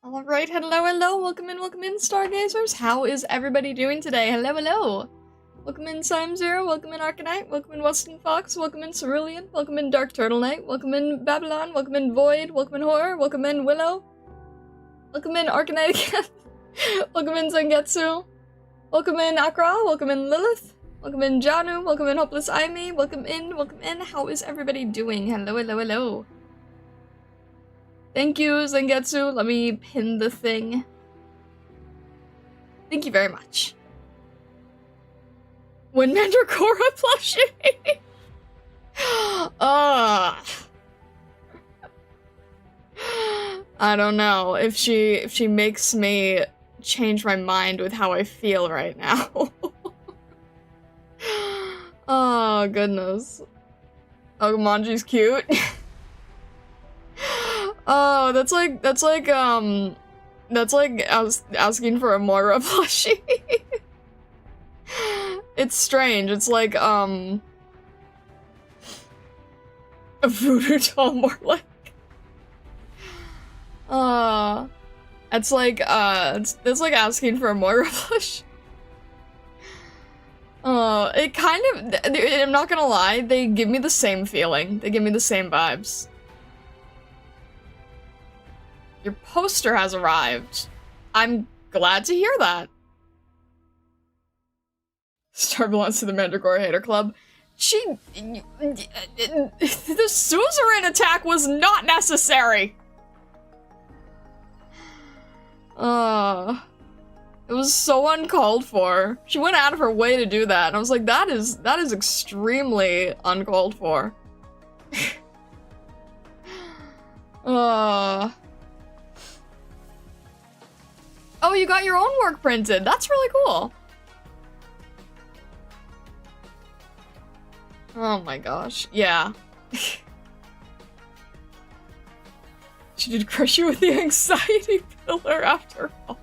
Alright, hello, welcome in, stargazers. How is everybody doing today? Hello. Welcome in Sim Zero, welcome in Arknight, welcome in Weston Fox, welcome in Cerulean, welcome in Dark Turtle Knight, welcome in Babylon, welcome in Void, welcome in Horror, welcome in Willow, welcome in Arknight again, welcome in Zangetsu, welcome in Akra, welcome in Lilith, welcome in Janu, welcome in Hopeless Aimee, welcome in, how is everybody doing? Hello. Thank you, Zangetsu. Let me pin the thing. Thank you very much. When Mandragora plushie. I don't know if she makes me change my mind with how I feel right now. Oh goodness. Oh, Manji's cute. Oh, that's like asking for a Moira plushie. It's strange. It's like, a voodoo doll, more like. It's like asking for a Moira plush. It kind of, I'm not gonna lie, they give me the same feeling. They give me the same vibes. Your poster has arrived. I'm glad to hear that. Star belongs to the Mandragora Hater Club. The suzerain attack was not necessary! It was so uncalled for. She went out of her way to do that, and I was like, that is extremely uncalled for. Oh, you got your own work printed. That's really cool. Oh my gosh. Yeah. She did crush you with the anxiety pillar after all.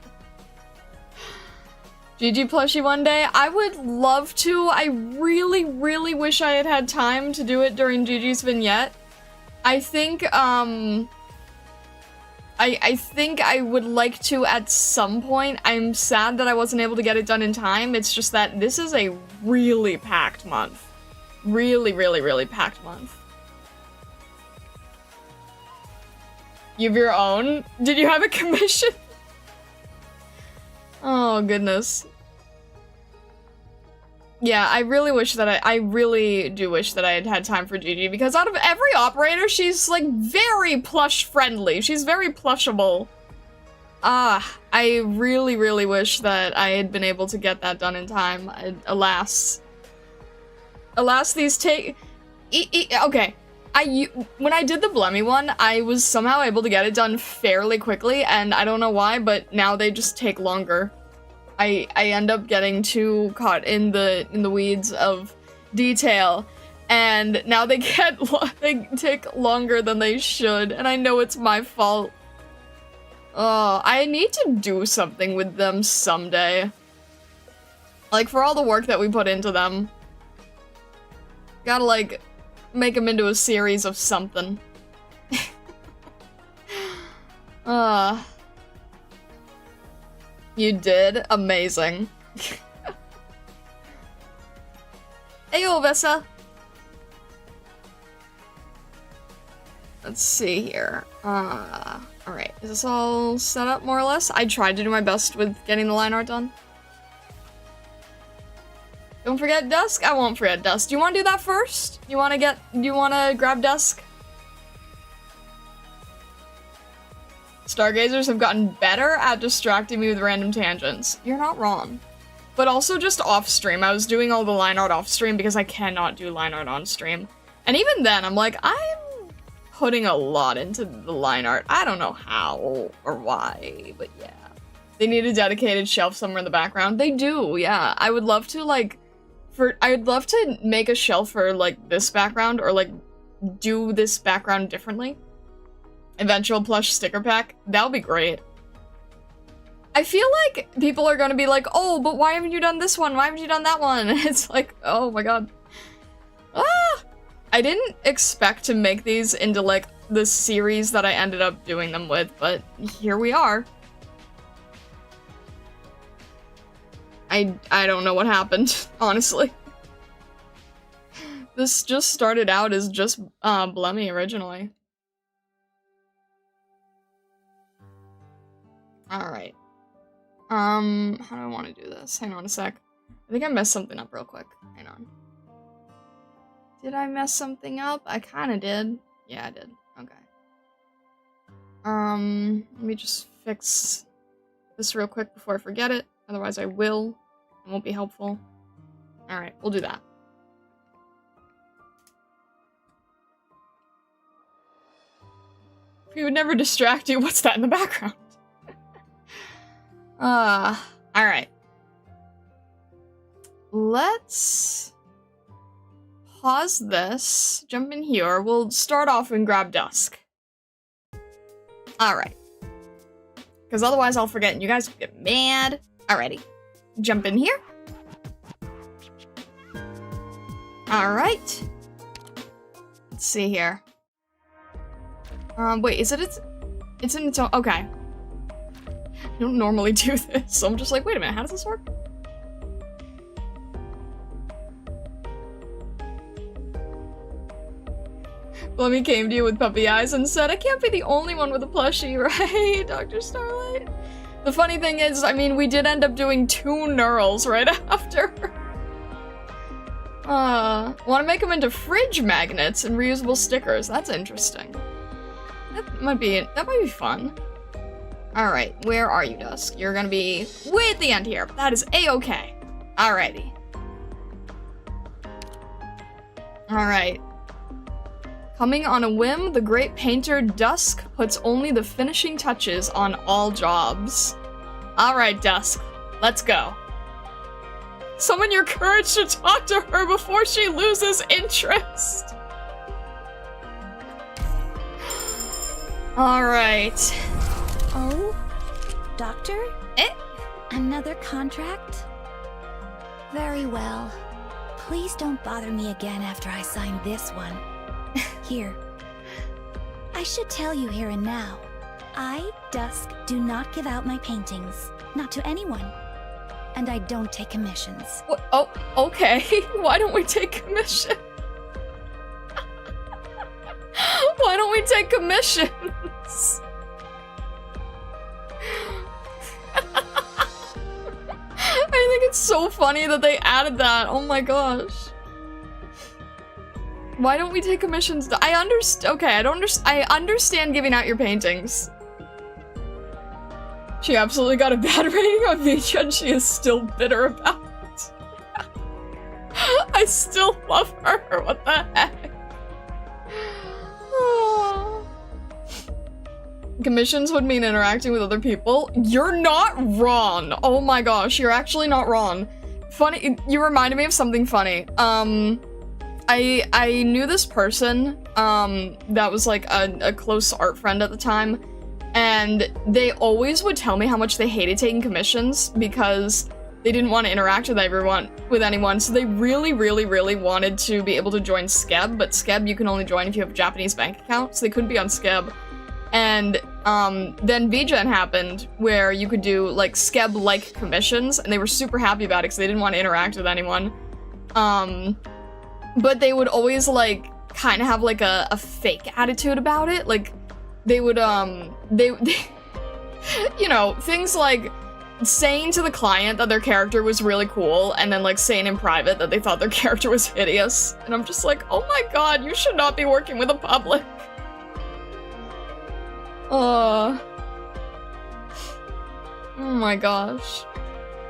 GG plushie one day. I would love to. I really wish I had had time to do it during Gigi's vignette. I think I would like to at some point. I'm sad that I wasn't able to get it done in time. It's just that this is a really packed month. Really packed month. You have your own? Did you have a commission? Oh, goodness. Yeah, I really wish that I really do wish that I had had time for Gigi, because out of every operator, she's, like, very plush-friendly. She's very plushable. I really wish that I had been able to get that done in time. Alas. Alas, these take... Okay. When I did the Blemmy one, I was somehow able to get it done fairly quickly, and I don't know why, but now they just take longer. I end up getting too caught in the weeds of detail, and now they take longer than they should, and I know it's my fault. Oh, I need to do something with them someday. Like, for all the work that we put into them. Gotta, like, make them into a series of something. You did? Amazing. Ayo, Vessa! Let's see here. Alright. Is this all set up, more or less? I tried to do my best with getting the line art done. Don't forget Dusk? I won't forget Dusk. Do you want to do that first? Do you want to grab Dusk? Stargazers have gotten better at distracting me with random tangents. You're not wrong. But also just off-stream. I was doing all the line art off-stream because I cannot do line art on-stream. And even then, I'm like, I'm putting a lot into the line art. I don't know how or why, but yeah. They need a dedicated shelf somewhere in the background. They do, yeah. I would love to, like, I'd love to make a shelf for, like, this background, or, like, do this background differently. Eventual plush sticker pack. That would be great. I feel like people are gonna be like, oh, but why haven't you done this one? Why haven't you done that one? It's like, oh my god. I didn't expect to make these into, like, the series that I ended up doing them with, but here we are. I don't know what happened, honestly. This just started out as just Blemmy originally. Alright. How do I want to do this? Hang on a sec. I think I messed something up real quick. Hang on. Did I mess something up? I kinda did. Yeah, I did. Okay. Let me just fix this real quick before I forget it. Otherwise I will. It won't be helpful. Alright, we'll do that. If he would never distract you, what's that in the background? Alright. Let's pause this, jump in here. We'll start off and grab Dusk. Alright. Because otherwise I'll forget and you guys will get mad. Alrighty. Jump in here. Alright. Let's see here. Wait, is it it's in its own, okay. I don't normally do this, so I'm just like, wait a minute, how does this work? Blemmy came to you with puppy eyes and said, I can't be the only one with a plushie, right, Dr. Starlight? The funny thing is, I mean, we did end up doing 2 knurls right after. Want to make them into fridge magnets and reusable stickers. That's interesting. That might be fun. Alright, where are you, Dusk? You're gonna be way at the end here, but that is a-okay. Alrighty. Alright. Coming on a whim, the great painter Dusk puts only the finishing touches on all jobs. Alright, Dusk. Let's go. Summon your courage to talk to her before she loses interest. Alright. Oh? Doctor? Eh? Another contract? Very well. Please don't bother me again after I sign this one. Here. I should tell you here and now. I, Dusk, do not give out my paintings. Not to anyone. And I don't take commissions. What? Oh, okay. Why don't we take commission? Why don't we take commissions? I think it's so funny that they added that. Oh my gosh. Why don't we take commissions? I understand. Okay, I understand giving out your paintings. She absolutely got a bad rating on Vija and she is still bitter about it. I still love her. What the heck? Oh. Commissions would mean interacting with other people. You're not wrong. Oh my gosh, you're actually not wrong. Funny, you reminded me of something funny. I knew this person, that was like a close art friend at the time, and they always would tell me how much they hated taking commissions because they didn't want to interact with anyone, so they really, really, really wanted to be able to join Skeb, but Skeb you can only join if you have a Japanese bank account, so they couldn't be on Skeb. And then VGen happened, where you could do like Skeb-like commissions, and they were super happy about it because they didn't want to interact with anyone. But they would always like kind of have like a fake attitude about it. Like they would they you know, things like saying to the client that their character was really cool and then like saying in private that they thought their character was hideous. And I'm just like, oh my god, you should not be working with the public. Oh my gosh.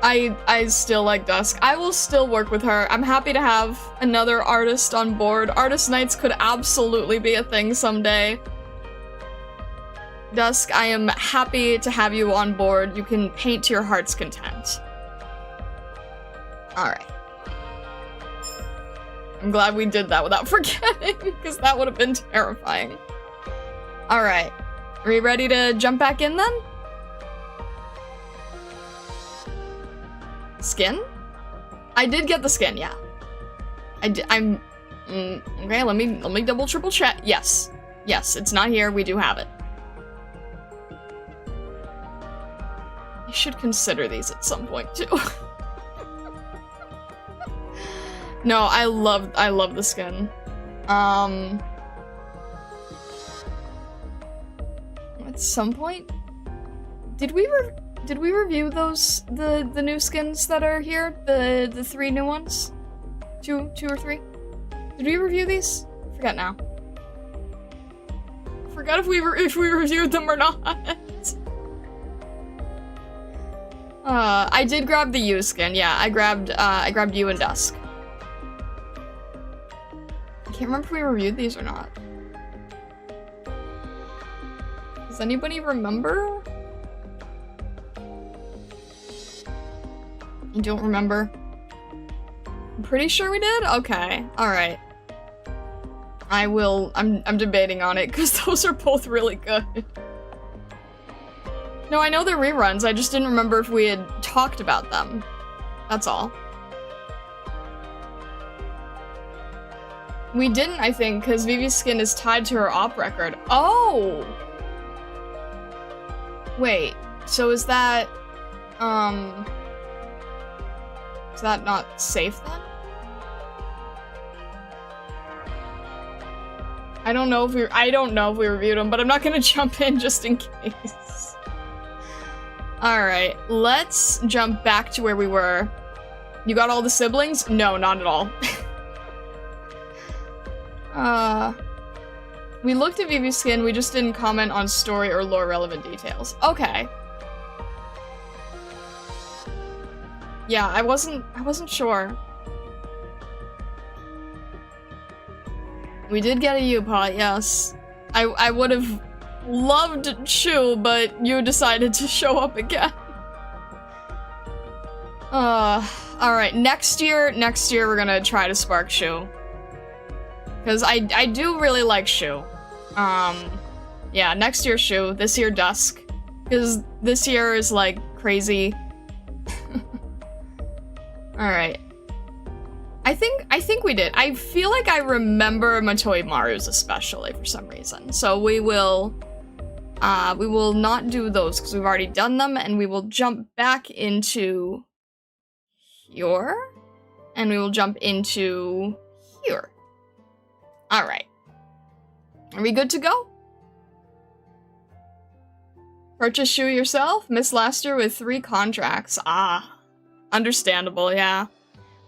I still like Dusk. I will still work with her. I'm happy to have another artist on board. Arknights could absolutely be a thing someday. Dusk, I am happy to have you on board. You can paint to your heart's content. Alright. I'm glad we did that without forgetting, because that would have been terrifying. Alright. Are we ready to jump back in then? Skin? I did get the skin, yeah. Okay, let me double triple check. Yes. Yes, it's not here. We do have it. I should consider these at some point too. No, I love the skin. At some point, did we review those the new skins that are here? The 3 new ones? Two or 3? Did we review these? I forget now. Forgot if we reviewed them or not. I did grab the U skin. Yeah, I grabbed you and Dusk. I can't remember if we reviewed these or not. Does anybody remember? I don't remember. I'm pretty sure we did? Okay. Alright. I'm debating on it, because those are both really good. No, I know they're reruns, I just didn't remember if we had talked about them. That's all. We didn't, I think, because Vivi's skin is tied to her op record. Oh! Wait, so is that not safe then? I don't know if we reviewed them, but I'm not gonna jump in just in case. Alright, let's jump back to where we were. You got all the siblings? No, not at all. We looked at Vivi's skin, we just didn't comment on story or lore relevant details. Okay. Yeah, I wasn't sure. We did get a U-Pot, yes. I would have loved Shu, but you decided to show up again. Alright, next year we're gonna try to spark Shu. Because I do really like Shu. Yeah, next year Shu, this year Dusk. Because this year is, like, crazy. Alright. I think we did. I feel like I remember Matoi Maru's especially for some reason. So we will not do those because we've already done them, and we will jump back into here, and we will jump into here. Alright. Are we good to go? Purchase Shu yourself? Missed last year with 3 contracts. Ah. Understandable, yeah.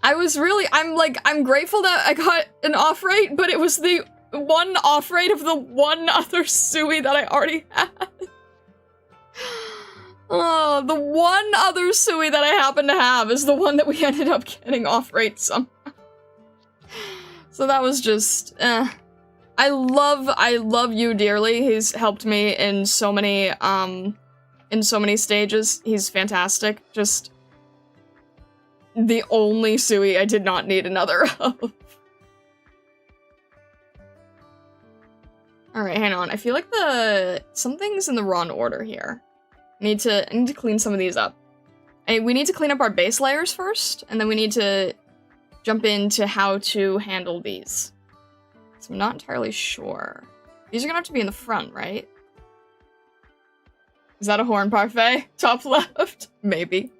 I'm grateful that I got an off rate, but it was the one off rate of the one other Sui that I already had. Oh, the one other Sui that I happen to have is the one that we ended up getting off rate somehow. So that was just, I love you dearly. He's helped me in so many stages. He's fantastic. Just the only Sui I did not need another of. Alright, hang on. I feel like something's in the wrong order here. I need to clean some of these up. We need to clean up our base layers first, and then we need to jump into how to handle these. So I'm not entirely sure. These are gonna have to be in the front, right? Is that a horn parfait? Top left? Maybe.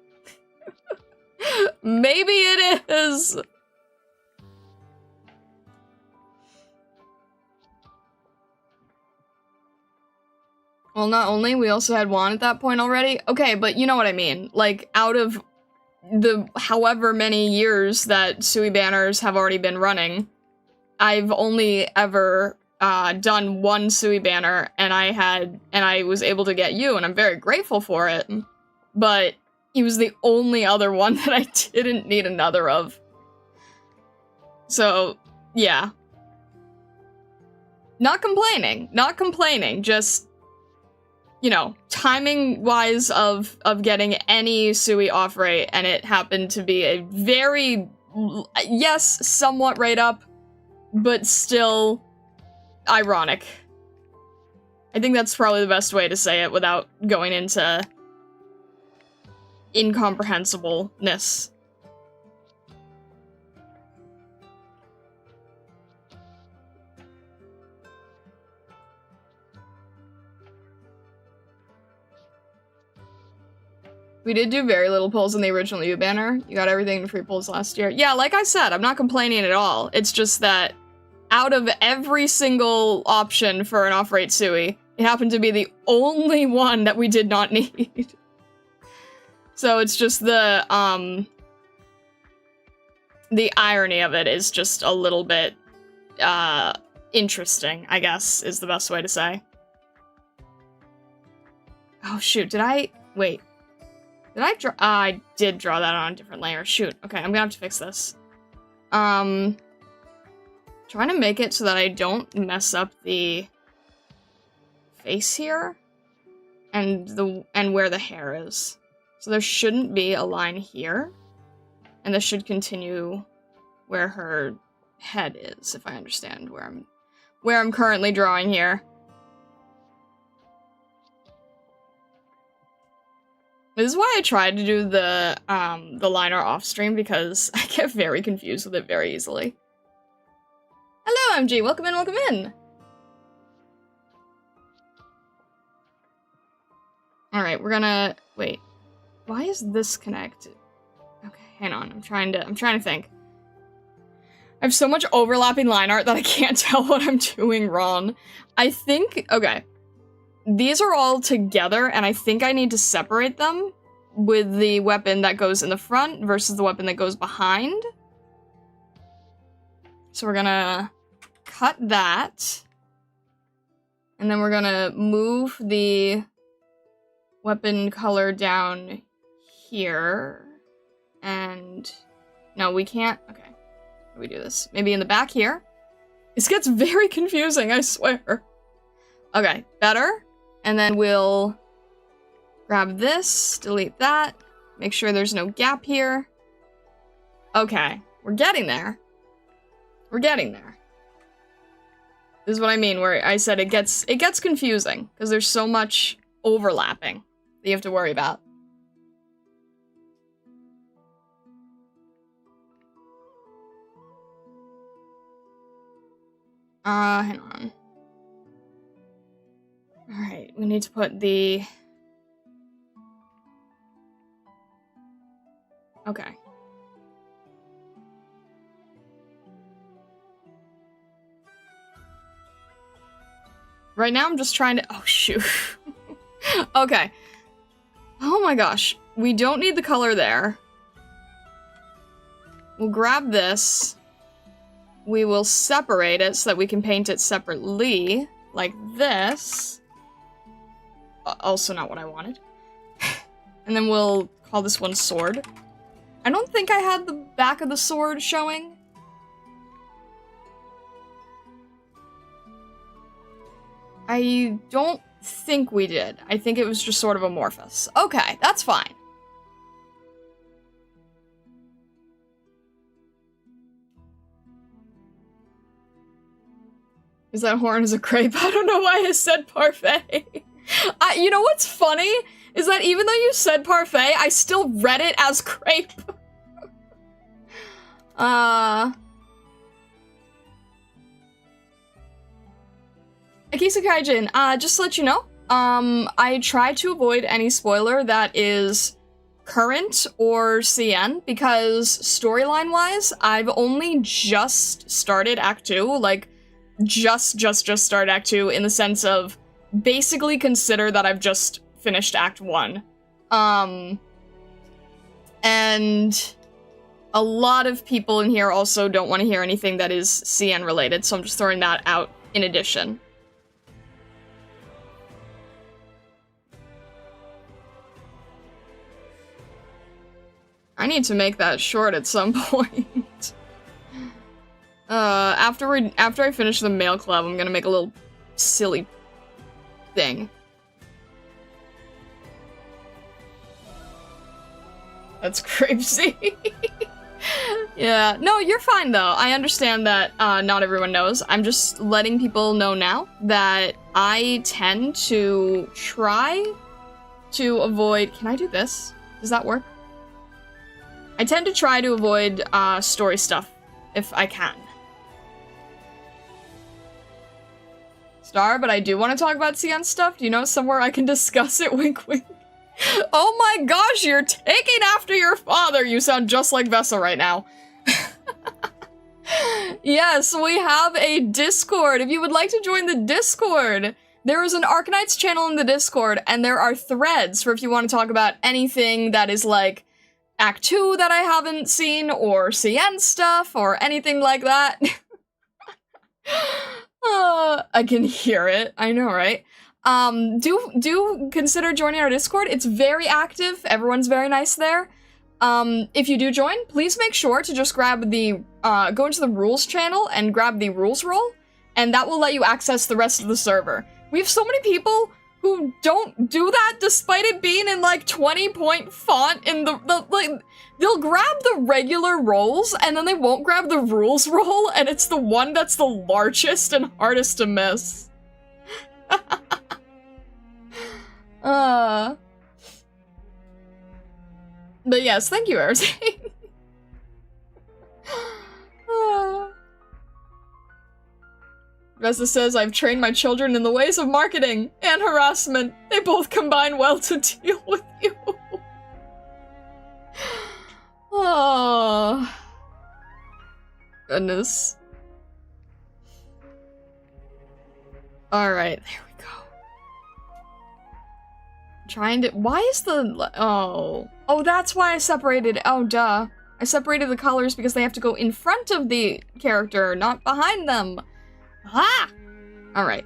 Maybe it is! Well, not only, we also had Juan at that point already. Okay, but you know what I mean. Like, out of the however many years that Sui banners have already been running, I've only ever done one Sui banner, and I was able to get you, and I'm very grateful for it. But he was the only other one that I didn't need another of. So, yeah. Not complaining, just, you know, timing-wise of getting any Sui off rate, and it happened to be a very, yes, somewhat rate up, but still ironic. I think that's probably the best way to say it without going into incomprehensibleness. We did do very little pulls in the original U banner. You got everything in free pulls last year. Yeah, like I said, I'm not complaining at all. It's just that out of every single option for an off-rate Sui, it happened to be the only one that we did not need. So it's just the irony of it is just a little bit, interesting, I guess, is the best way to say. Oh, shoot, wait. Did I draw? I did draw that on a different layer. Shoot. Okay, I'm gonna have to fix this. Trying to make it so that I don't mess up the face here and where the hair is. So there shouldn't be a line here, and this should continue where her head is, if I understand where I'm currently drawing here. This is why I tried to do the liner off stream, because I get very confused with it very easily. Hello, MG. Welcome in, welcome in. All right, we're gonna wait. Why is this connected? Okay, hang on. I'm trying to think. I have so much overlapping line art that I can't tell what I'm doing wrong. I think, okay. These are all together, and I think I need to separate them with the weapon that goes in the front versus the weapon that goes behind. So we're gonna cut that. And then we're gonna move the weapon color down here. And no, we can't. Okay, how do we do this? Maybe in the back here. This gets very confusing, I swear. Okay, better. And then we'll grab this, delete that, make sure there's no gap here. Okay, we're getting there. We're getting there. This is what I mean, where I said it gets confusing, because there's so much overlapping that you have to worry about. Hang on. Alright, we need to put the... Okay. Right now I'm just trying to... Oh, shoot. Okay. Oh my gosh. We don't need the color there. We'll grab this. We will separate it so that we can paint it separately, like this. Also not what I wanted. And then we'll call this one sword. I don't think I had the back of the sword showing. I don't think we did. I think it was just sort of amorphous. Okay, that's fine. Is that horn is a crepe? I don't know why I said parfait. You know what's funny? Is that even though you said parfait, I still read it as crepe. Akisu Kaijin, just to let you know, I try to avoid any spoiler that is current or CN, because storyline-wise, I've only just started Act 2, like, just started Act 2 in the sense of basically consider that I've just finished Act 1. And a lot of people in here also don't want to hear anything that is CN related, so I'm just throwing that out in addition. I need to make that short at some point. After I finish the mail club, I'm gonna make a little silly thing. That's crazy. Yeah, no, you're fine though. I understand that not everyone knows. I'm just letting people know now that I tend to try to avoid... Can I do this? Does that work? I tend to try to avoid story stuff if I can. Star, but I do want to talk about CN stuff. Do you know somewhere I can discuss it? Wink, wink. Oh my gosh, you're taking after your father! You sound just like Vessa right now. Yes, we have a Discord. If you would like to join the Discord, there is an Arknights channel in the Discord, and there are threads for if you want to talk about anything that is like Act 2 that I haven't seen, or CN stuff, or anything like that. I can hear it. I know, right? Do consider joining our Discord. It's very active. Everyone's very nice there. If you do join, please make sure to just grab the, go into the rules channel and grab the rules roll, and that will let you access the rest of the server. We have so many people who don't do that despite it being in like 20-point font in the like, they'll grab the regular rolls and then they won't grab the rules roll, and it's the one that's the largest and hardest to miss. But yes, thank you, Erzine. Vesta says, I've trained my children in the ways of marketing and harassment. They both combine well to deal with you. Oh. Goodness. Alright, there we go. Trying to- why is the- oh. Oh, that's why I separated- oh, duh. I separated the colors because they have to go in front of the character, not behind them. Ah! Alright.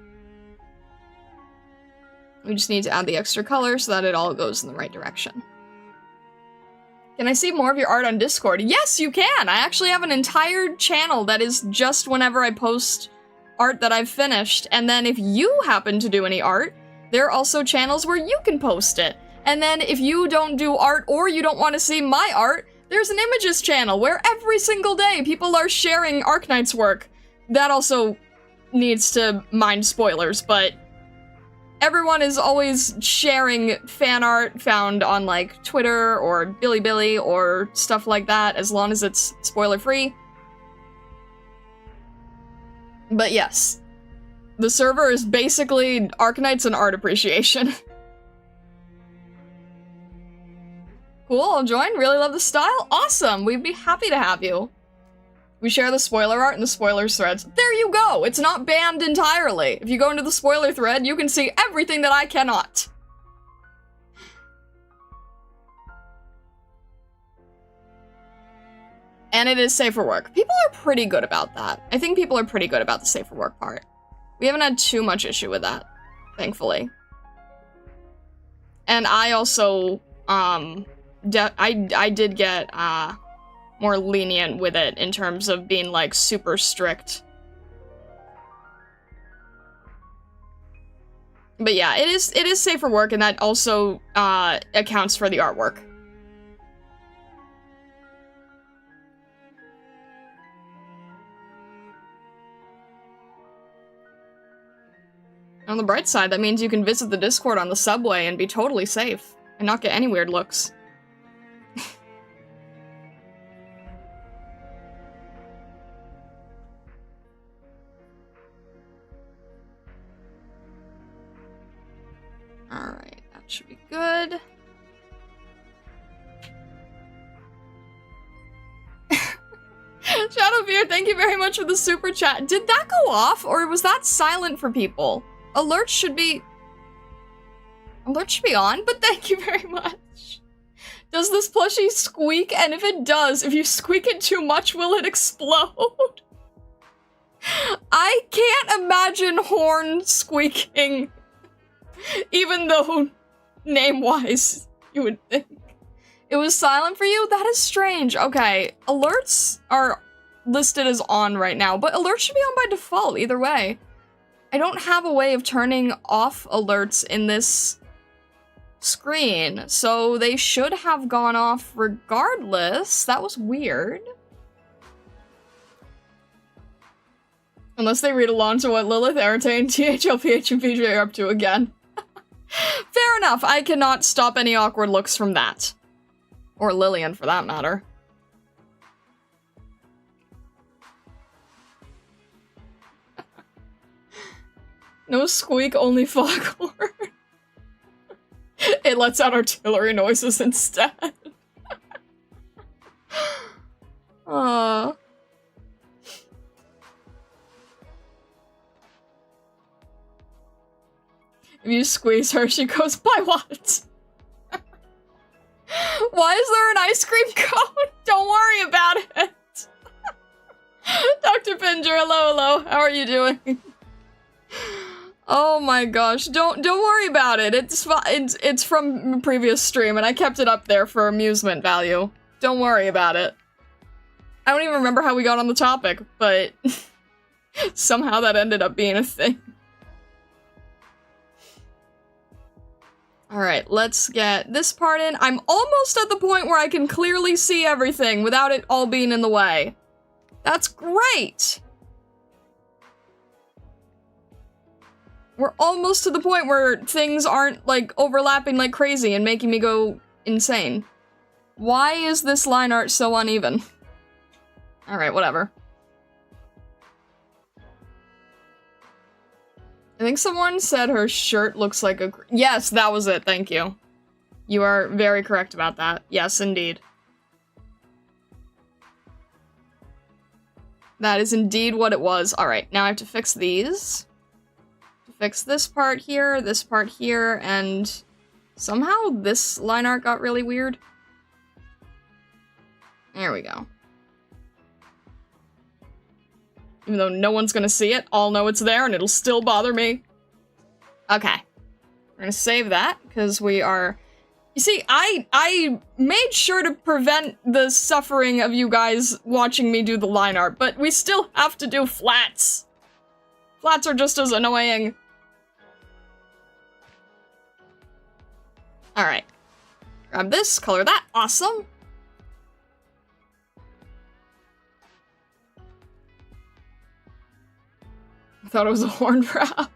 We just need to add the extra color so that it all goes in the right direction. Can I see more of your art on Discord? Yes, you can! I actually have an entire channel that is just whenever I post art that I've finished, and then if you happen to do any art, there are also channels where you can post it. And then if you don't do art or you don't want to see my art, there's an images channel where every single day people are sharing Arknights work. That also needs to mind spoilers, but everyone is always sharing fan art found on like Twitter or Bilibili or stuff like that, as long as it's spoiler-free. But yes, the server is basically Arknights and art appreciation. Cool, I'll join. Really love the style. Awesome, we'd be happy to have you. We share the spoiler art and the spoilers threads. There you go! It's not banned entirely. If you go into the spoiler thread, you can see everything that I cannot. And it is safe for work. People are pretty good about that. I think people are pretty good about the safe for work part. We haven't had too much issue with that, thankfully. And I also, I did get, more lenient with it in terms of being, like, super strict. But yeah, it is safe for work, and that also, accounts for the artwork. On the bright side, that means you can visit the Discord on the subway and be totally safe, and not get any weird looks. Alright, that should be good. Shadowbeer, thank you very much for the super chat. Did that go off, or was that silent for people? Alerts should be on, but thank you very much. Does this plushie squeak? And if it does, if you squeak it too much, will it explode? I can't imagine horn squeaking. Even though, name-wise, you would think. It was silent for you? That is strange. Okay, alerts are listed as on right now, but alerts should be on by default either way. I don't have a way of turning off alerts in this screen, so they should have gone off regardless. That was weird. Unless they read along to what Lilith, Arate, and THLPH and PJ are up to again. Fair enough, I cannot stop any awkward looks from that. Or Lillian, for that matter. No squeak, only foghorn. It lets out artillery noises instead. Aww. If you squeeze her, she goes, "By what?" Why is there an ice cream cone? Don't worry about it. Dr. Pinger, hello. How are you doing? Oh my gosh, don't worry about it. It's from a previous stream, and I kept it up there for amusement value. Don't worry about it. I don't even remember how we got on the topic, but somehow that ended up being a thing. Alright, let's get this part in. I'm almost at the point where I can clearly see everything without it all being in the way. That's great! We're almost to the point where things aren't, like, overlapping like crazy and making me go insane. Why is this line art so uneven? Alright, whatever. I think someone said her shirt looks like a... Yes, that was it, thank you. You are very correct about that. Yes, indeed. That is indeed what it was. Alright, now I have to fix these. Fix this part here, and somehow this line art got really weird. There we go. Even though no one's gonna see it, I'll know it's there and it'll still bother me. Okay. We're gonna save that, because we are... You see, I made sure to prevent the suffering of you guys watching me do the line art, but we still have to do flats. Flats are just as annoying. Alright. Grab this, color that. Awesome. I thought it was a horn wrap.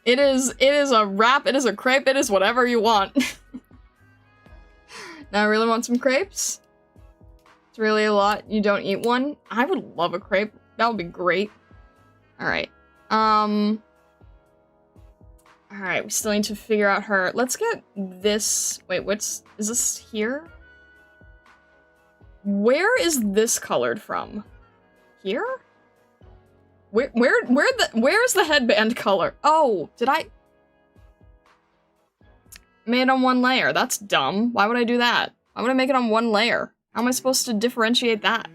It is a wrap, it is a crepe, it is whatever you want. Now I really want some crepes. It's really a lot. You don't eat one. I would love a crepe. That would be great. Alright. Alright, we still need to figure out her... Let's get this... Wait, is this here? Where is this colored from? Here? Where's the headband color? Oh, did I... Made on one layer. That's dumb. Why would I do that? Why would I make it on one layer? How am I supposed to differentiate that?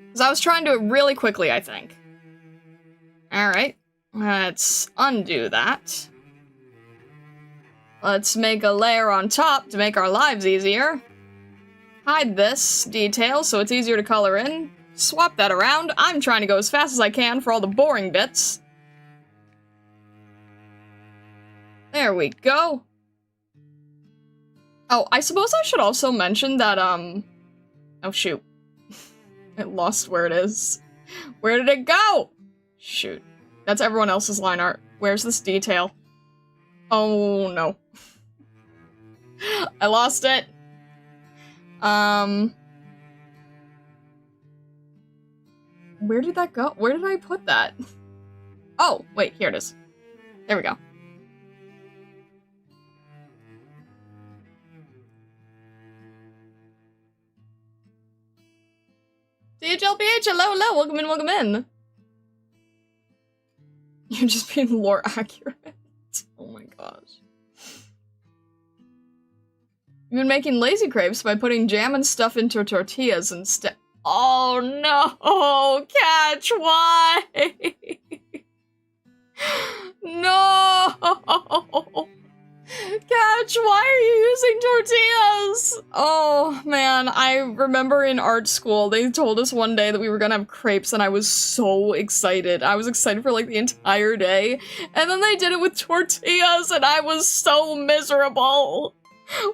Because I was trying to do it really quickly, I think. Alright. Let's undo that. Let's make a layer on top to make our lives easier. Hide this detail so it's easier to color in. Swap that around. I'm trying to go as fast as I can for all the boring bits. There we go. Oh, I suppose I should also mention that, oh shoot. I lost where it is. Where did it go? Shoot. That's everyone else's line art. Where's this detail? Oh no. I lost it. Where did that go? Where did I put that? Oh, wait, here it is. There we go. DHLPH, hello, welcome in. You're just being lore accurate. Oh my gosh. You've been making lazy crepes by putting jam and stuff into tortillas instead. Oh no! Catch, why? No! Catch, why are you using tortillas? Oh man, I remember in art school, they told us one day that we were gonna have crepes and I was so excited. I was excited for like the entire day. And then they did it with tortillas and I was so miserable.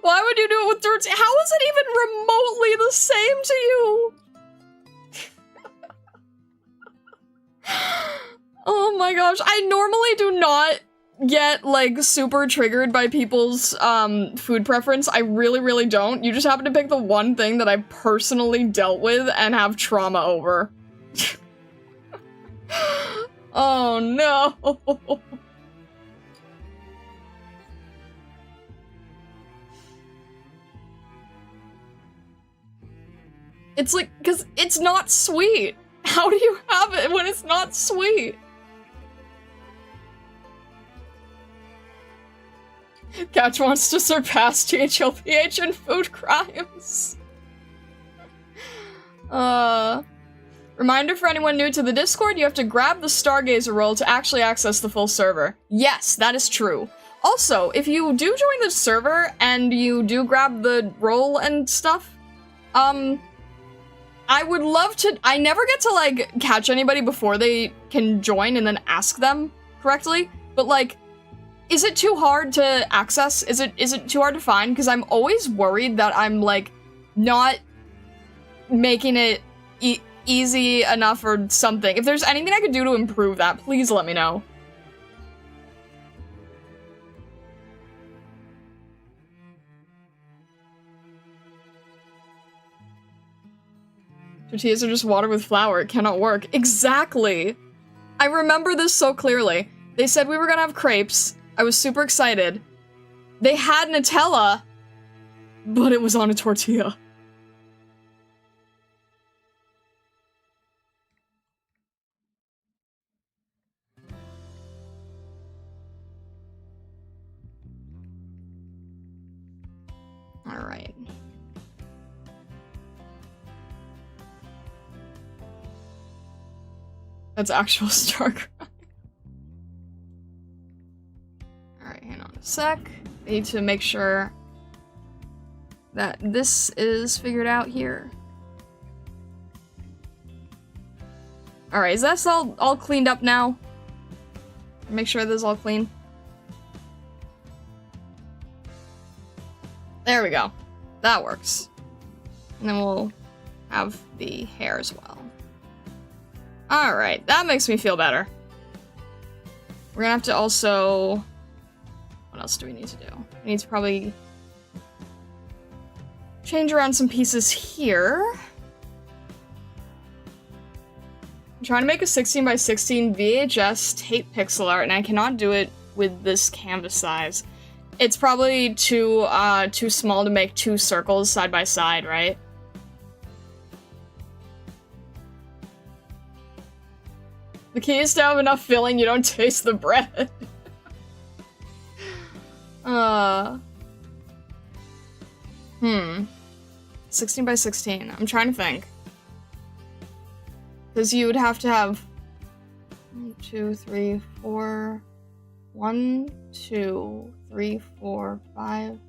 Why would you do it with tortillas? How is it even remotely the same to you? Oh my gosh, I normally do not get, like, super triggered by people's, food preference. I really, really don't. You just happen to pick the one thing that I personally dealt with and have trauma over. Oh no. It's like, because it's not sweet. How do you have it when it's not sweet? Couch wants to surpass GHLPH in food crimes. Reminder for anyone new to the Discord, you have to grab the Stargazer role to actually access the full server. Yes, that is true. Also, if you do join the server and you do grab the role and stuff, I would love to- I never get to, like, catch anybody before they can join and then ask them correctly, but, like, is it too hard to access? Is it too hard to find? Because I'm always worried that I'm, like, not making it easy enough or something. If there's anything I could do to improve that, please let me know. Tortillas are just water with flour. It cannot work. Exactly! I remember this so clearly. They said we were gonna have crepes. I was super excited. They had Nutella, but it was on a tortilla. Alright. That's actual Starcraft. Alright, hang on a sec. I need to make sure that this is figured out here. Alright, is this all cleaned up now? Make sure this is all clean. There we go. That works. And then we'll have the hair as well. Alright, that makes me feel better. We're gonna have to also... What else do we need to do? We need to probably change around some pieces here. I'm trying to make a 16 by 16 VHS tape pixel art, and I cannot do it with this canvas size. It's probably too small to make two circles side by side, right? The key is to have enough filling you don't taste the bread. 16 by 16. I'm trying to think. Because you would have to have 1, 2, 3, 4. 1, 2, 3, 4, 5.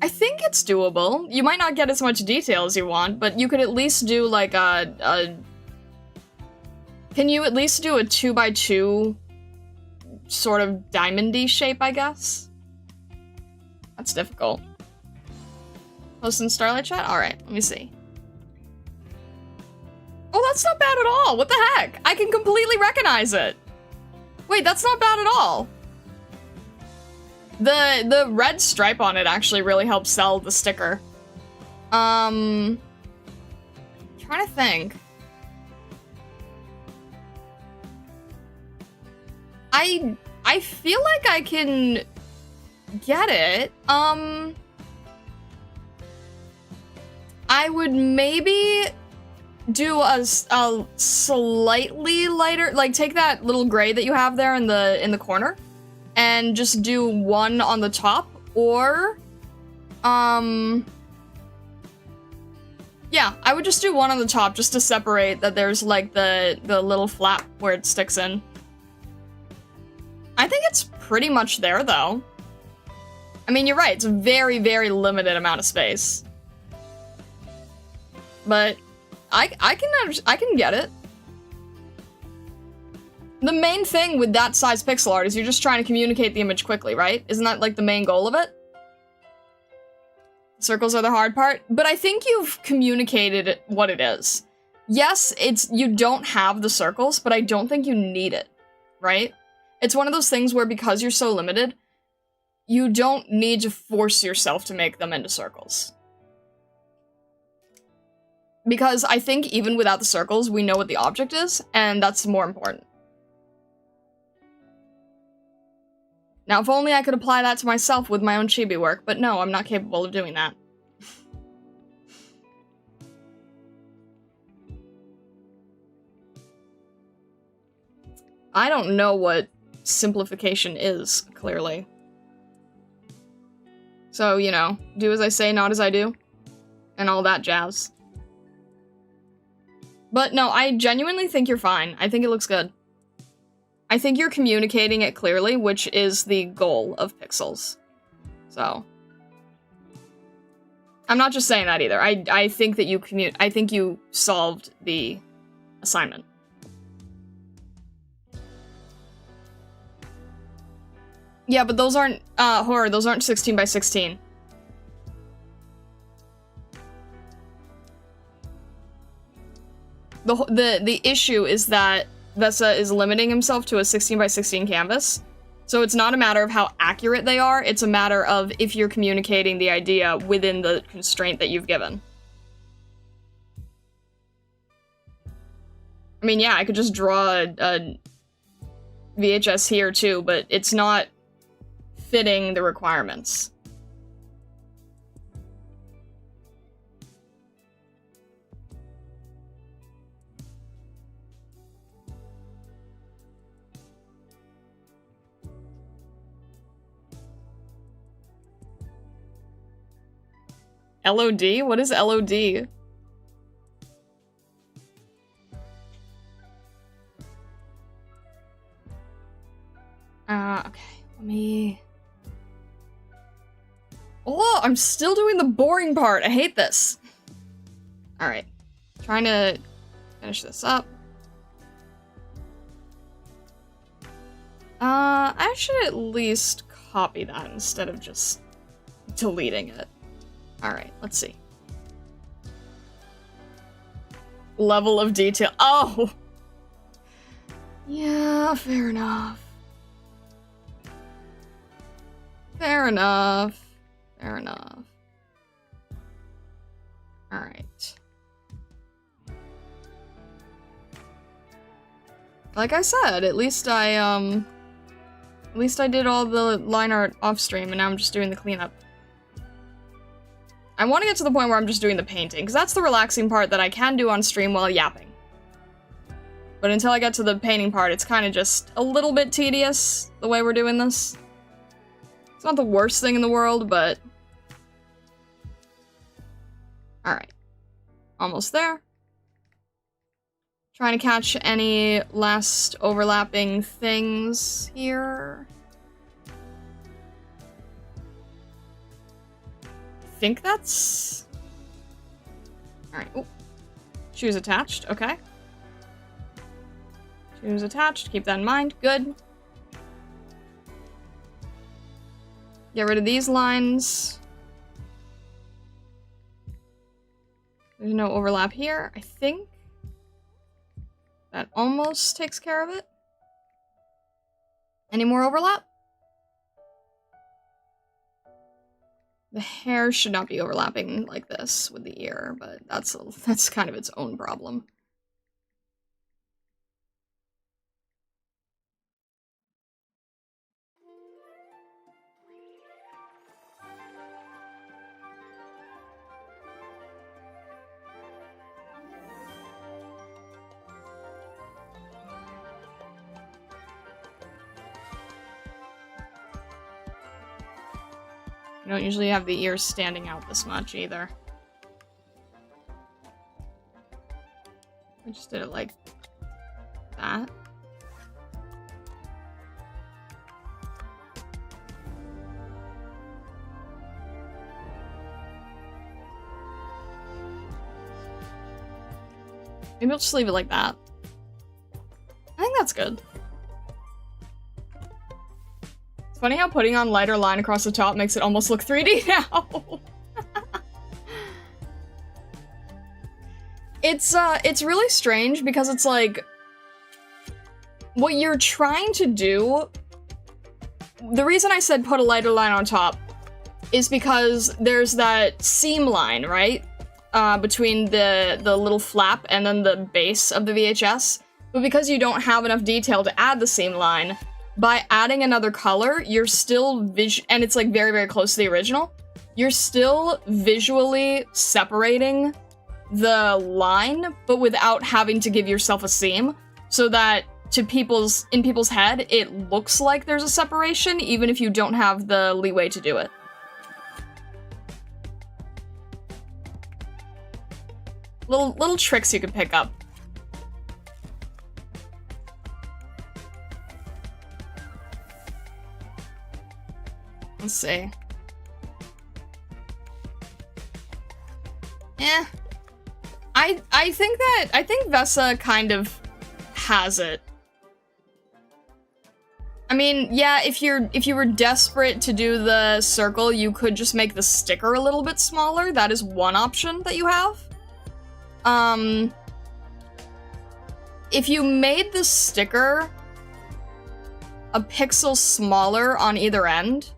I think it's doable. You might not get as much detail as you want, but you could at least do like a can you at least do a 2 by 2 sort of diamond-y shape, I guess? That's difficult. Post in Starlight Chat? Alright, let me see. Oh, that's not bad at all! What the heck? I can completely recognize it! Wait, that's not bad at all! The red stripe on it actually really helps sell the sticker. Trying to think. I feel like I can get it. I would maybe do a slightly lighter, like take that little gray that you have there in the corner and just do one on the top, or yeah, I would just do one on the top just to separate that there's like the little flap where it sticks in. I think it's pretty much there though. I mean, you're right, it's a very, very limited amount of space. But I can get it. The main thing with that size pixel art is you're just trying to communicate the image quickly, right? Isn't that like the main goal of it? Circles are the hard part, but I think you've communicated what it is. Yes, you don't have the circles, but I don't think you need it, right? It's one of those things where because you're so limited, you don't need to force yourself to make them into circles. Because I think even without the circles, we know what the object is, and that's more important. Now, if only I could apply that to myself with my own chibi work, but no, I'm not capable of doing that. I don't know what simplification is, clearly. So, you know, do as I say, not as I do. And all that jazz. But no, I genuinely think you're fine. I think it looks good. I think you're communicating it clearly, which is the goal of pixels. So. I'm not just saying that either. I think that I think you solved the assignment. Yeah, but those aren't, horror, those aren't 16 by 16. The issue is that Vesa is limiting himself to a 16 by 16 canvas. So it's not a matter of how accurate they are, it's a matter of if you're communicating the idea within the constraint that you've given. I mean, yeah, I could just draw a VHS here too, but it's not fitting the requirements. LOD? What is LOD? Okay, let me... Oh, I'm still doing the boring part. I hate this. Alright. Trying to finish this up. I should at least copy that instead of just deleting it. Alright, let's see. Level of detail. Oh! Yeah, fair enough. Fair enough. Fair enough. Alright. Like I said, at least I did all the line art off stream and now I'm just doing the cleanup. I want to get to the point where I'm just doing the painting, because that's the relaxing part that I can do on stream while yapping. But until I get to the painting part, it's kind of just a little bit tedious, the way we're doing this. It's not the worst thing in the world, but... Alright. Almost there. Trying to catch any last overlapping things here. I think that's... Alright, oh. Shoes attached, okay. Shoes attached, keep that in mind, good. Get rid of these lines. There's no overlap here, I think. That almost takes care of it. Any more overlap? The hair should not be overlapping like this with the ear, but that's kind of its own problem. You don't usually have the ears standing out this much, either. I just did it like that. Maybe I'll just leave it like that. I think that's good. It's funny how putting on lighter line across the top makes it almost look 3D now. It's really strange because it's like what you're trying to do. The reason I said put a lighter line on top is because there's that seam line, right? Between the little flap and then the base of the VHS. But because you don't have enough detail to add the seam line, by adding another color, you're still and it's like very, very close to the original, you're still visually separating the line, but without having to give yourself a seam, so that in people's head, it looks like there's a separation, even if you don't have the leeway to do it. Little tricks you can pick up. Let's see. I think Vesa kind of has it. I mean, yeah, if you were desperate to do the circle, you could just make the sticker a little bit smaller. That is one option that you have. If you made the sticker a pixel smaller on either end,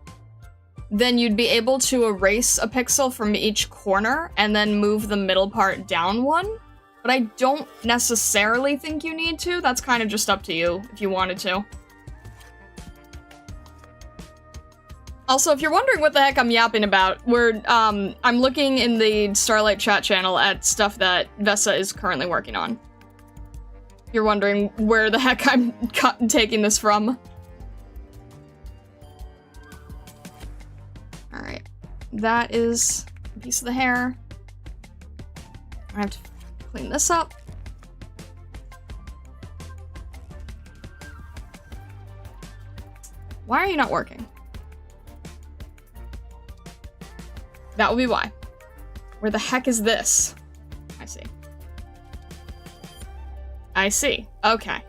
then you'd be able to erase a pixel from each corner and then move the middle part down one. But I don't necessarily think you need to. That's kind of just up to you if you wanted to. Also, if you're wondering what the heck I'm yapping about, I'm looking in the Starlight chat channel at stuff that Vesa is currently working on. If you're wondering where the heck I'm taking this from. Alright. That is a piece of the hair. I have to clean this up. Why are you not working? That will be why. Where the heck is this? I see. I see. Okay.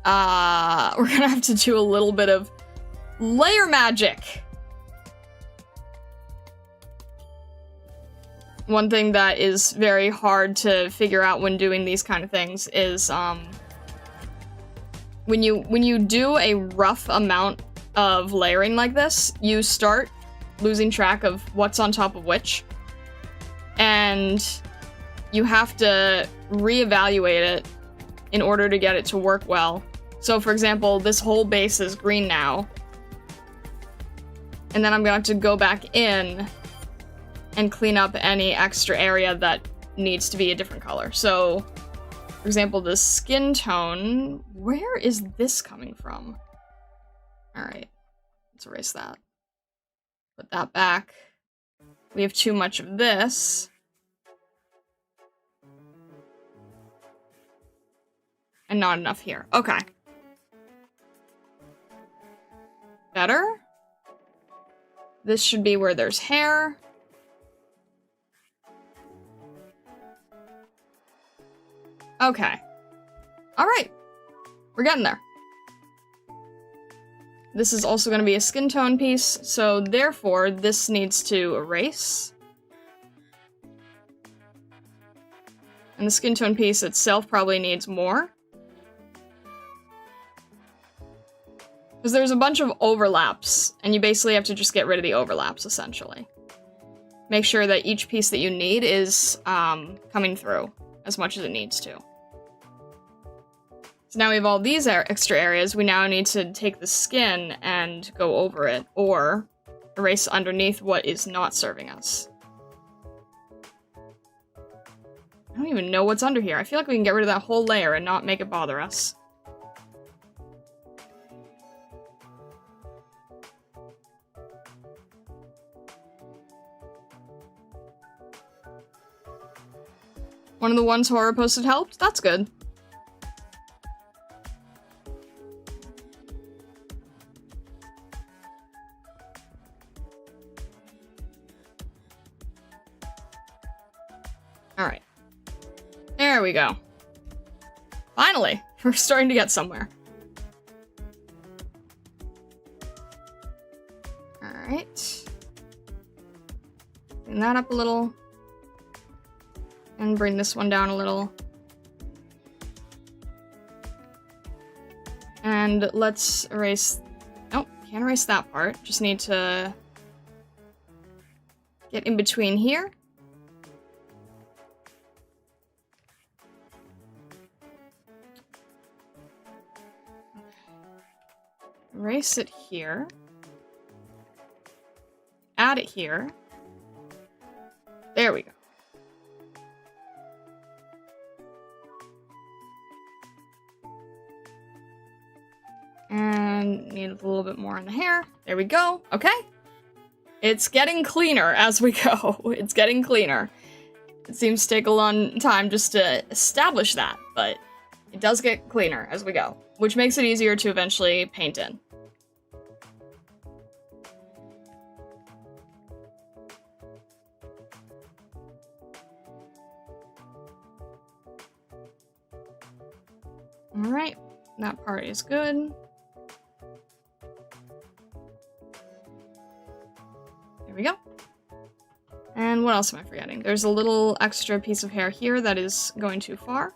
We're gonna have to do a little bit of layer magic. One thing that is very hard to figure out when doing these kind of things is, when you do a rough amount of layering like this, you start losing track of what's on top of which, and you have to reevaluate it in order to get it to work well. So for example, this whole base is green now, and then I'm gonna have to go back in and clean up any extra area that needs to be a different color. So, for example, the skin tone, where is this coming from? Alright, let's erase that. Put that back. We have too much of this. And not enough here. Okay. Better? This should be where there's hair. Okay. Alright. We're getting there. This is also going to be a skin tone piece, so therefore this needs to erase. And the skin tone piece itself probably needs more. Because there's a bunch of overlaps, and you basically have to just get rid of the overlaps, essentially. Make sure that each piece that you need is coming through as much as it needs to. So now we have all these extra areas. We now need to take the skin and go over it, or erase underneath what is not serving us. I don't even know what's under here. I feel like we can get rid of that whole layer and not make it bother us. One of the ones Horror posted helped? That's good. Alright. There we go. Finally! We're starting to get somewhere. Alright. Bring that up a little. And bring this one down a little. And let's erase... Nope, can't erase that part. Just need to get in between here. Erase it here. Add it here. There we go. with a little bit more in the hair. There we go. Okay. It's getting cleaner as we go. It's getting cleaner. It seems to take a long time just to establish that, but it does get cleaner as we go, which makes it easier to eventually paint in. All right, that part is good. There we go. And what else am I forgetting? There's a little extra piece of hair here that is going too far.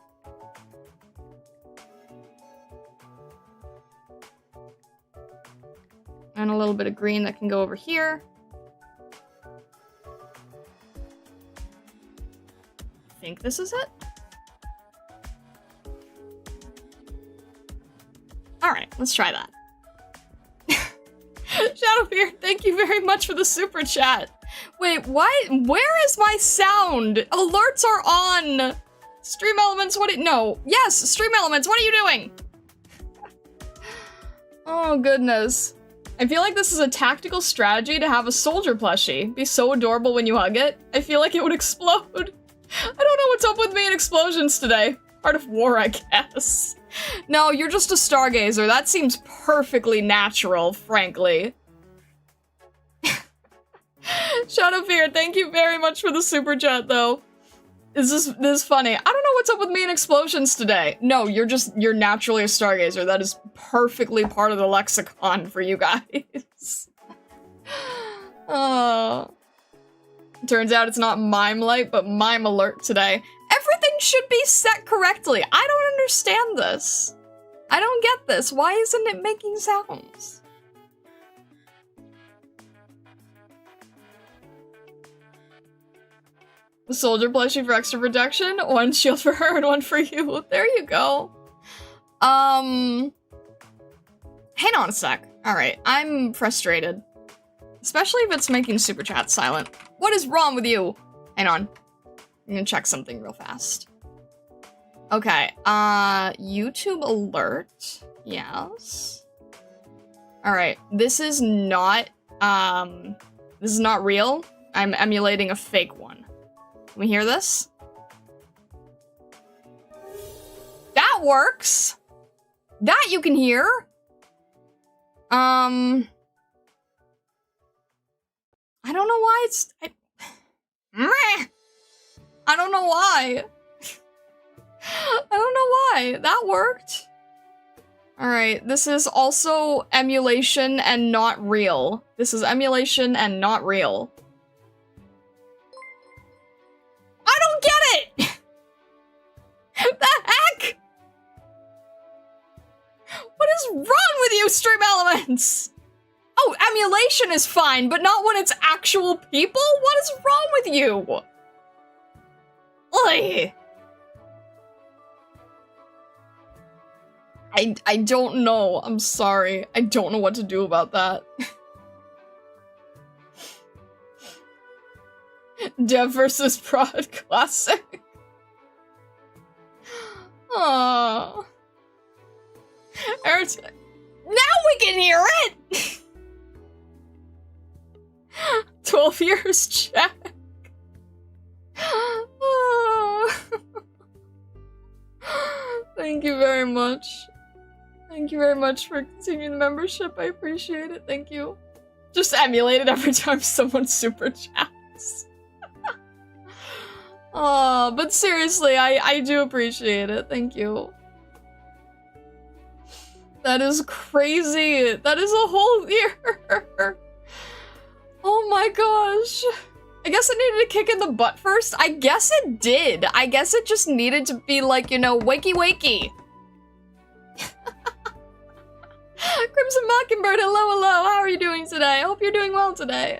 And a little bit of green that can go over here. I think this is it. Alright, let's try that. Shadowbeard, thank you very much for the super chat. Wait, what? Where is my sound? Alerts are on! Stream Elements, no. Yes, Stream Elements, what are you doing? Oh, goodness. I feel like this is a tactical strategy to have a soldier plushie. Be so adorable when you hug it. I feel like it would explode. I don't know what's up with me and explosions today. Part of war, I guess. No, you're just a stargazer. That seems perfectly natural, frankly. Shadowfear, thank you very much for the super chat, though. This is funny. I don't know what's up with me and explosions today. No, you're naturally a stargazer. That is perfectly part of the lexicon for you guys. Turns out it's not mime light, but mime alert today. Everything should be set correctly. I don't understand this. I don't get this. Why isn't it making sounds? Soldier plushie for extra protection. One shield for her and one for you. There you go. Hang on a sec. Alright, I'm frustrated. Especially if it's making super chat silent. What is wrong with you? Hang on. I'm gonna check something real fast. Okay, YouTube alert. Yes. Alright, this is not real. I'm emulating a fake one. Can we hear this? That works! That you can hear! I don't know why it's... I don't know why. I don't know why. That worked. Alright, this is also emulation and not real. This is emulation and not real. I don't get it! The heck? What is wrong with you, Stream Elements? Oh, emulation is fine, but not when it's actual people? What is wrong with you? Oi! I don't know. I'm sorry. I don't know what to do about that. Dev versus Prod classic. Aww. Now we can hear it! 12 years, Jack. Thank you very much. Thank you very much for continuing the membership. I appreciate it. Thank you. Just emulate it every time someone super chats. Oh, but seriously, I do appreciate it. Thank you. That is crazy. That is a whole year. Oh my gosh. I guess it needed to kick in the butt first. I guess it did. I guess it just needed to be like, you know, wakey wakey. Crimson Mockingbird, hello, hello. How are you doing today? I hope you're doing well today.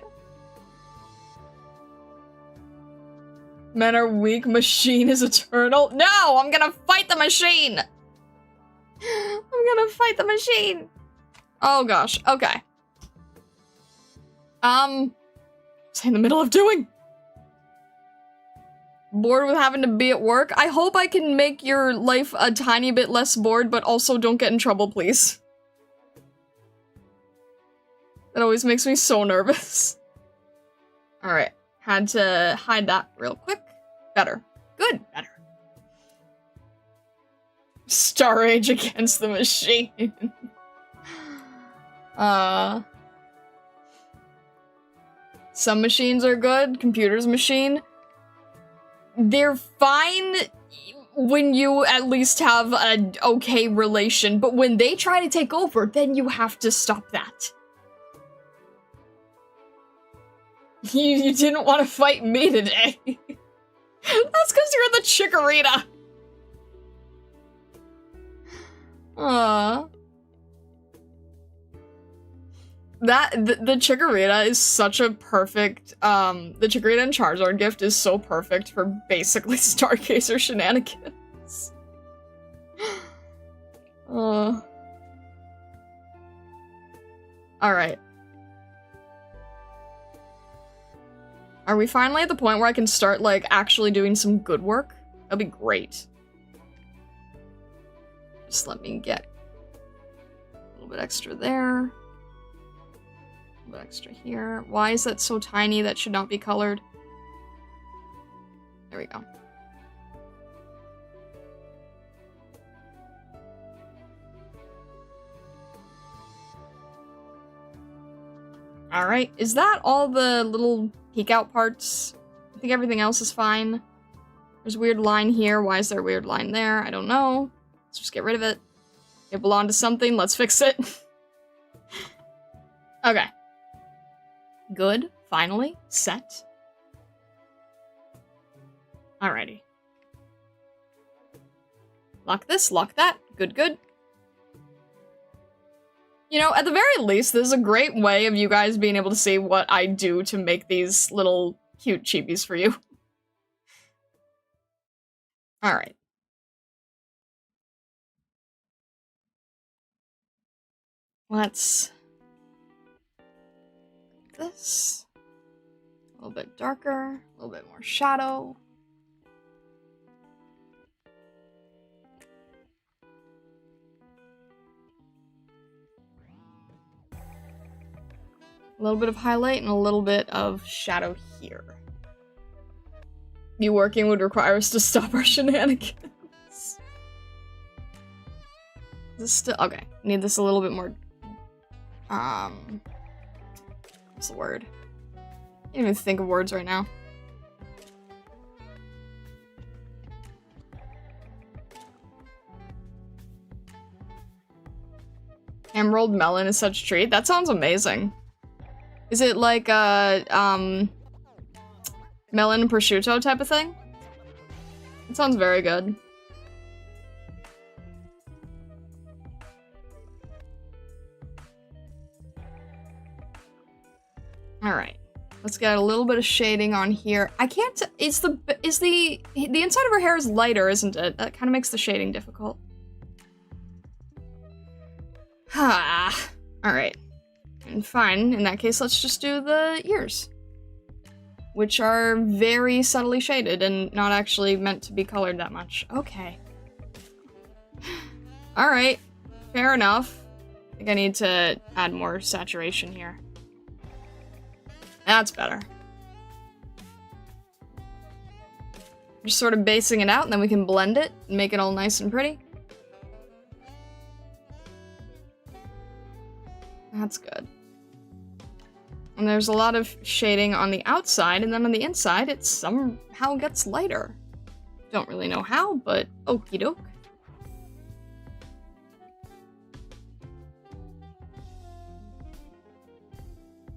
Men are weak, machine is eternal. No, I'm gonna fight the machine. I'm gonna fight the machine. Oh gosh, okay. What's I in the middle of doing? Bored with having to be at work? I hope I can make your life a tiny bit less bored, but also don't get in trouble, please. That always makes me so nervous. Alright, had to hide that real quick. Better. Good, better. Star Age against the machine. Some machines are good, computer's machine. They're fine when you at least have an okay relation, but when they try to take over, then you have to stop that. You didn't want to fight me today. That's because you're the Chikorita. The Chikorita is such a perfect, the Chikorita and Charizard gift is so perfect for basically Stargazer shenanigans. Alright. Are we finally at the point where I can start, like, actually doing some good work? That'd be great. Just let me get a little bit extra there. A little bit extra here. Why is that so tiny? That should not be colored. There we go. Alright, is that all the little peek out parts? I think everything else is fine. There's a weird line here. Why is there a weird line there? I don't know. Let's just get rid of it. It belonged to something. Let's fix it. Okay. Good. Finally. Set. Alrighty. Lock this. Lock that. Good, good. You know, at the very least, this is a great way of you guys being able to see what I do to make these little cute chibies for you. Alright. Let's get this. A little bit darker, a little bit more shadow. A little bit of highlight and a little bit of shadow here. You working would require us to stop our shenanigans. Is this still okay? Need this a little bit more. What's the word? I can't even think of words right now. Emerald melon is such a treat. That sounds amazing. Is it like a, melon and prosciutto type of thing? It sounds very good. Alright. Let's get a little bit of shading on here. I can't, the inside of her hair is lighter, isn't it? That kind of makes the shading difficult. Alright. And fine, in that case, let's just do the ears. Which are very subtly shaded and not actually meant to be colored that much. Okay. Alright. Fair enough. I think I need to add more saturation here. That's better. Just sort of basing it out, and then we can blend it and make it all nice and pretty. That's good. And there's a lot of shading on the outside, and then on the inside, it somehow gets lighter. Don't really know how, but okie doke.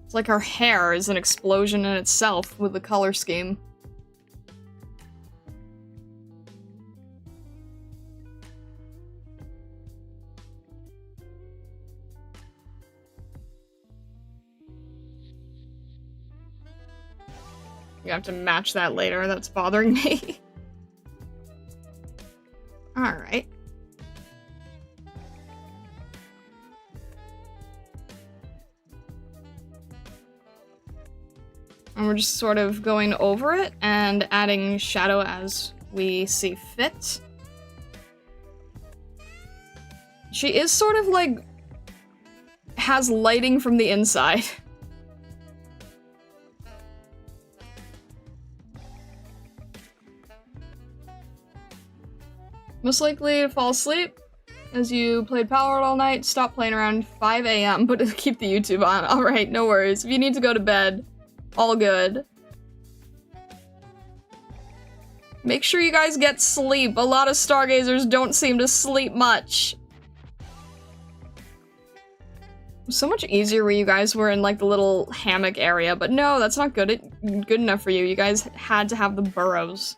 It's like her hair is an explosion in itself with the color scheme. You have to match that later, that's bothering me. Alright. And we're just sort of going over it and adding shadow as we see fit. She is sort of like has lighting from the inside. Most likely to fall asleep as you played Palworld all night. Stop playing around 5 a.m. but keep the YouTube on. Alright, no worries. If you need to go to bed, all good. Make sure you guys get sleep. A lot of stargazers don't seem to sleep much. It was so much easier where you guys were in like the little hammock area, but no, that's not good enough for you. You guys had to have the burrows.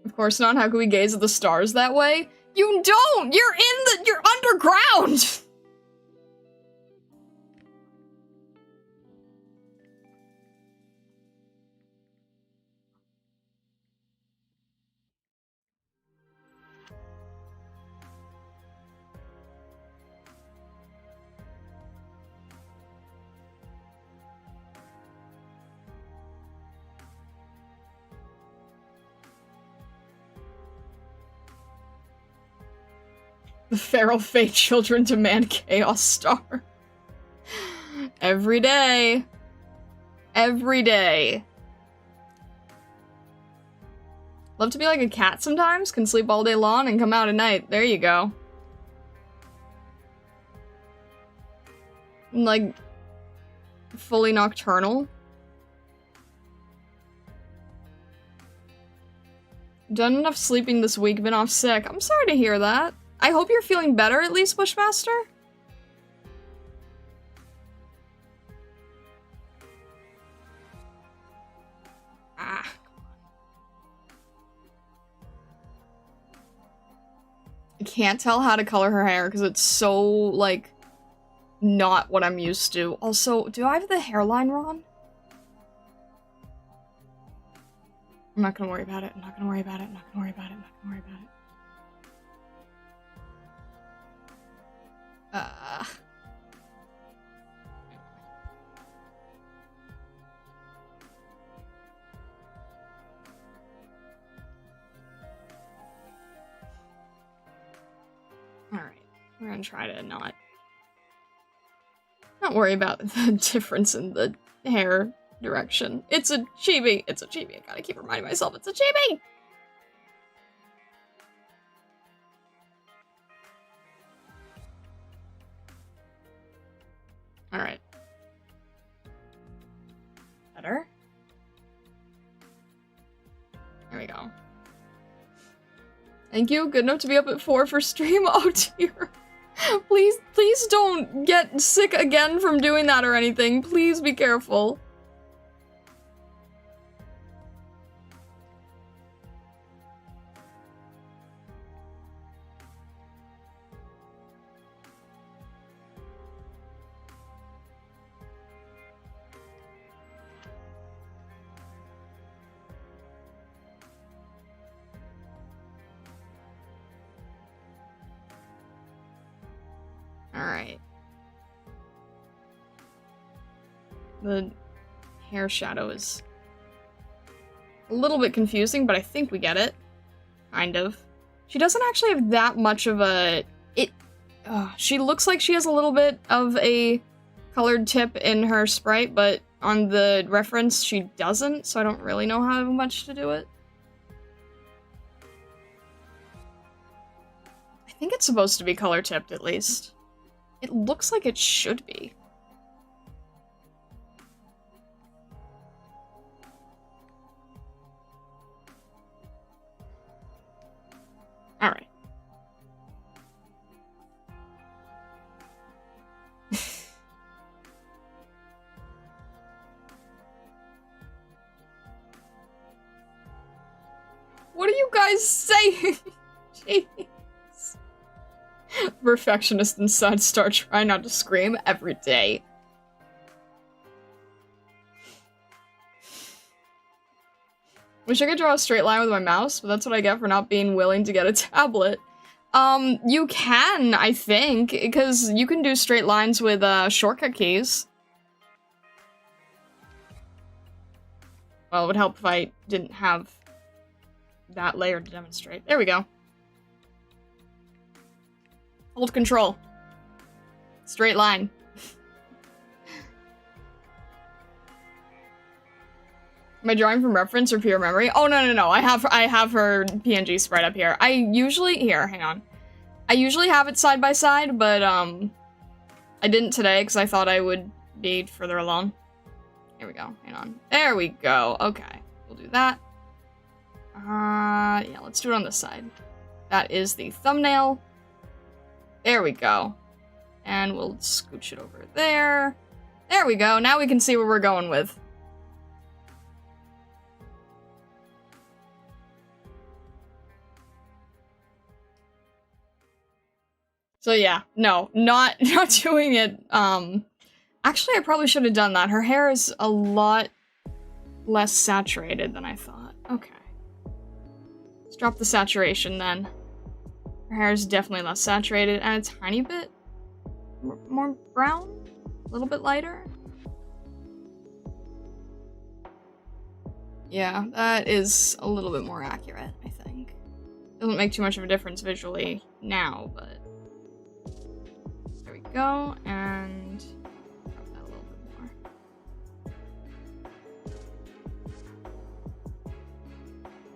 Of course not. How can we gaze at the stars that way? You don't! You're underground! The feral fate children demand Chaos Star. Every day. Every day. Love to be like a cat sometimes. Can sleep all day long and come out at night. There you go. Like, fully nocturnal. Done enough sleeping this week, been off sick. I'm sorry to hear that. I hope you're feeling better at least, Bushmaster. Ah. I can't tell how to color her hair because it's so, like, not what I'm used to. Also, do I have the hairline wrong? I'm not gonna worry about it. I'm not gonna worry about it. I'm not gonna worry about it. I'm not gonna worry about it. Alright, we're gonna try to not worry about the difference in the hair direction. It's a chibi! It's a chibi. I gotta keep reminding myself it's a chibi! Alright. Better? There we go. Thank you. Good enough to be up at 4 for stream. Oh dear. Please don't get sick again from doing that or anything. Please be careful. Alright. The hair shadow is a little bit confusing, but I think we get it. Kind of. She doesn't actually have that much of a... she looks like she has a little bit of a colored tip in her sprite, but on the reference she doesn't, so I don't really know how much to do it. I think it's supposed to be color tipped at least. It looks like it should be. Alright. What are you guys saying? Jeez. Perfectionist inside Star trying not to scream every day. Wish I could draw a straight line with my mouse, but that's what I get for not being willing to get a tablet. You can, I think, because you can do straight lines with, shortcut keys. Well, it would help if I didn't have that layer to demonstrate. There we go. Hold control. Straight line. Am I drawing from reference or pure memory? Oh, no. I have her PNG spread up here. Here, hang on. I usually have it side by side, but, I didn't today because I thought I would be further along. Here we go, hang on. There we go, okay. We'll do that. Yeah, let's do it on this side. That is the thumbnail. There we go. And we'll scooch it over there. There we go, now we can see where we're going with. So yeah, no, not doing it, actually I probably should have done that. Her hair is a lot less saturated than I thought. Okay. Let's drop the saturation then. Her hair is definitely less saturated and a tiny bit more brown, a little bit lighter. Yeah, that is a little bit more accurate, I think. Doesn't make too much of a difference visually now, but go, and drop that a little bit more.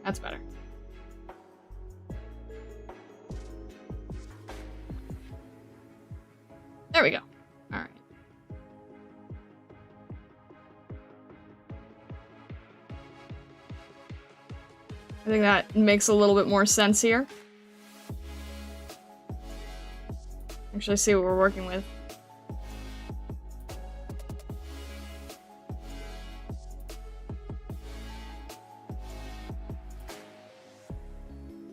That's better. There we go. All right. I think that makes a little bit more sense here. Actually see what we're working with.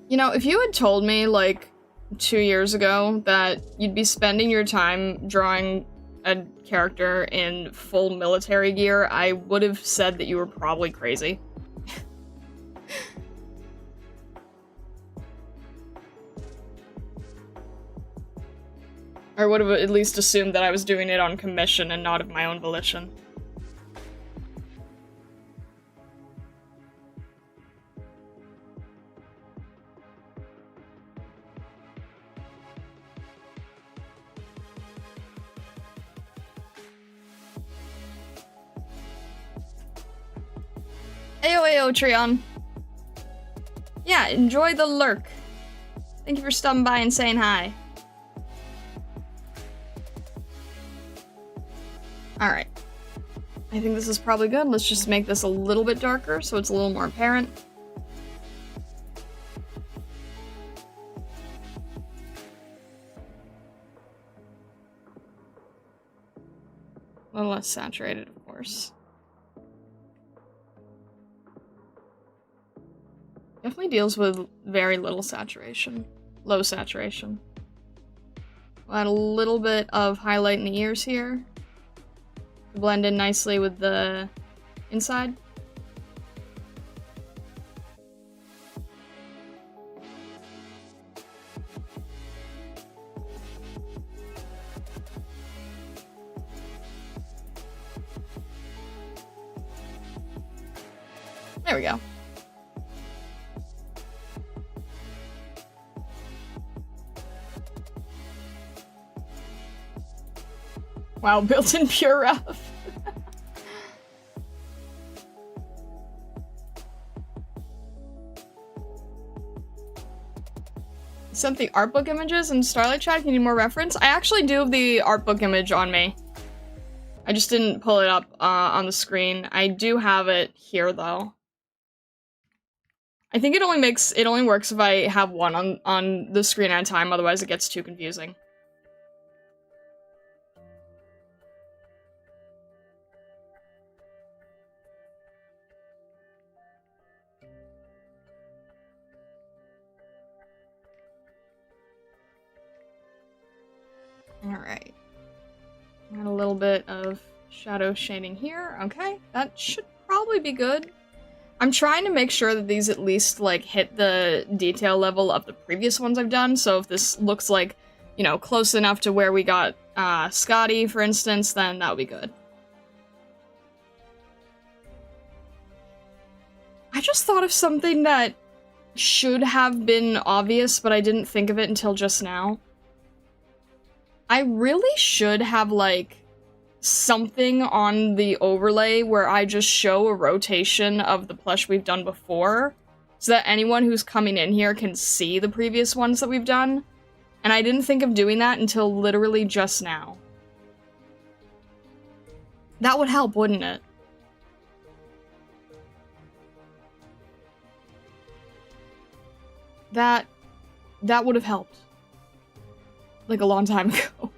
You know, if you had told me, like, 2 years ago that you'd be spending your time drawing a character in full military gear, I would have said that you were probably crazy. I would have at least assumed that I was doing it on commission and not of my own volition. Ayo, Trion. Yeah, enjoy the lurk. Thank you for stopping by and saying hi. Alright. I think this is probably good. Let's just make this a little bit darker so it's a little more apparent. A little less saturated, of course. Definitely deals with very little saturation. Low saturation. We'll add a little bit of highlight in the ears here. Blend in nicely with the inside. There we go. Wow, built-in pure rough. Sent the art book images in Starlight Chat. Can you need more reference? I actually do have the art book image on me. I just didn't pull it up on the screen. I do have it here though. I think it only works if I have one on the screen at a time, otherwise it gets too confusing. Alright. Add a little bit of shadow shading here. Okay, that should probably be good. I'm trying to make sure that these at least, like, hit the detail level of the previous ones I've done, so if this looks like, you know, close enough to where we got, Scotty, for instance, then that would be good. I just thought of something that should have been obvious, but I didn't think of it until just now. I really should have, like, something on the overlay where I just show a rotation of the plush we've done before, so that anyone who's coming in here can see the previous ones that we've done. And I didn't think of doing that until literally just now. That would help, wouldn't it? That would have helped. Like a long time ago.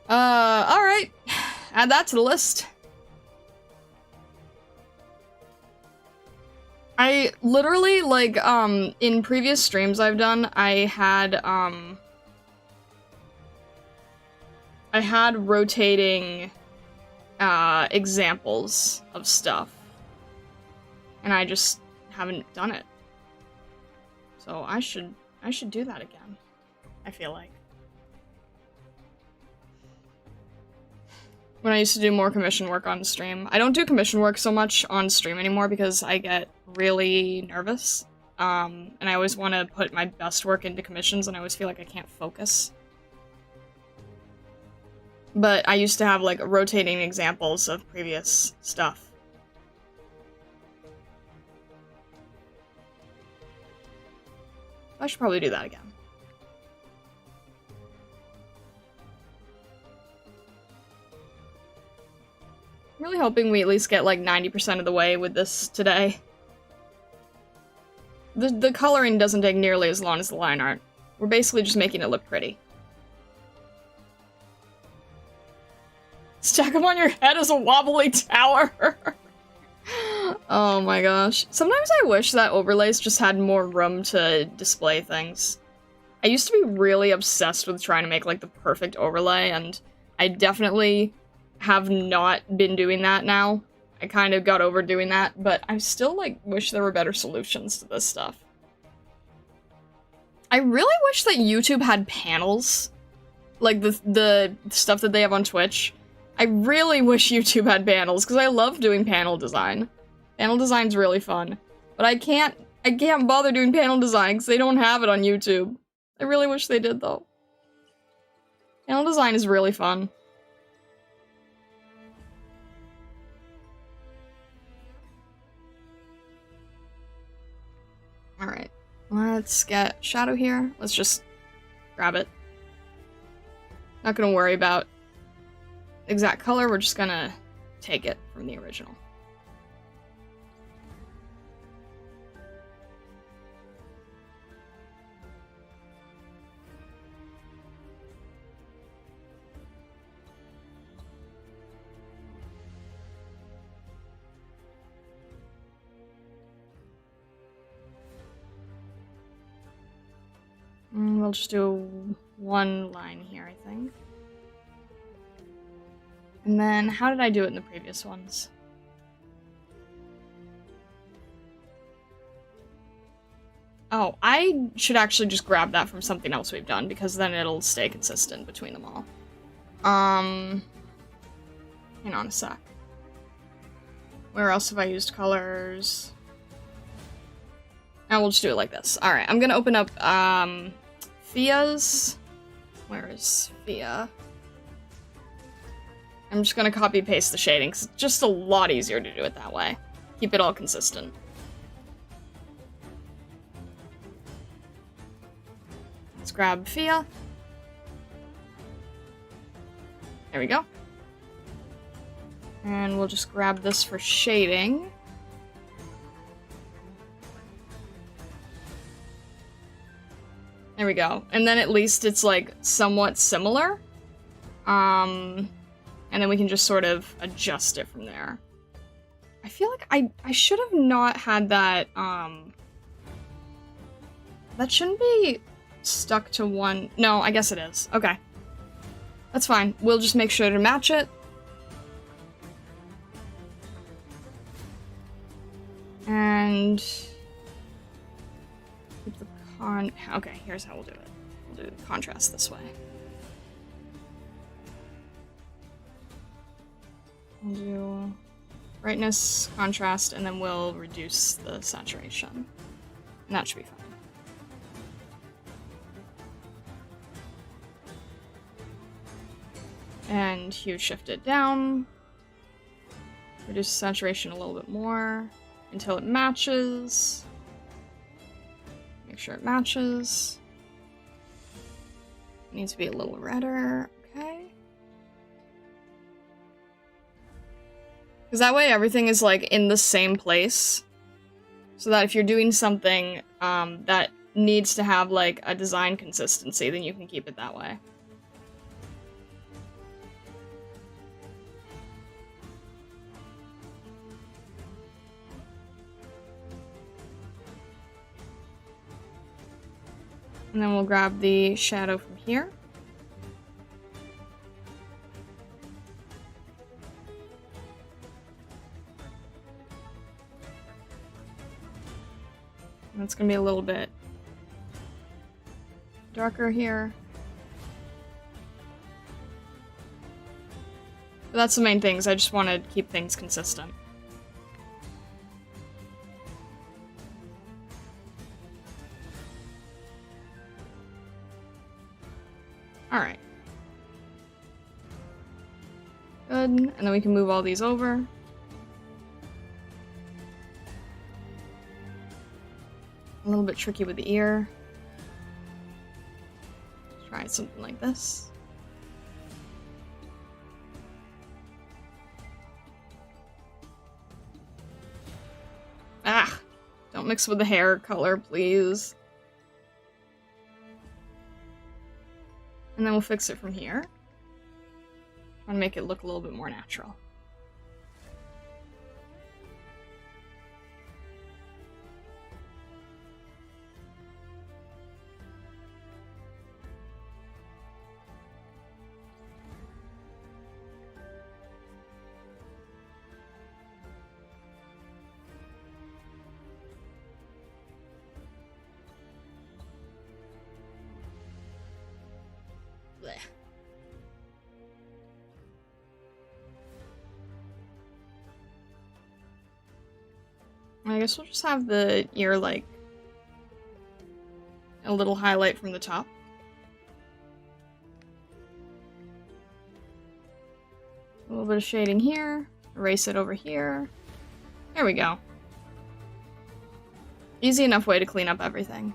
Alright. Add that to the list. I literally, like, in previous streams I've done, I had rotating, examples of stuff. And I just haven't done it. So I should do that again, I feel like. When I used to do more commission work on stream. I don't do commission work so much on stream anymore because I get really nervous. And I always want to put my best work into commissions and I always feel like I can't focus. But I used to have, like, rotating examples of previous stuff. I should probably do that again. I'm really hoping we at least get, like, 90% of the way with this today. The coloring doesn't take nearly as long as the line art. We're basically just making it look pretty. Stack them on your head as a wobbly tower! Oh my gosh. Sometimes I wish that overlays just had more room to display things. I used to be really obsessed with trying to make, like, the perfect overlay, and I definitely have not been doing that now. I kind of got over doing that, but I still, like, wish there were better solutions to this stuff. I really wish that YouTube had panels. Like, the stuff that they have on Twitch. I really wish YouTube had panels, because I love doing panel design. Panel design's really fun. But I can't bother doing panel design, because they don't have it on YouTube. I really wish they did, though. Panel design is really fun. Alright, let's get Shadow here. Let's just grab it. Not gonna worry about exact color, we're just gonna take it from the original. We'll just do one line here, I think. And then, how did I do it in the previous ones? Oh, I should actually just grab that from something else we've done, because then it'll stay consistent between them all. Hang on a sec. Where else have I used colors? Now we'll just do it like this. Alright, I'm gonna open up, Fia's. Where is Fia? I'm just gonna copy and paste the shading, because it's just a lot easier to do it that way. Keep it all consistent. Let's grab Fia. There we go. And we'll just grab this for shading. There we go. And then at least it's, like, somewhat similar. And then we can just sort of adjust it from there. I feel like I should have not had that, that shouldn't be stuck to one. No, I guess it is. Okay. That's fine. We'll just make sure to match it. And keep the okay, here's how we'll do it. We'll do contrast this way. We'll do brightness, contrast, and then we'll reduce the saturation. And that should be fine. And hue shift it down. Reduce saturation a little bit more until it matches. Make sure it matches. It needs to be a little redder. Okay. Because that way everything is like in the same place. So that if you're doing something that needs to have like a design consistency, then you can keep it that way. And then we'll grab the shadow from here. And it's gonna be a little bit darker here. But that's the main things. I just want to keep things consistent. Alright. Good, and then we can move all these over. A little bit tricky with the ear. Try something like this. Ah! Don't mix with the hair color, please. And then we'll fix it from here. Try to make it look a little bit more natural. Blech. I guess we'll just have the ear, like, a little highlight from the top. A little bit of shading here. Erase it over here. There we go. Easy enough way to clean up everything.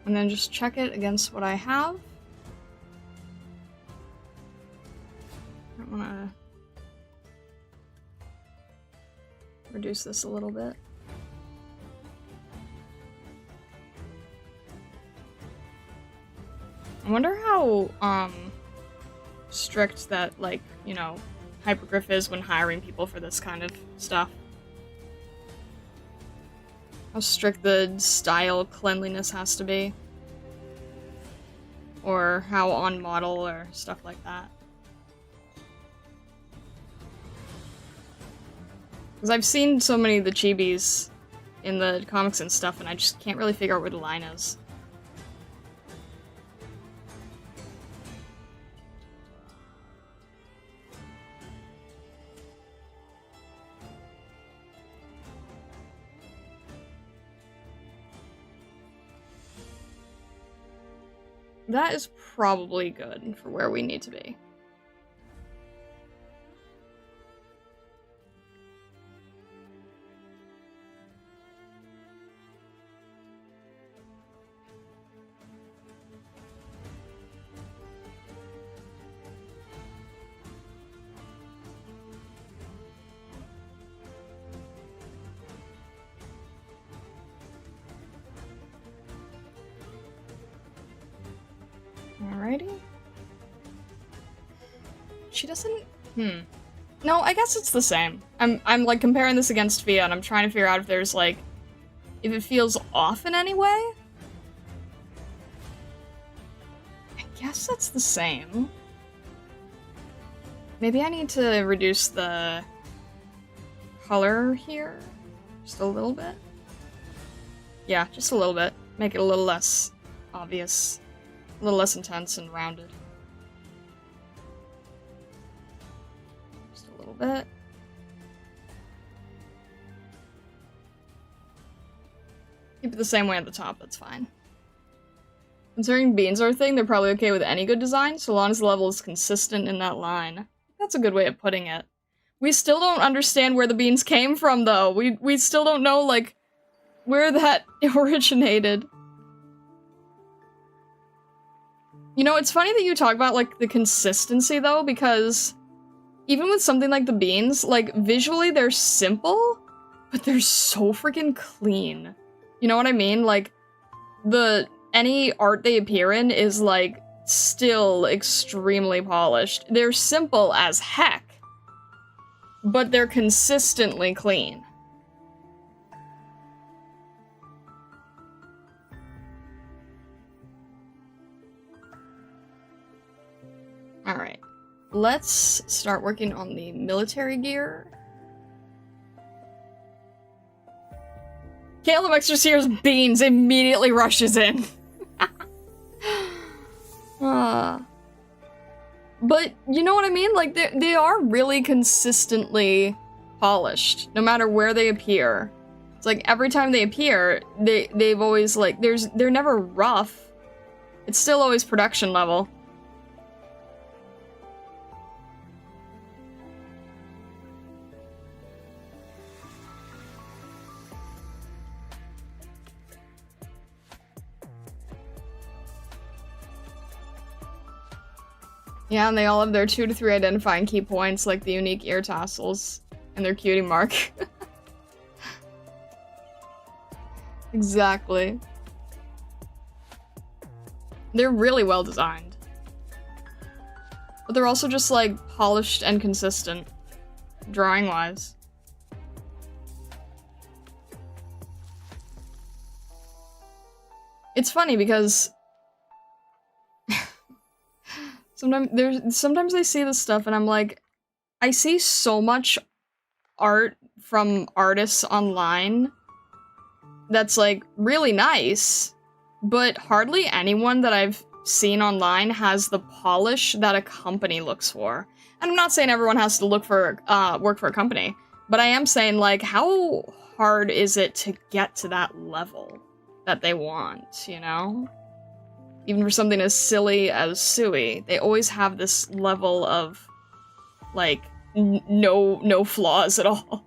And then just check it against what I have. I want to reduce this a little bit. I wonder how strict that, like, you know, Hypergriff is when hiring people for this kind of stuff. How strict the style cleanliness has to be. Or how on model or stuff like that. Because I've seen so many of the chibis in the comics and stuff, and I just can't really figure out where the line is. That is probably good for where we need to be. Alrighty. She doesn't... No, I guess it's the same. I'm like comparing this against Fia, and I'm trying to figure out if there's like... if it feels off in any way? I guess that's the same. Maybe I need to reduce the color here just a little bit. Yeah, just a little bit. Make it a little less obvious, a little less intense and rounded. Just a little bit. Keep it the same way at the top, that's fine. Considering beans are a thing, they're probably okay with any good design, so long as the level is consistent in that line. That's a good way of putting it. We still don't understand where the beans came from, though. We still don't know, like, where that originated. You know, it's funny that you talk about, like, the consistency, though, because even with something like the beans, like, visually they're simple, but they're so freaking clean. You know what I mean? Like, any art they appear in is, like, still extremely polished. They're simple as heck, but they're consistently clean. Alright, let's start working on the military gear. Caleb Extra Sears Beans immediately rushes in. But you know what I mean? Like, they are really consistently polished, no matter where they appear. It's like, every time they appear, they've always, like, they're never rough. It's still always production level. Yeah, and they all have their 2 to 3 identifying key points, like the unique ear tassels and their cutie mark. Exactly. They're really well designed. But they're also just, like, polished and consistent, drawing-wise. It's funny because sometimes I see this stuff and I'm like, I see so much art from artists online that's, like, really nice, but hardly anyone that I've seen online has the polish that a company looks for. And I'm not saying everyone has to look for, work for a company, but I am saying, like, how hard is it to get to that level that they want, you know? Even for something as silly as Sui, they always have this level of, like, no flaws at all.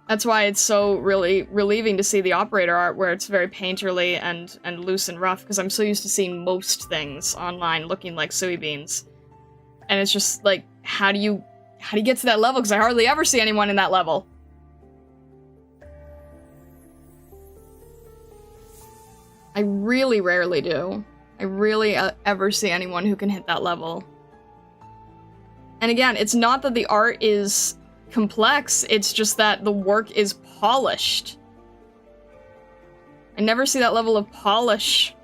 That's why it's so really relieving to see the operator art where it's very painterly and loose and rough, because I'm so used to seeing most things online looking like Sui beans. And it's just like, how do you get to that level? Because I hardly ever see anyone in that level. I really rarely do. I really ever see anyone who can hit that level. And again, it's not that the art is complex, it's just that the work is polished. I never see that level of polish.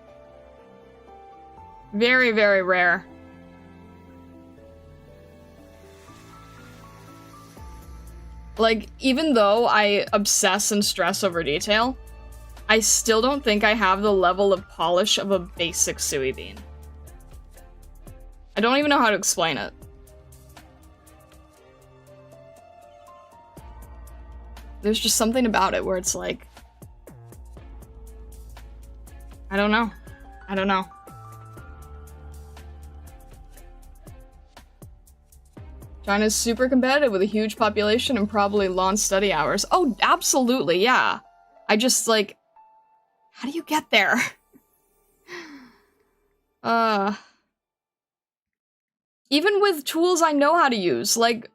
Very, very rare. Like, even though I obsess and stress over detail, I still don't think I have the level of polish of a basic Sui bean. I don't even know how to explain it. There's just something about it where it's like, I don't know. I don't know. China's super competitive with a huge population and probably long study hours. Oh, absolutely, yeah. I just, like, how do you get there? Even with tools I know how to use, like,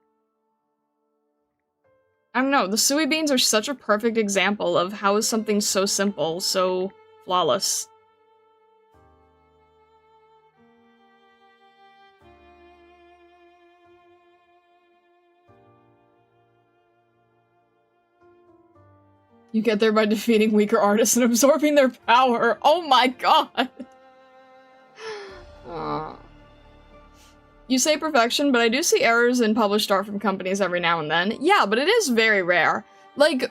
I don't know, the Sui beans are such a perfect example of how is something so simple, so flawless. You get there by defeating weaker artists and absorbing their power. Oh my god! You say perfection, but I do see errors in published art from companies every now and then. Yeah, but it is very rare. Like,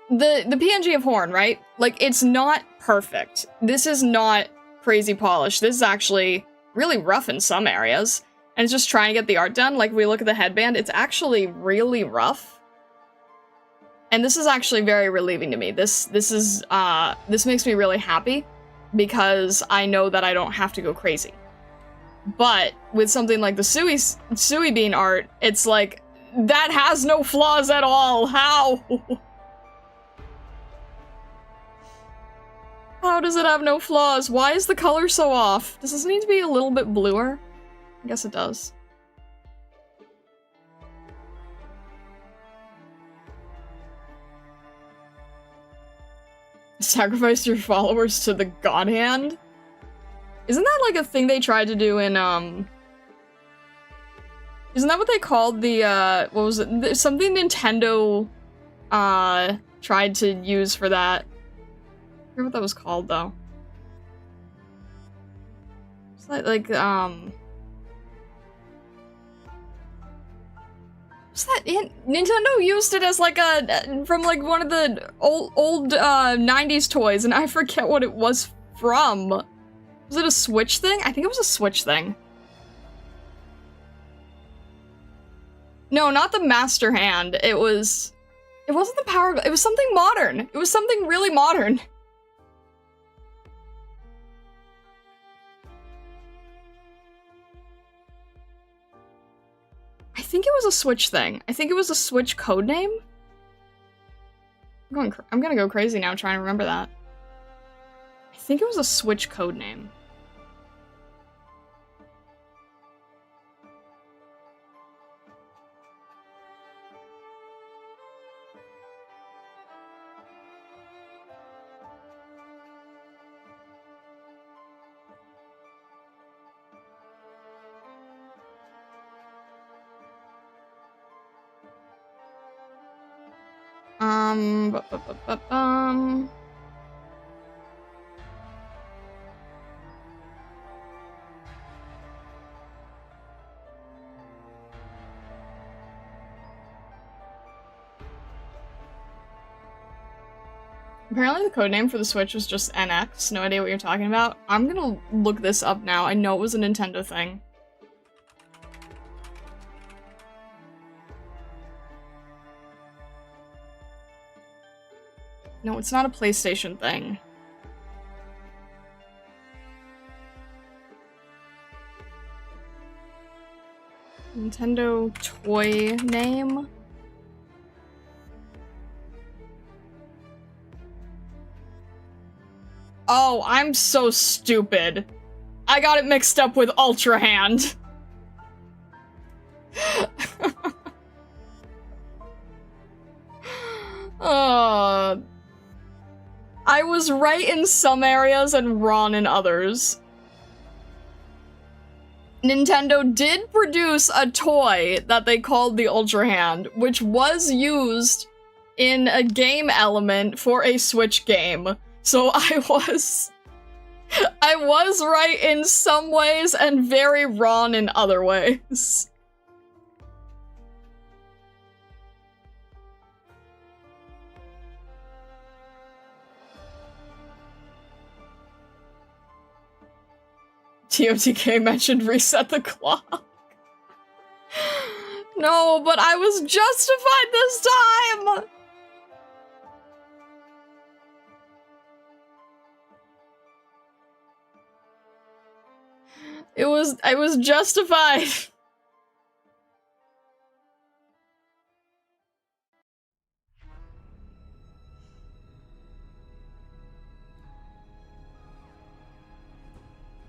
the PNG of Horn, right? Like, it's not perfect. This is not crazy polished. This is actually really rough in some areas. And it's just trying to get the art done. Like, if we look at the headband, it's actually really rough. And this is actually very relieving to me. This makes me really happy because I know that I don't have to go crazy. But with something like the Sui Bean art, it's like, that has no flaws at all. How? How does it have no flaws? Why is the color so off? Does this need to be a little bit bluer? I guess it does. Sacrifice your followers to the God Hand? Isn't that like a thing they tried to do in, Isn't that what they called the, what was it? Something Nintendo, tried to use for that. I forget what that was called, though. It's like, what's that? Nintendo used it as like from like one of the old 90s toys, and I forget what it was from. Was it a Switch thing? I think it was a Switch thing. No, not the Master Hand. It wasn't the Power, it was something modern. It was something really modern. I think it was a Switch thing. I think it was a Switch codename. I'm gonna go crazy now trying to remember that. I think it was a Switch codename. Apparently the codename for the Switch was just NX. No idea what you're talking about. I'm gonna look this up now. I know it was a Nintendo thing. No, it's not a PlayStation thing. Nintendo toy name? Oh, I'm so stupid. I got it mixed up with Ultra Hand. I was right in some areas and wrong in others. Nintendo did produce a toy that they called the Ultra Hand, which was used in a game element for a Switch game. So I was right in some ways and very wrong in other ways. TOTK mentioned reset the clock. No, but I was justified this time! I was justified.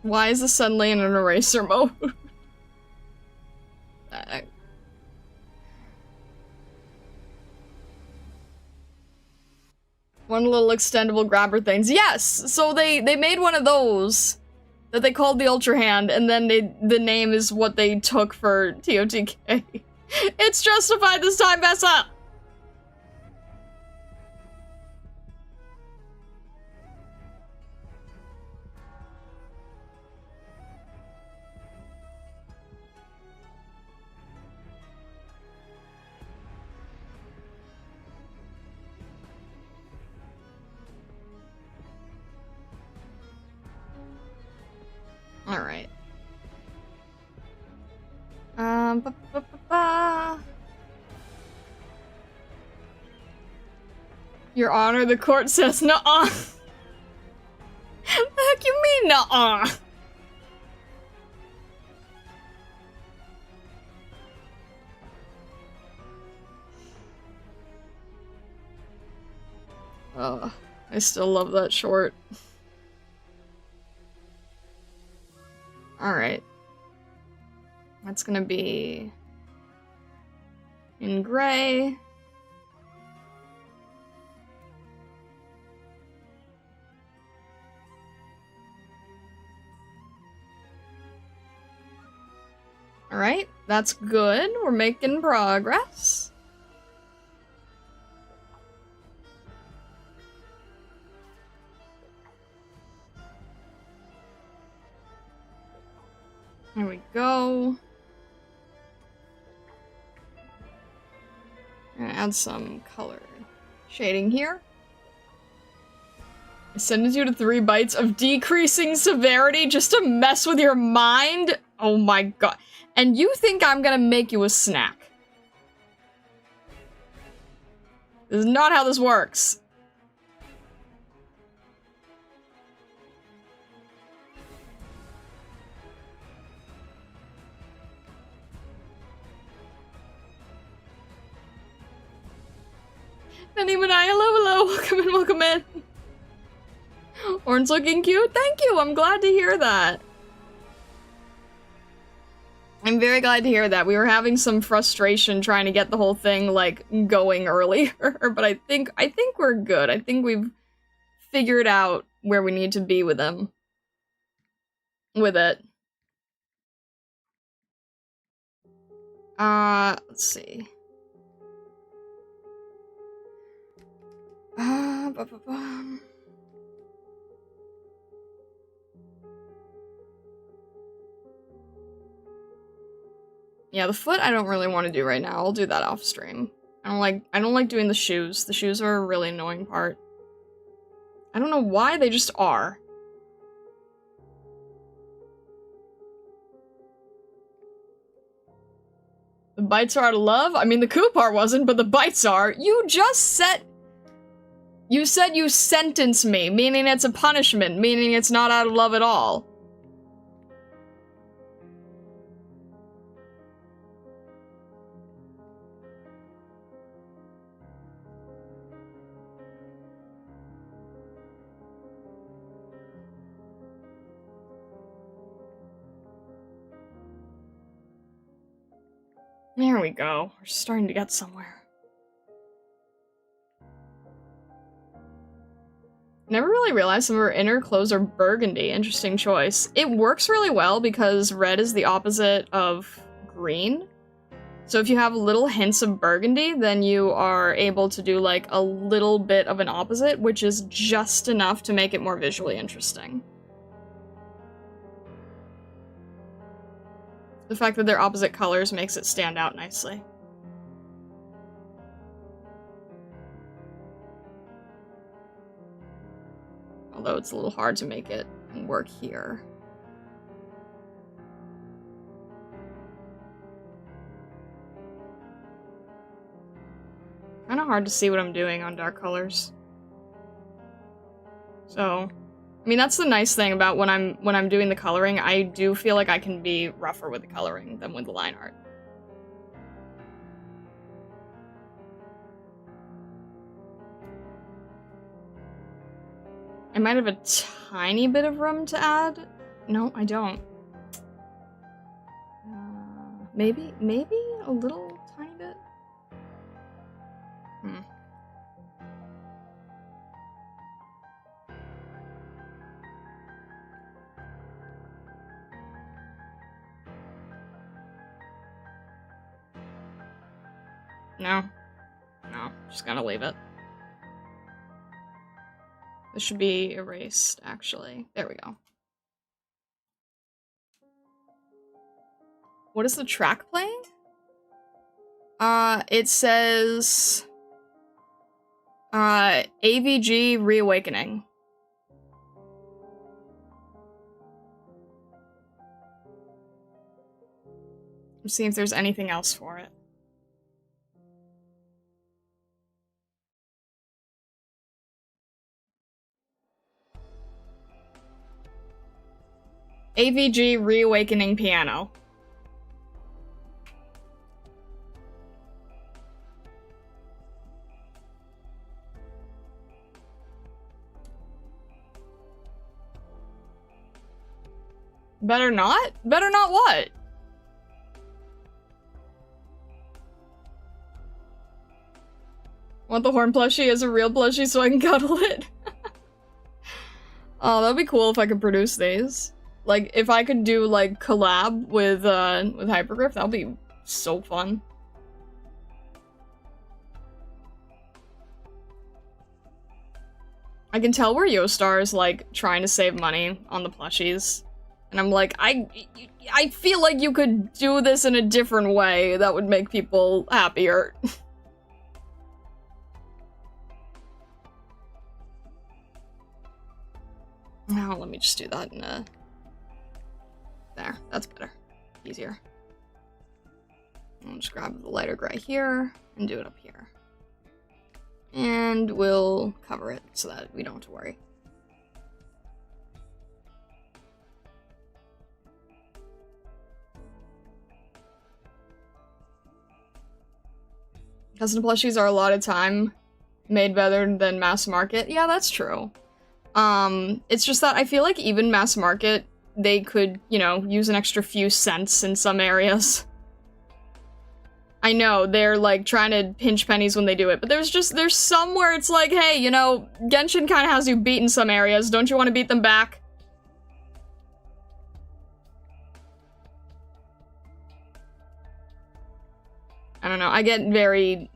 Why is the suddenly in an eraser mode? One little extendable grabber things. Yes! So they made one of those that they called the Ultra Hand, and then the name is what they took for TOTK. It's justified this time, Bessa! Alright. Ba, ba, ba, ba. Your Honor, the court says nuh-uh. The heck you mean nuh-uh? I still love that short. Alright. That's gonna be in gray. Alright, that's good. We're making progress. There we go. I'm gonna add some color shading here. I sentenced you to 3 bites of decreasing severity just to mess with your mind? Oh my god. And you think I'm gonna make you a snack? This is not how this works. Nanimani, hello, welcome in, welcome in. Orange looking cute, thank you, I'm glad to hear that. I'm very glad to hear that. We were having some frustration trying to get the whole thing, like, going earlier, but I think we're good. I think we've figured out where we need to be with them. With it. Let's see. Yeah, the foot I don't really want to do right now. I'll do that off stream. I don't like doing the shoes. The shoes are a really annoying part. I don't know why, they just are. The bites are out of love? I mean, the coup part wasn't, but the bites are. You said you sentence me, meaning it's a punishment, meaning it's not out of love at all. There we go. We're starting to get somewhere. Never really realized some of her inner clothes are burgundy. Interesting choice. It works really well because red is the opposite of green. So if you have little hints of burgundy, then you are able to do like a little bit of an opposite, which is just enough to make it more visually interesting. The fact that they're opposite colors makes it stand out nicely. Although it's a little hard to make it work here. Kind of hard to see what I'm doing on dark colors. So, I mean, that's the nice thing about when I'm doing the coloring. I do feel like I can be rougher with the coloring than with the line art. I might have a tiny bit of room to add. No, I don't. Maybe a little tiny bit. No, just gotta leave it. This should be erased, actually. There we go. What is the track playing? It says... AVG Reawakening. See if there's anything else for it. AVG Reawakening Piano. Better not? Better not what? Want the horn plushie as a real plushie so I can cuddle it? Oh, that'd be cool if I could produce these. Like, if I could do, like, collab with Hypergriff, that'd be so fun. I can tell where Yostar is, like, trying to save money on the plushies. And I'm like, I feel like you could do this in a different way that would make people happier. Now, let me just do that in a... There, that's better. Easier. I'll just grab the lighter gray here and do it up here. And we'll cover it so that we don't have to worry. Custom plushies are a lot of time made better than mass market. Yeah, that's true. It's just that I feel like even mass market, they could, you know, use an extra few cents in some areas. I know, they're like trying to pinch pennies when they do it, but there's some where it's like, hey, you know, Genshin kind of has you beat in some areas. Don't you want to beat them back? I don't know, I get very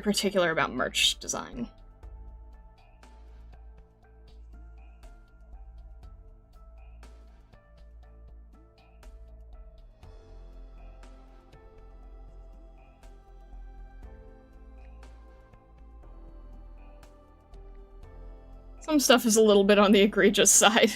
particular about merch design. Some stuff is a little bit on the egregious side.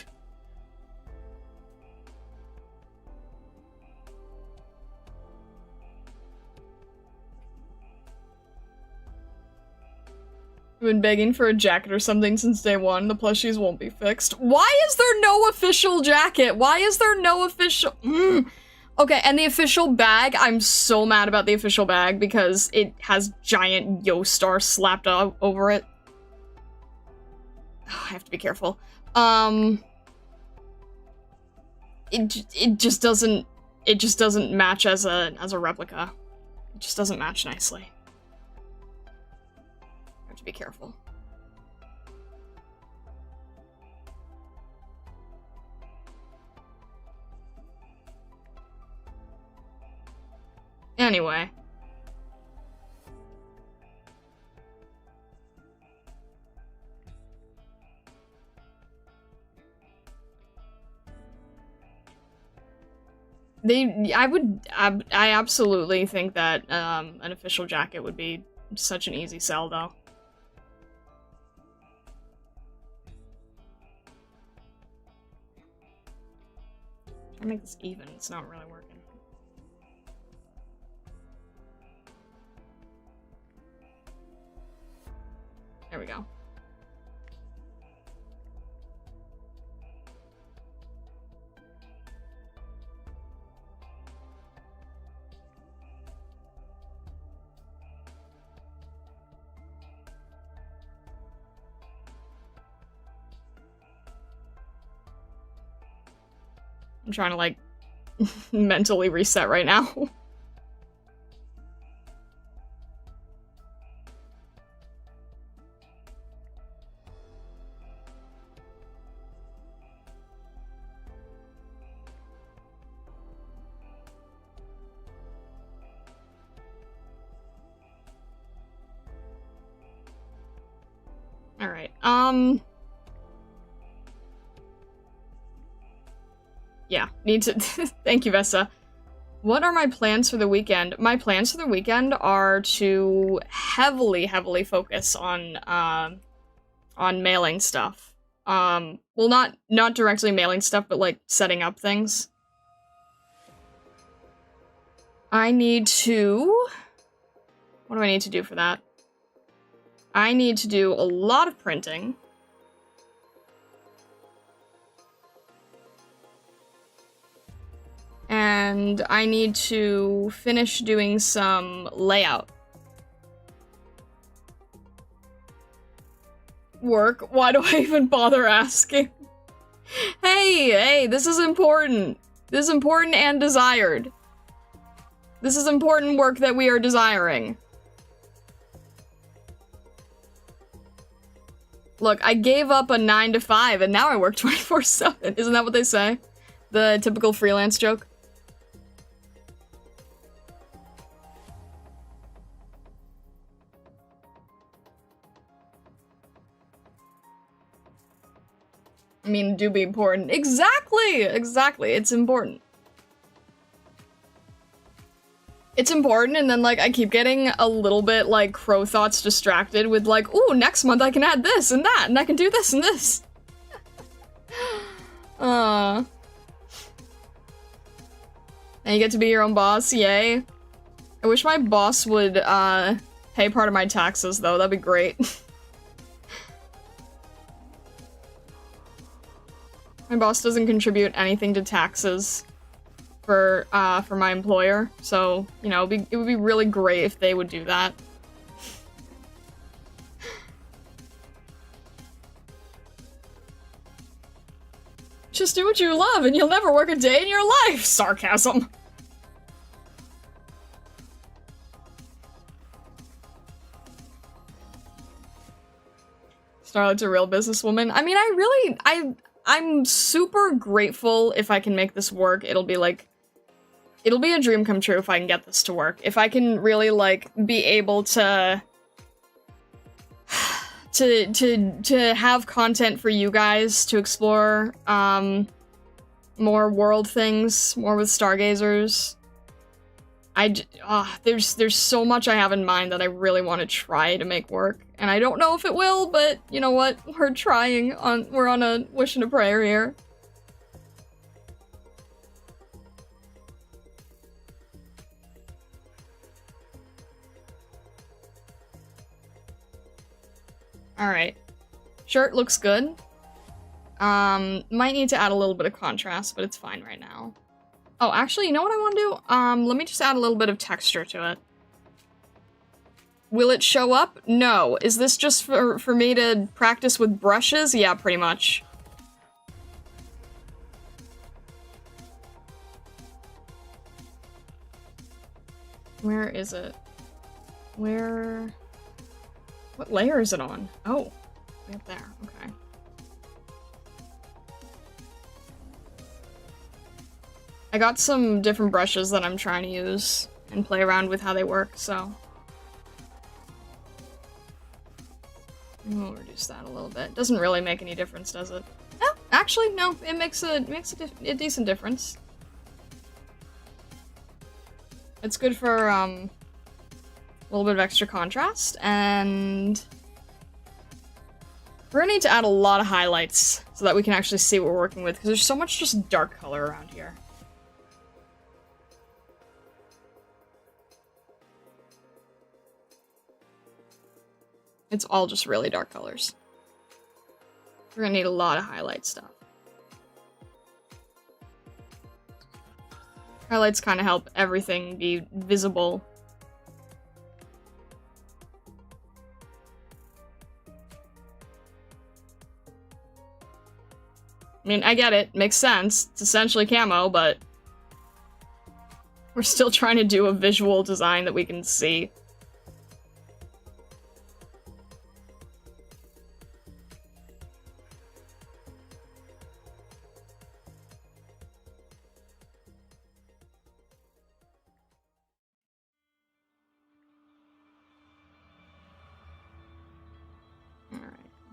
I've been begging for a jacket or something since day one. The plushies won't be fixed. Why is there no official jacket? Why is there no official... Okay, and the official bag, I'm so mad about the official bag because it has giant Yostar slapped over it. Oh, I have to be careful. It just doesn't match as a replica. It just doesn't match nicely. I have to be careful. Anyway. I absolutely think that an official jacket would be such an easy sell, though. Trying to make this even, it's not really working. There we go. I'm trying to, like, mentally reset right now. Alright, yeah, need to- thank you, Vesta. What are my plans for the weekend? My plans for the weekend are to heavily focus on mailing stuff. Well, not directly mailing stuff, but like setting up things. I need to... What do I need to do for that? I need to do a lot of printing. And I need to finish doing some layout work. Why do I even bother asking? Hey, this is important. This is important and desired. This is important work that we are desiring. Look, I gave up a 9 to 5 and now I work 24/7. Isn't that what they say? The typical freelance joke? I mean, do be important. Exactly! Exactly. It's important. It's important, and then, like, I keep getting a little bit, like, crow thoughts distracted with, like, ooh, next month I can add this and that, and I can do this and this. And you get to be your own boss, yay. I wish my boss would, pay part of my taxes, though. That'd be great. My boss doesn't contribute anything to taxes for my employer, so, you know, it would be really great if they would do that. Just do what you love and you'll never work a day in your life! Sarcasm. Starlet's a real businesswoman. I mean, I'm super grateful if I can make this work. It'll be a dream come true if I can get this to work. If I can really, like, be able to have content for you guys to explore, more world things, more with stargazers. There's so much I have in mind that I really want to try to make work. And I don't know if it will, but you know what? We're trying. We're on a wish and a prayer here. Alright. Shirt looks good. Might need to add a little bit of contrast, but it's fine right now. Oh, actually, you know what I want to do? Let me just add a little bit of texture to it. Will it show up? No. Is this just for me to practice with brushes? Yeah, pretty much. Where is it? What layer is it on? Oh, way up there. Okay. I got some different brushes that I'm trying to use and play around with how they work, so. We'll reduce that a little bit. Doesn't really make any difference, does it? Oh, actually, no. It makes a decent difference. It's good for, a little bit of extra contrast, and we're gonna need to add a lot of highlights so that we can actually see what we're working with, because there's so much just dark color around here. It's all just really dark colors. We're gonna need a lot of highlight stuff. Highlights kind of help everything be visible. I mean, I get it. Makes sense. It's essentially camo, but we're still trying to do a visual design that we can see.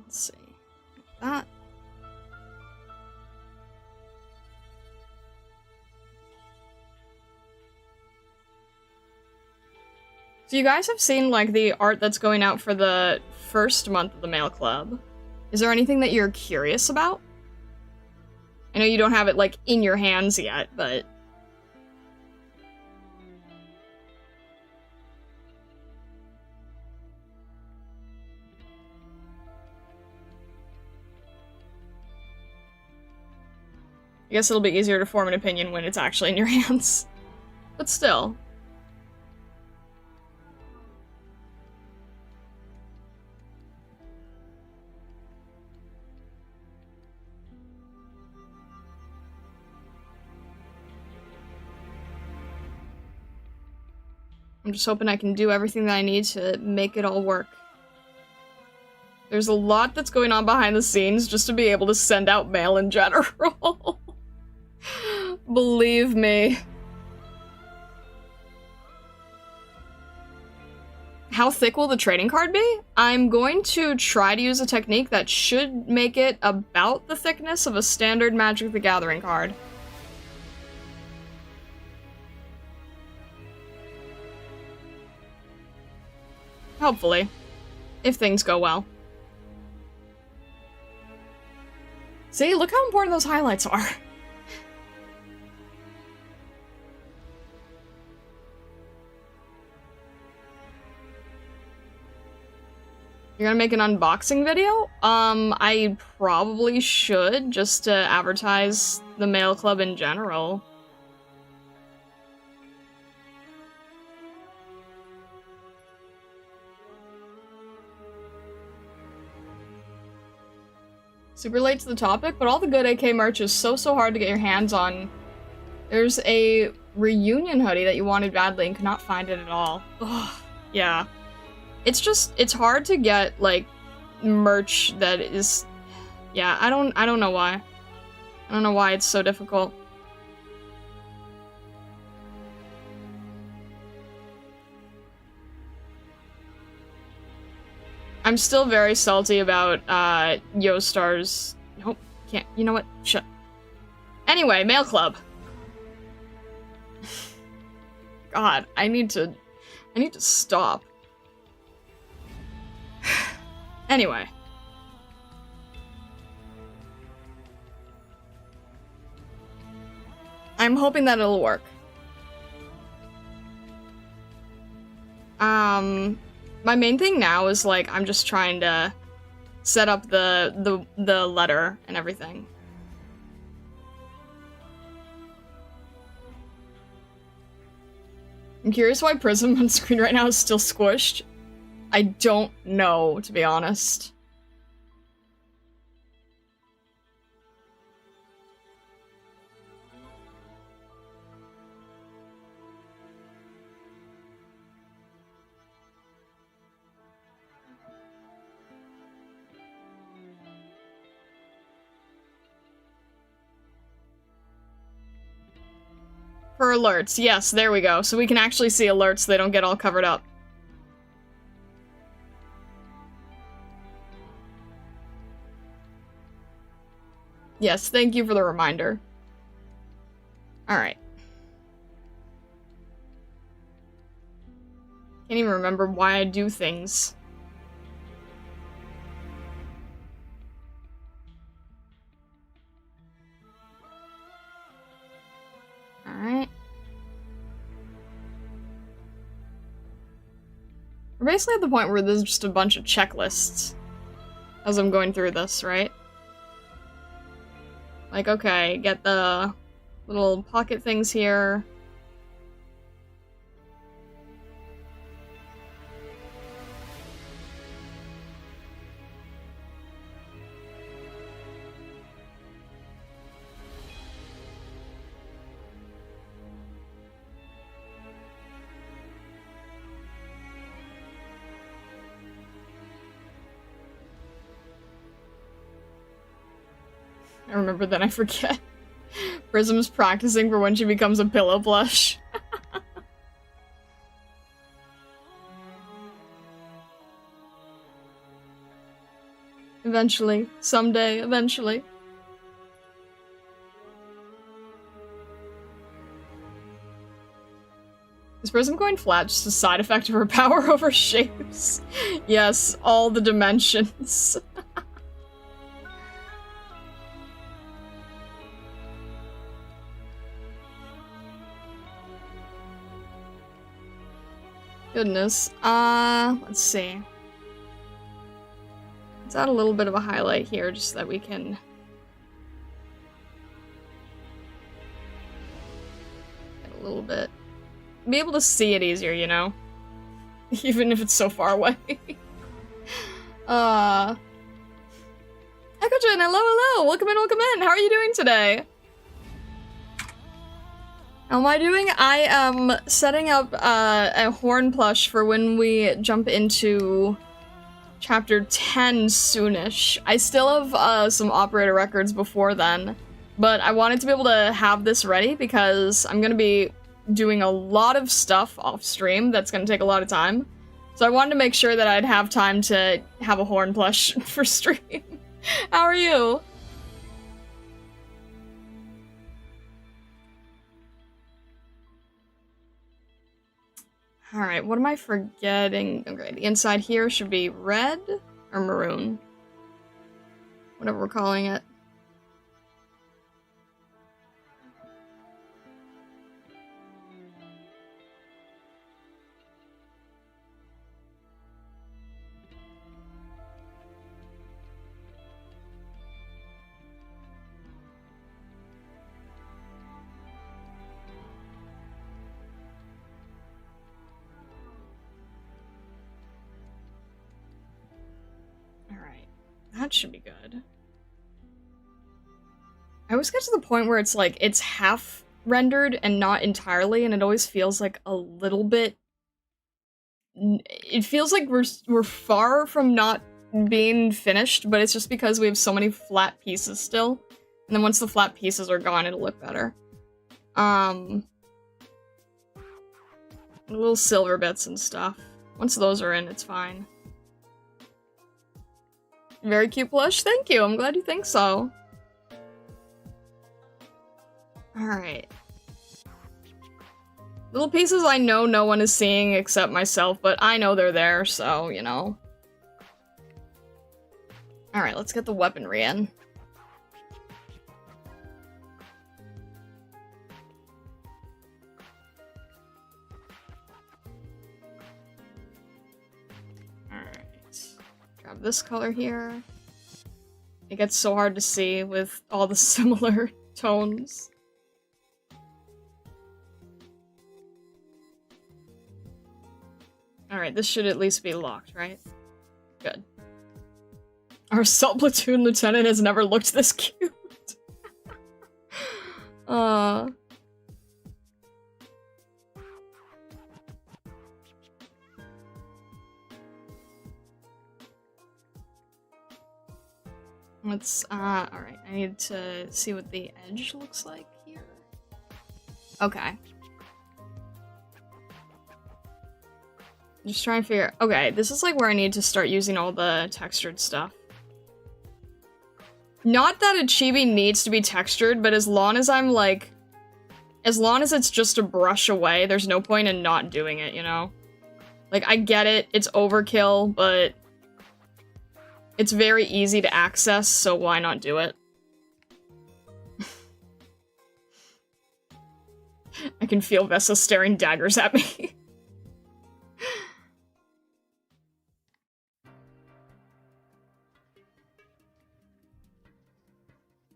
Let's see. That. So you guys have seen, like, the art that's going out for the first month of the Mail Club. Is there anything that you're curious about? I know you don't have it, like, in your hands yet, but... I guess it'll be easier to form an opinion when it's actually in your hands. But still. I'm just hoping I can do everything that I need to make it all work. There's a lot that's going on behind the scenes just to be able to send out mail in general. Believe me. How thick will the trading card be? I'm going to try to use a technique that should make it about the thickness of a standard Magic the Gathering card. Hopefully. If things go well. See, look how important those highlights are. You're gonna make an unboxing video? I probably should, just to advertise the mail club in general. Super late to the topic, but all the good AK merch is so hard to get your hands on. There's a reunion hoodie that you wanted badly and could not find it at all. Ugh, yeah. It's hard to get, like, merch that is... Yeah, I don't know why. I don't know why it's so difficult. I'm still very salty about, Yostar's... Nope, can't. You know what? Shut. Anyway, Mail Club. God, I need to stop. Anyway. I'm hoping that it'll work. My main thing now is, like, I'm just trying to set up the letter and everything. I'm curious why Prism on screen right now is still squished. I don't know, to be honest. For alerts, yes, there we go. So we can actually see alerts so they don't get all covered up. Yes, thank you for the reminder. Alright. Can't even remember why I do things. Alright. We're basically at the point where there's just a bunch of checklists as I'm going through this, right? Like, okay, get the little pocket things here. I remember, then I forget. Prism's practicing for when she becomes a pillow plush. Eventually. Someday. Eventually. Is Prism going flat just a side effect of her power over shapes? Yes, all the dimensions. Goodness. Let's see. Let's add a little bit of a highlight here just so that we can... get a little bit... be able to see it easier, you know? Even if it's so far away. Echo-chan, hello, hello! Welcome in! How are you doing today? How am I doing? I am setting up a horn plush for when we jump into chapter 10 soonish. I still have some operator records before then, but I wanted to be able to have this ready because I'm gonna be doing a lot of stuff off stream that's gonna take a lot of time. So I wanted to make sure that I'd have time to have a horn plush for stream. How are you? Alright, what am I forgetting? Okay, the inside here should be red or maroon. Whatever we're calling it. That should be good. I always get to the point where it's like, it's half rendered and not entirely, and it always feels like a little bit... It feels like we're far from not being finished, but it's just because we have so many flat pieces still. And then once the flat pieces are gone, it'll look better. Little silver bits and stuff. Once those are in, it's fine. Very cute plush, thank you, I'm glad you think so. Alright. Little pieces I know no one is seeing except myself, but I know they're there, so, you know. Alright, let's get the weaponry in. This color here. It gets so hard to see with all the similar tones. Alright, this should at least be locked, right? Good. Our assault platoon lieutenant has never looked this cute. Let's, alright, I need to see what the edge looks like here. Okay. Just trying to figure, okay, this is like where I need to start using all the textured stuff. Not that a chibi needs to be textured, but as long as I'm like, as long as it's just a brush away, there's no point in not doing it, you know? Like, I get it, it's overkill, but it's very easy to access, so why not do it? I can feel Vessa staring daggers at me.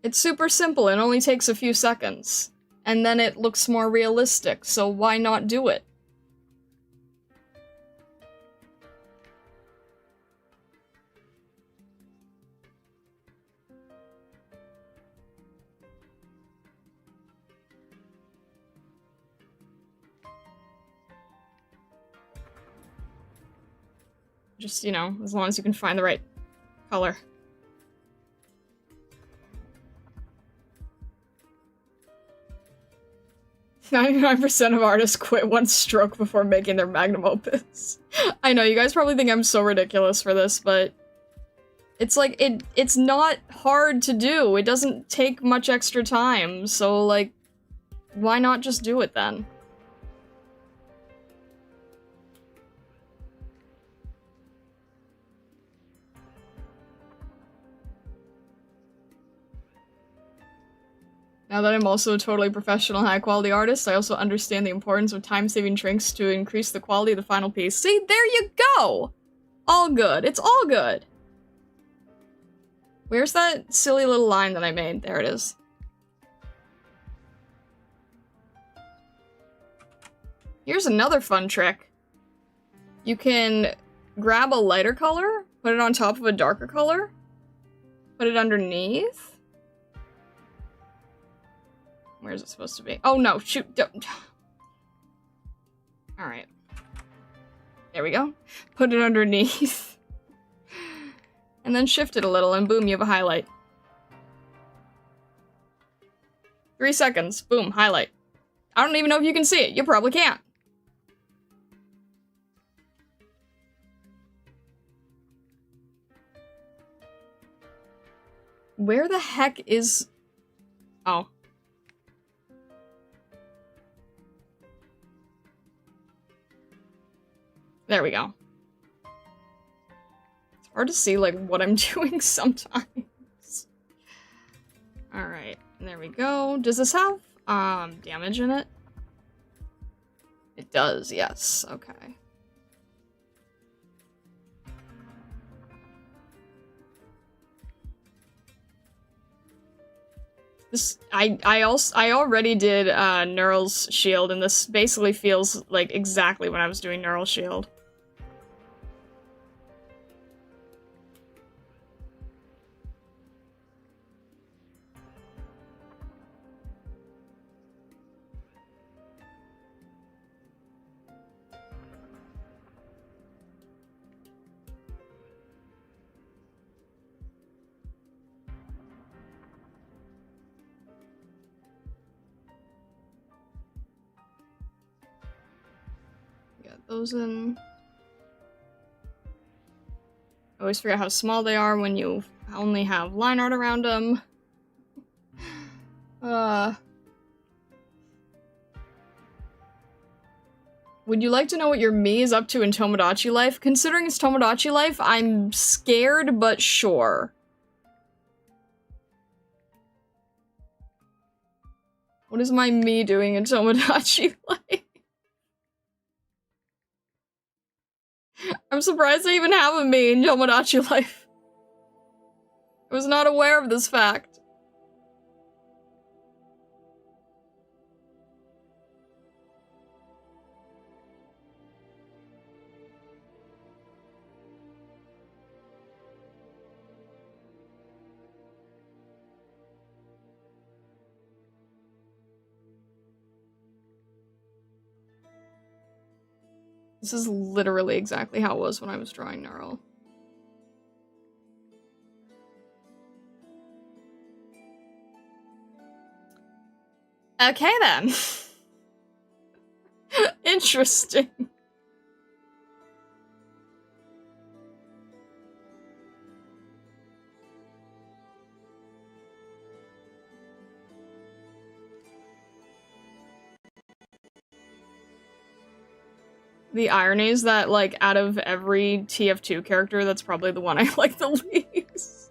It's super simple, it only takes a few seconds. And then it looks more realistic, so why not do it? Just, you know, as long as you can find the right color. 99% of artists quit one stroke before making their magnum opus. I know, you guys probably think I'm so ridiculous for this, but it's like, it's not hard to do. It doesn't take much extra time, so like, why not just do it then? Now that I'm also a totally professional, high-quality artist, I also understand the importance of time-saving drinks to increase the quality of the final piece. See, there you go! All good. It's all good. Where's that silly little line that I made? There it is. Here's another fun trick. You can grab a lighter color, put it on top of a darker color, put it underneath. Where is it supposed to be? Oh no, shoot, don't. Alright. There we go. Put it underneath. And then shift it a little, and boom, you have a highlight. 3 seconds. Boom, highlight. I don't even know if you can see it. You probably can't. Where the heck is... Oh. There we go. It's hard to see, like, what I'm doing sometimes. Alright, there we go. Does this have, damage in it? It does, yes. Okay. This, I already did, Neural's Shield, and this basically feels like exactly when I was doing Neural Shield. Those in. I always forget how small they are when you only have line art around them. Would you like to know what your me is up to in Tomodachi life? Considering it's Tomodachi life, I'm scared but sure. What is my me doing in Tomodachi life? I'm surprised I even have a me in Tomodachi life. I was not aware of this fact. This is literally exactly how it was when I was drawing Neural. Okay then. Interesting. The irony is that, like, out of every TF2 character, that's probably the one I like the least.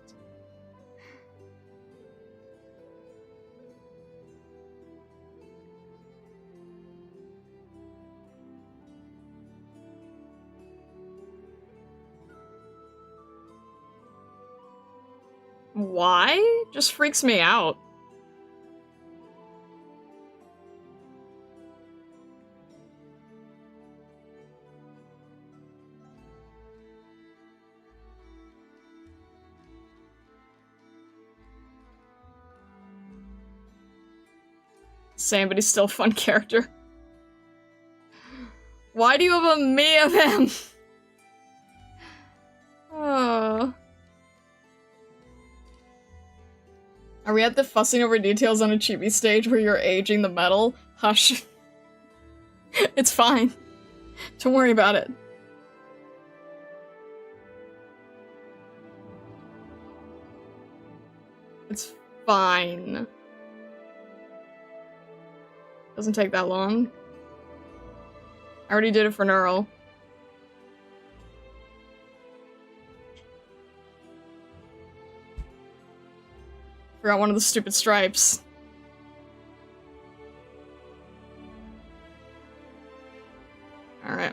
Why? Just freaks me out. Same, but he's still a fun character. Why do you have a me of him? Oh. Are we at the fussing over details on a chibi stage where you're aging the metal? Hush. It's fine. Don't worry about it. It's fine. Doesn't take that long. I already did it for Neural. Forgot one of the stupid stripes.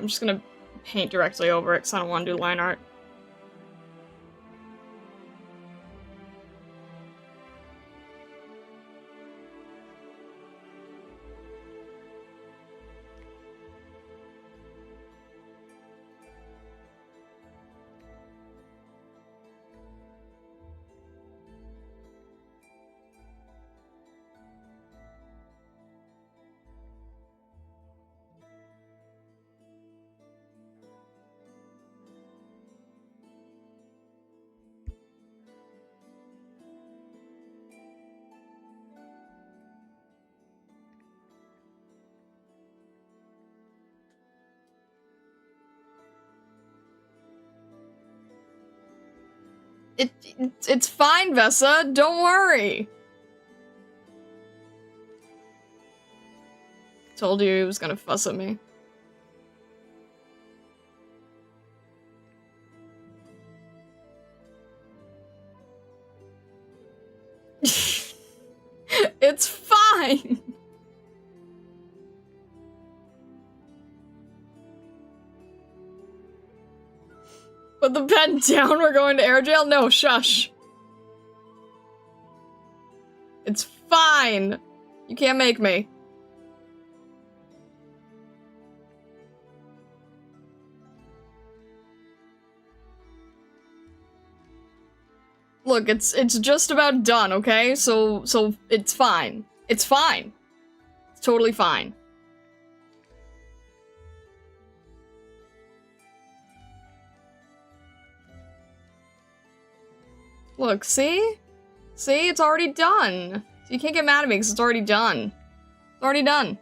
I'm just gonna paint directly over it because I don't want to do line art. It's fine, Vessa. Don't worry. Told you he was gonna fuss at me. It's fine. Put the pen down, we're going to air jail? No, shush. It's fine. You can't make me. Look, it's just about done, okay? So it's fine. It's fine. It's totally fine. Look, see? See? It's already done. So you can't get mad at me because it's already done. It's already done.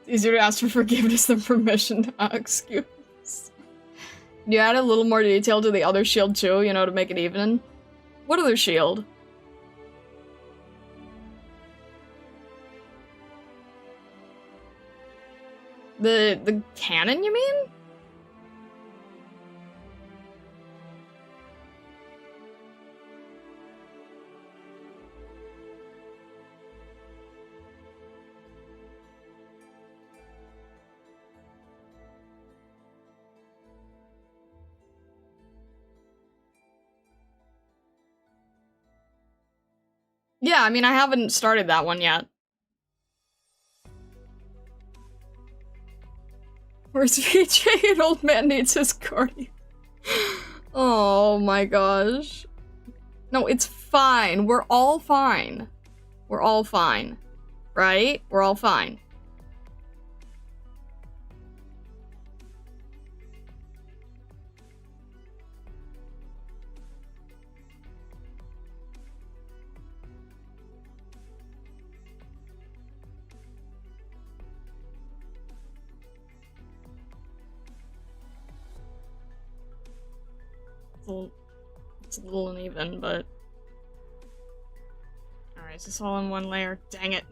It's easier to ask for forgiveness than permission to excuse. You add a little more detail to the other shield too, you know, to make it even. What other shield? The cannon, you mean? Yeah, I mean, I haven't started that one yet. Where's VJ? An old man needs his guardian. Oh my gosh. No, it's fine. We're all fine. We're all fine. Right? We're all fine. It's a little uneven, but... Alright, is this all in one layer? Dang it.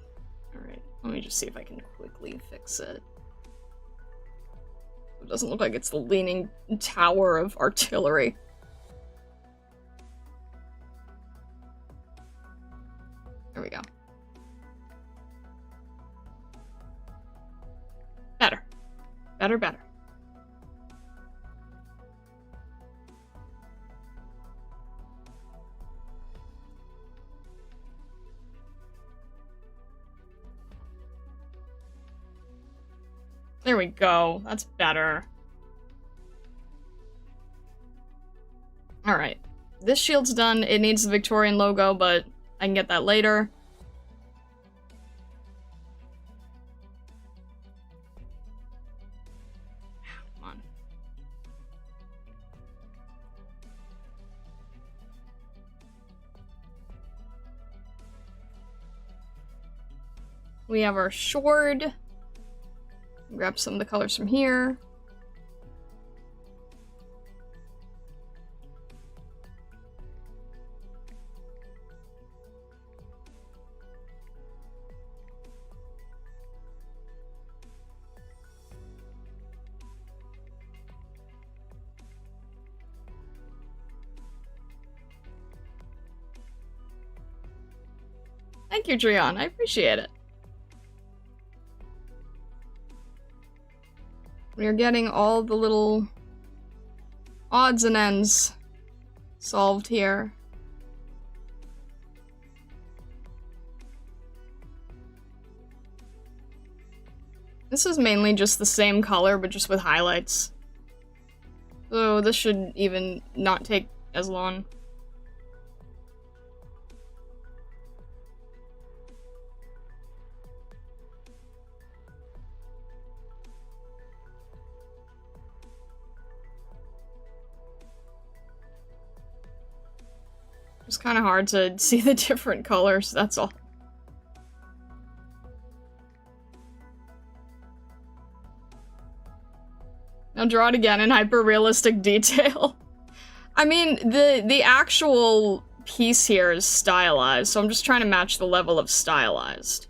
Alright, let me just see if I can quickly fix it. It doesn't look like it's the leaning tower of artillery. There we go. Better. Better, better. There we go. That's better. Alright. This shield's done. It needs the Victorian logo, but I can get that later. Come on. We have our sword. Grab some of the colors from here. Thank you, Trion. I appreciate it. We are getting all the little odds and ends solved here. This is mainly just the same color, but just with highlights. So this should even not take as long. It's kind of hard to see the different colors, that's all. Now draw it again in hyper-realistic detail. I mean, the actual piece here is stylized, so I'm just trying to match the level of stylized.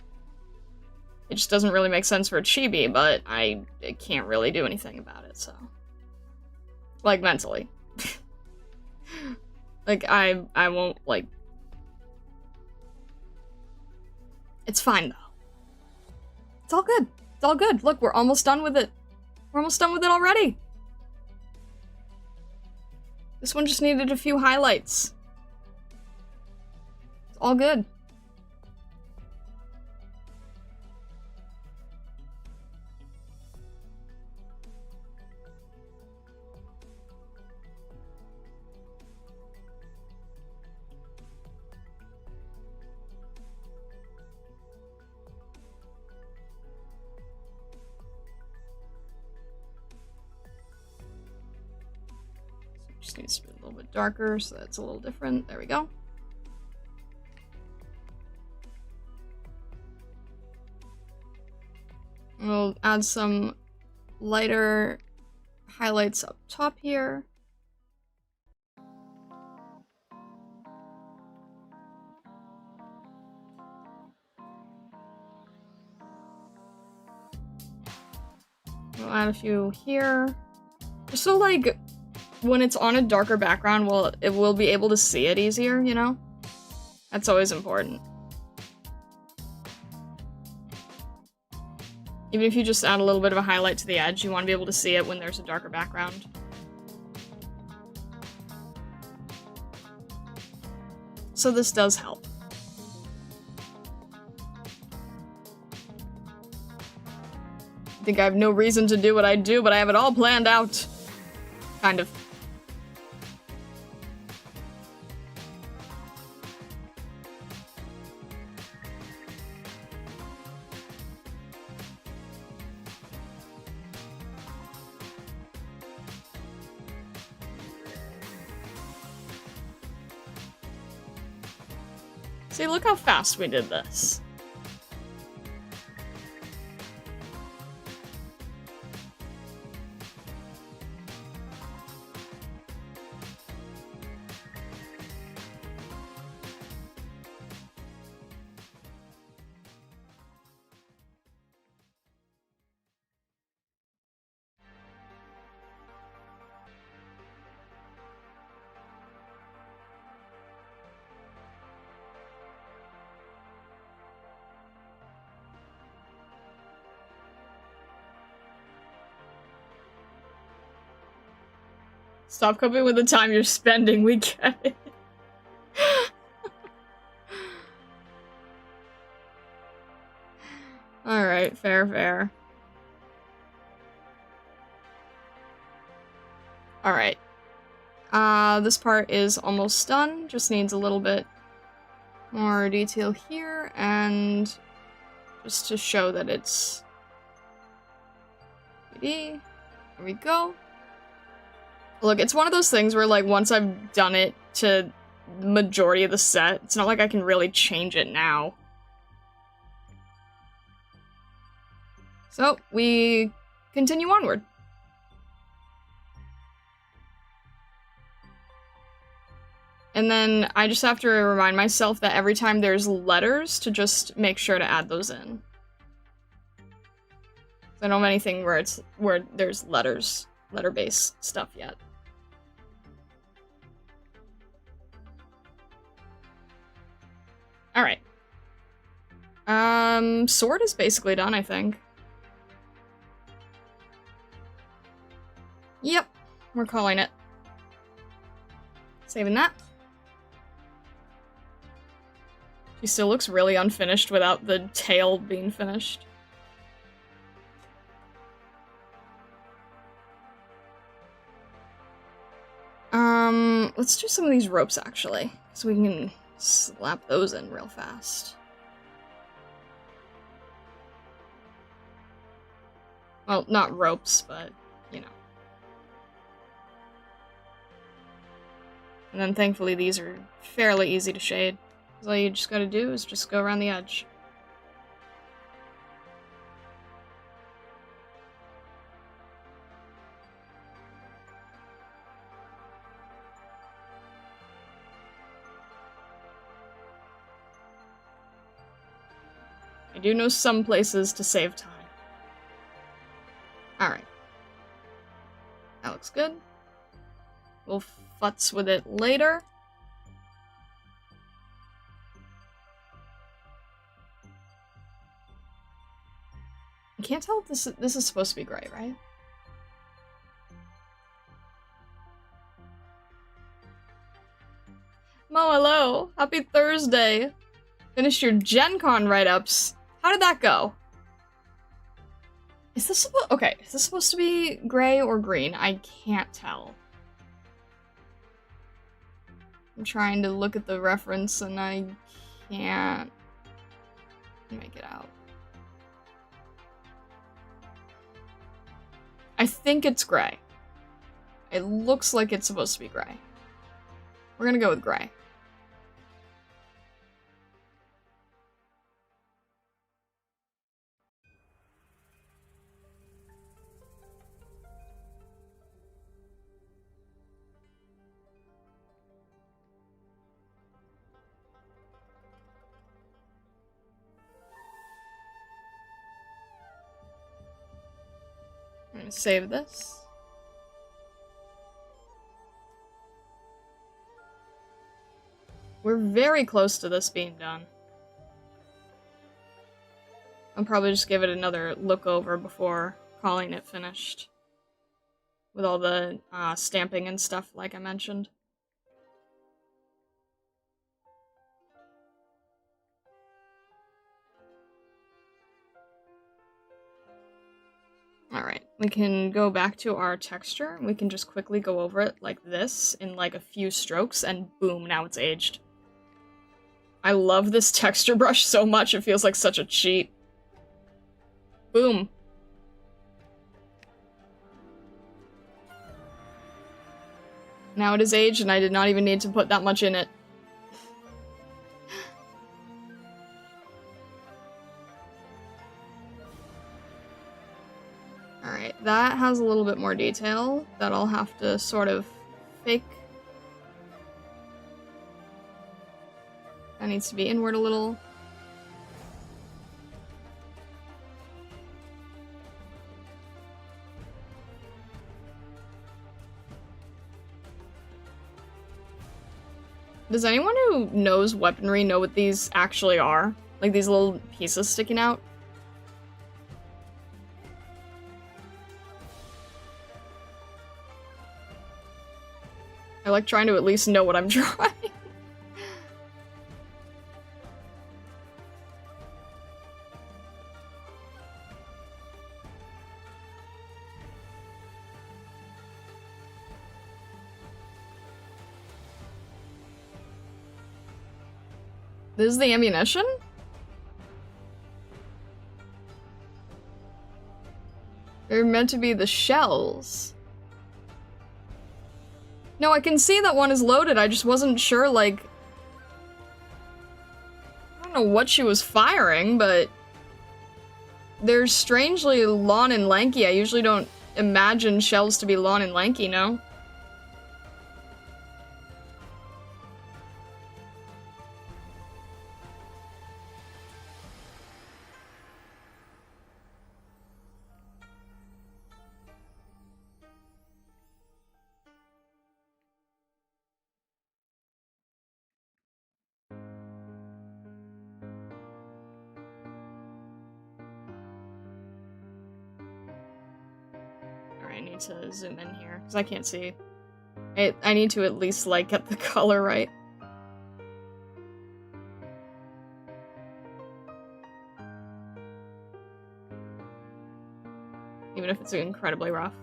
It just doesn't really make sense for a chibi, but I can't really do anything about it, so. Like, mentally. Like, I won't, like... It's fine, though. It's all good. It's all good. Look, we're almost done with it. We're almost done with it already. This one just needed a few highlights. It's all good. Just needs to be a little bit darker, so that's a little different. There we go. We'll add some lighter highlights up top here. We'll add a few here. Just so, like, when it's on a darker background, well, it will be able to see it easier, you know? That's always important. Even if you just add a little bit of a highlight to the edge, you want to be able to see it when there's a darker background. So this does help. I think I have no reason to do what I do, but I have it all planned out. Kind of. See, look how fast we did this. Stop coping with the time you're spending, we get it. Alright, fair. Alright. This part is almost done, just needs a little bit more detail here, and just to show that it's 3D. There we go. Look, it's one of those things where, like, once I've done it to the majority of the set, it's not like I can really change it now. So, we continue onward. And then I just have to remind myself that every time there's letters, to just make sure to add those in. I don't have anything where there's letter-based stuff yet. Alright. Sword is basically done, I think. Yep, we're calling it. Saving that. She still looks really unfinished without the tail being finished. Let's do some of these ropes, actually, so we can slap those in real fast. Well, not ropes, but, you know. And then, thankfully, these are fairly easy to shade. All you just gotta do is just go around the edge. I do know some places to save time. Alright. That looks good. We'll futz with it later. I can't tell if this is supposed to be gray, right? Mo, hello! Happy Thursday! Finished your Gen Con write-ups. How did that go? Is this supposed to be gray or green? I can't tell. I'm trying to look at the reference and I can't make it out. I think it's gray. It looks like it's supposed to be gray. We're gonna go with gray. I'm gonna save this. We're very close to this being done. I'll probably just give it another look over before calling it finished. With all the stamping and stuff like I mentioned. Alright, we can go back to our texture, and we can just quickly go over it like this in like a few strokes, and boom, now it's aged. I love this texture brush so much, it feels like such a cheat. Boom. Now it is aged, and I did not even need to put that much in it. Alright, that has a little bit more detail that I'll have to sort of fake. That needs to be inward a little. Does anyone who knows weaponry know what these actually are? Like these little pieces sticking out? I like trying to at least know what I'm drawing. This is the ammunition? They're meant to be the shells. No, I can see that one is loaded, I just wasn't sure, like... I don't know what she was firing, but... They're strangely long and lanky. I usually don't imagine shells to be long and lanky, no? I need to zoom in here, because I can't see. I need to at least, like, get the color right. Even if it's incredibly rough.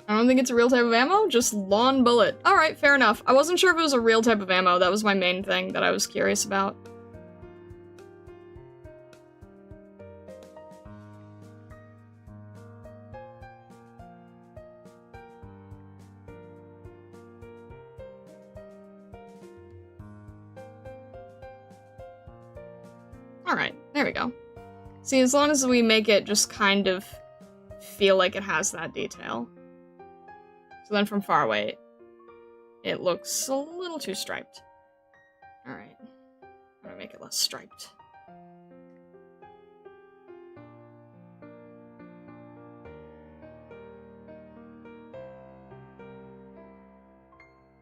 I don't think it's a real type of ammo, just lawn bullet. Alright, fair enough. I wasn't sure if it was a real type of ammo, that was my main thing that I was curious about. Alright, there we go. See, as long as we make it just kind of feel like it has that detail. So then from far away, it looks a little too striped. Alright. I'm gonna make it less striped.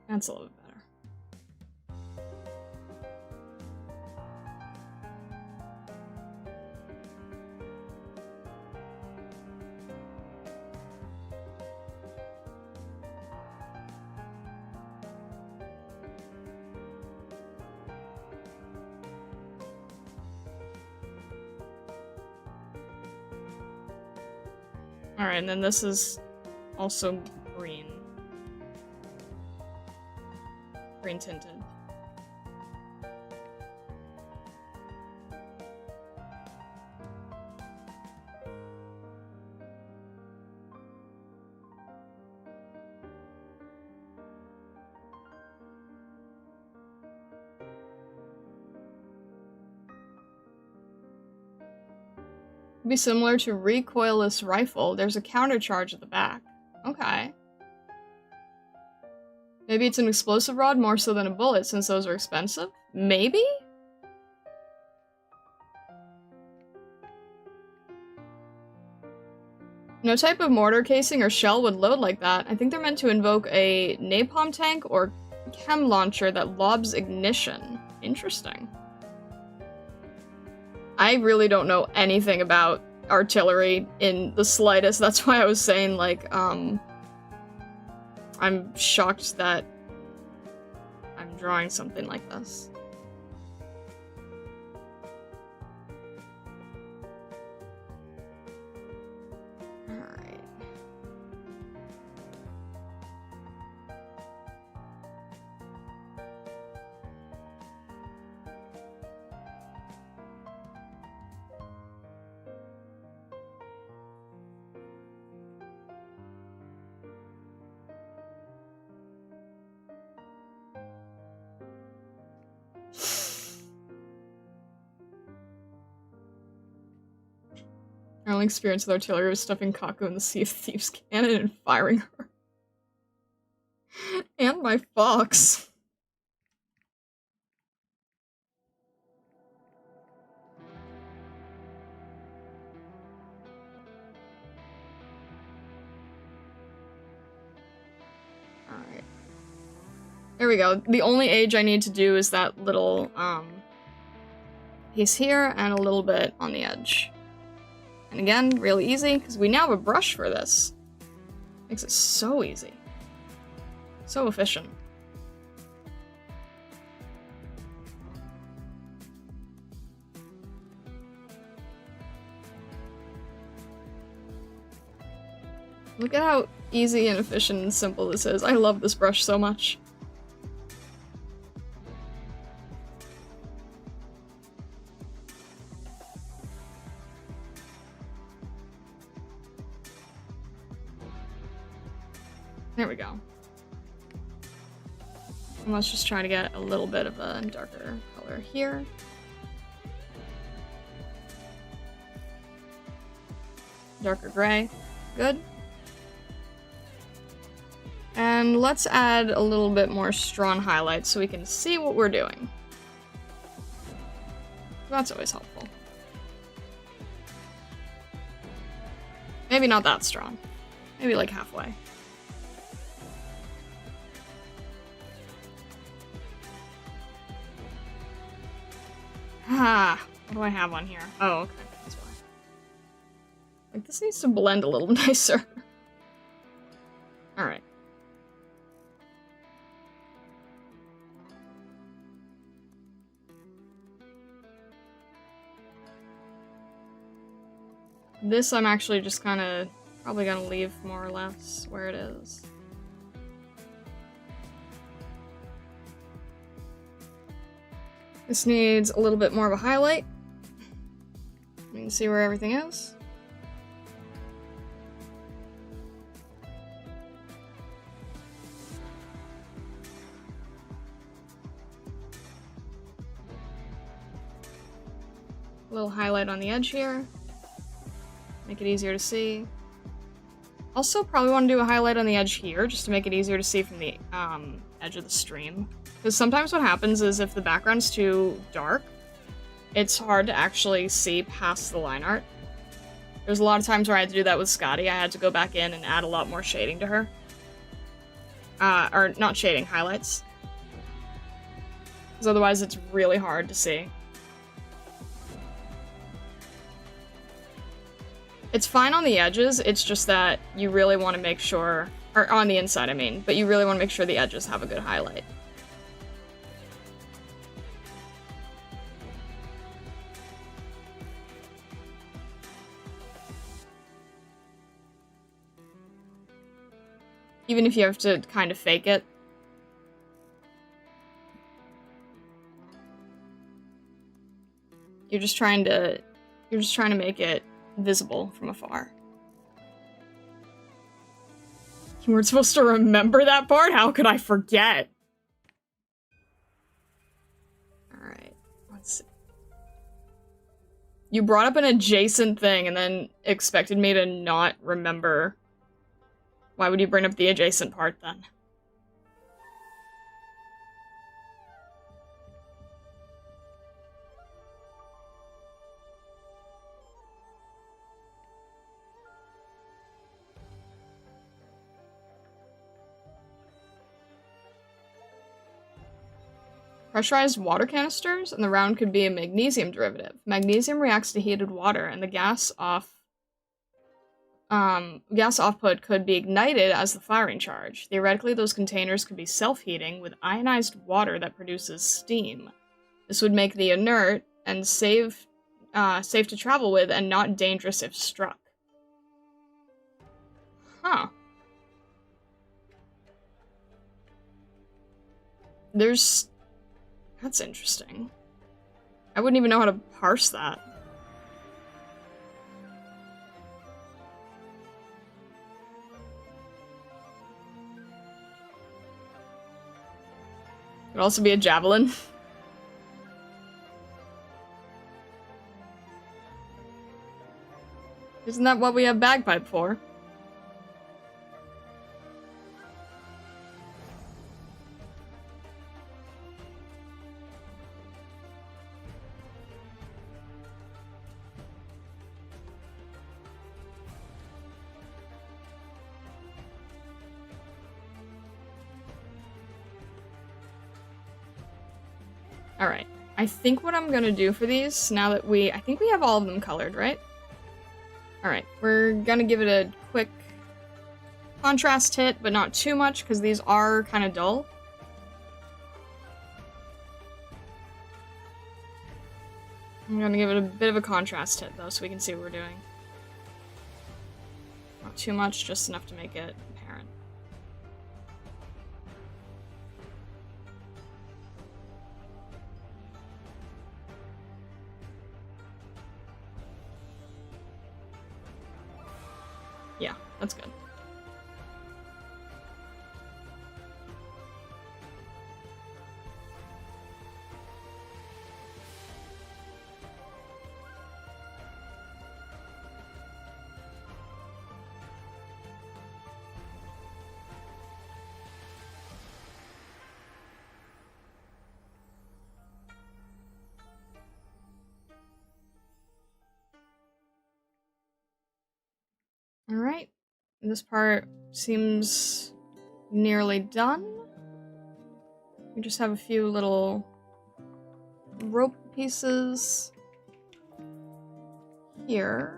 That's a little bit better. Alright, and then this is also green. Green tinted. Be similar to recoilless rifle. There's a countercharge at the back. Okay. Maybe it's an explosive rod more so than a bullet, since those are expensive? Maybe? No type of mortar casing or shell would load like that. I think they're meant to invoke a napalm tank or chem launcher that lobs ignition. Interesting. I really don't know anything about artillery in the slightest. That's why I was saying, like, I'm shocked that I'm drawing something like this. Alright. My only experience with artillery was stuffing Kaku in the Sea of Thieves cannon and firing her. And my fox. Alright. There we go. The only age I need to do is that little, piece here and a little bit on the edge. And again, really easy, because we now have a brush for this. Makes it so easy. So efficient. Look at how easy and efficient and simple this is. I love this brush so much. There we go. And let's just try to get a little bit of a darker color here. Darker gray. Good. And let's add a little bit more strong highlights so we can see what we're doing. That's always helpful. Maybe not that strong. Maybe like halfway. Ah, what do I have on here? Oh, okay, that's why. Like, this needs to blend a little nicer. Alright. This I'm actually just kind of probably gonna leave more or less where it is. This needs a little bit more of a highlight. You can see where everything is. A little highlight on the edge here. Make it easier to see. Also, probably want to do a highlight on the edge here, just to make it easier to see from the edge of the stream. Because sometimes what happens is if the background's too dark, it's hard to actually see past the line art. There's a lot of times where I had to do that with Scotty. I had to go back in and add a lot more shading to her. Or not shading, highlights. Because otherwise it's really hard to see. It's fine on the edges, it's just that you really want to make sure, or on the inside I mean, but you really want to make sure the edges have a good highlight. Even if you have to kind of fake it. You're just trying to make it visible from afar. You weren't supposed to remember that part? How could I forget? Alright, let's see. You brought up an adjacent thing and then expected me to not remember. Why would you bring up the adjacent part then? Pressurized water canisters, and the round could be a magnesium derivative. Magnesium reacts to heated water, and the gas output could be ignited as the firing charge. Theoretically, those containers could be self-heating with ionized water that produces steam. This would make the inert and safe to travel with and not dangerous if struck. Huh. That's interesting. I wouldn't even know how to parse that. Could also be a javelin. Isn't that what we have bagpipe for? Alright, I think what I'm gonna do for these, now that I think we have all of them colored, right? Alright, we're gonna give it a quick contrast hit, but not too much, because these are kind of dull. I'm gonna give it a bit of a contrast hit, though, so we can see what we're doing. Not too much, just enough to make it apparent. Yeah, that's good. Alright, this part seems nearly done. We just have a few little rope pieces here.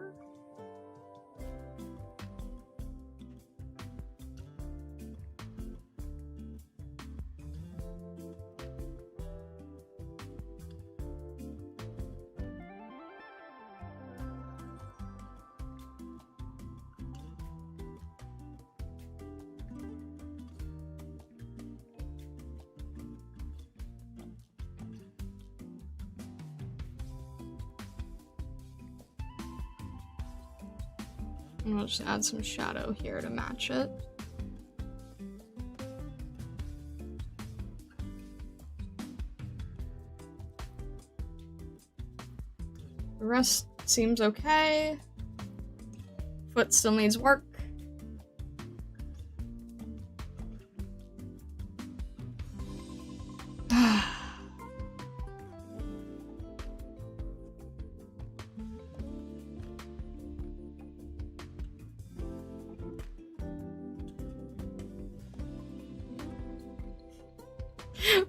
And we'll just add some shadow here to match it. The rest seems okay. Foot still needs work.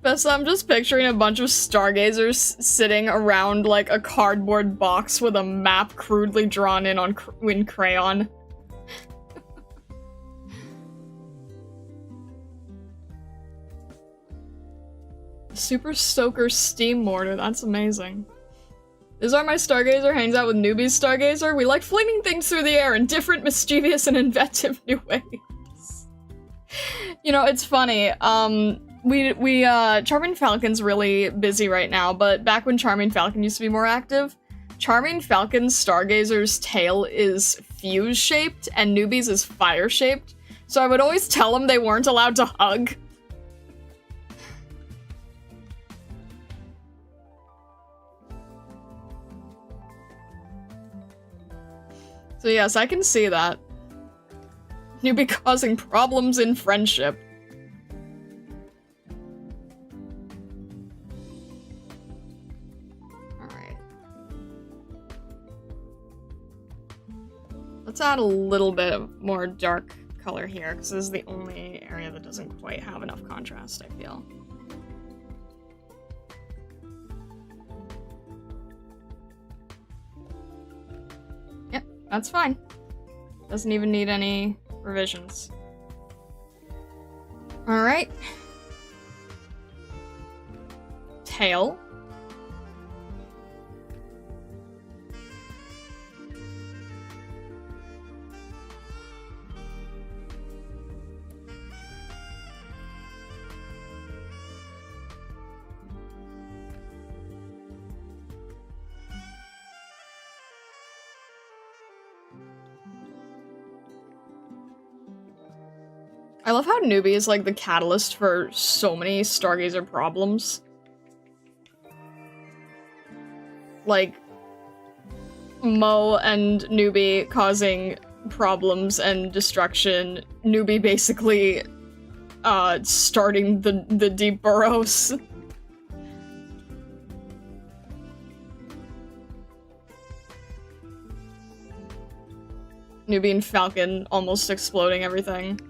Best, I'm just picturing a bunch of stargazers sitting around like a cardboard box with a map crudely drawn in on in crayon. Super Stoker Steam Mortar, that's amazing. This are my stargazer hangs out with newbies stargazer. We like flinging things through the air in different, mischievous, and inventive new ways. You know, it's funny, Charming Falcon's really busy right now, but back when Charming Falcon used to be more active, Charming Falcon's stargazer's tail is fuse-shaped and newbies is fire-shaped, so I would always tell them they weren't allowed to hug. So yes, I can see that. Newbie causing problems in friendship. Alright. Let's add a little bit of more dark color here, because this is the only area that doesn't quite have enough contrast, I feel. Yep, that's fine. Doesn't even need any revisions. Alright. Tail. I love how Newbie is like the catalyst for so many Stargazer problems. Like, Mo and Newbie causing problems and destruction. Newbie basically, starting the deep burrows. Newbie and Falcon almost exploding everything.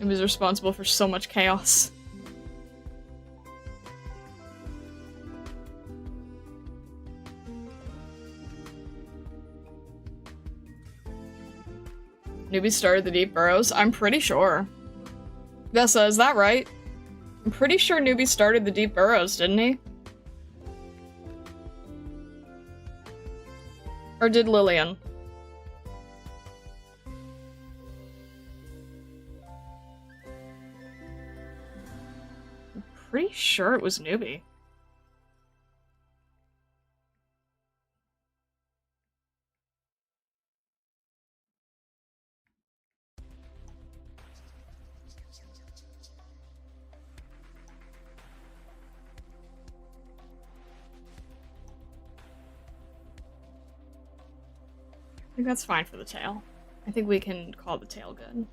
Newbie's responsible for so much chaos. Newbie started the deep burrows? I'm pretty sure. Vessa, is that right? I'm pretty sure Newbie started the deep burrows, didn't he? Or did Lillian? I'm pretty sure it was Newbie. I think that's fine for the tail. I think we can call the tail good.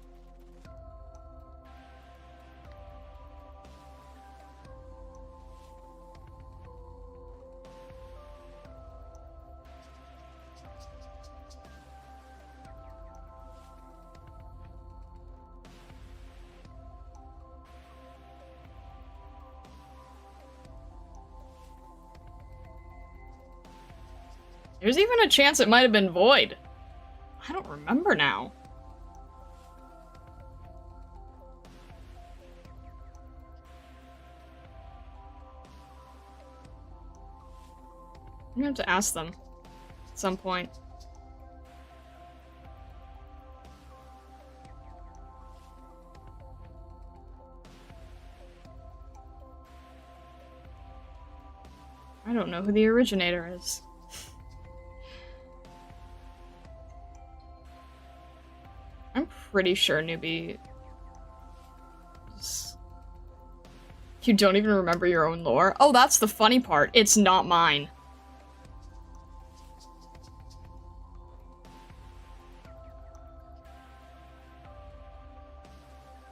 There's even a chance it might have been Void. I don't remember now. I'm gonna have to ask them at some point. I don't know who the originator is. I'm pretty sure newbie is... You don't even remember your own lore? Oh, that's the funny part. It's not mine.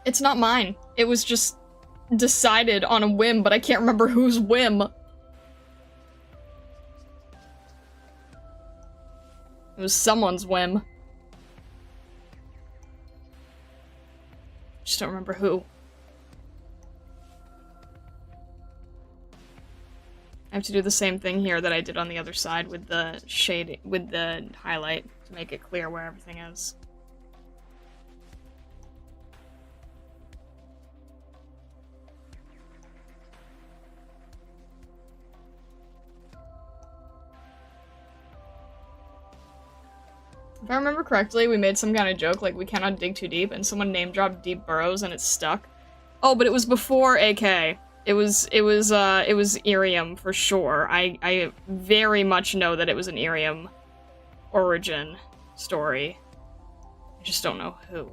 It's not mine. It was just decided on a whim, but I can't remember whose whim. It was someone's whim. Just don't remember who. I have to do the same thing here that I did on the other side with the shade, with the highlight, to make it clear where everything is. If I remember correctly, we made some kind of joke, like we cannot dig too deep, and someone name-dropped deep burrows and it stuck. Oh, but it was before AK. It was Irium for sure. I very much know that it was an Irium origin story. I just don't know who.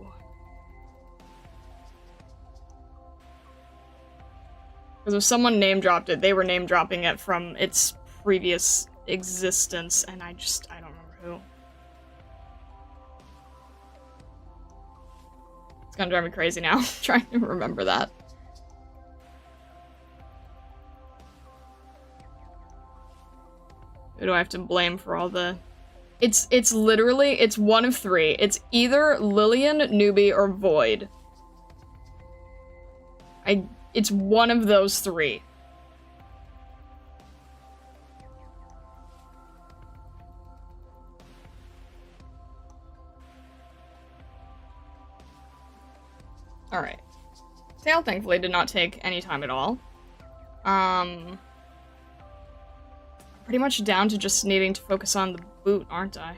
Because if someone name-dropped it, they were name-dropping it from its previous existence, and I don't remember who. It's gonna drive me crazy now, trying to remember that. Who do I have to blame for all the... It's literally, it's one of three. It's either Lillian, Newbie, or Void. It's one of those three. Alright. Sale, thankfully, did not take any time at all. Pretty much down to just needing to focus on the boot, aren't I?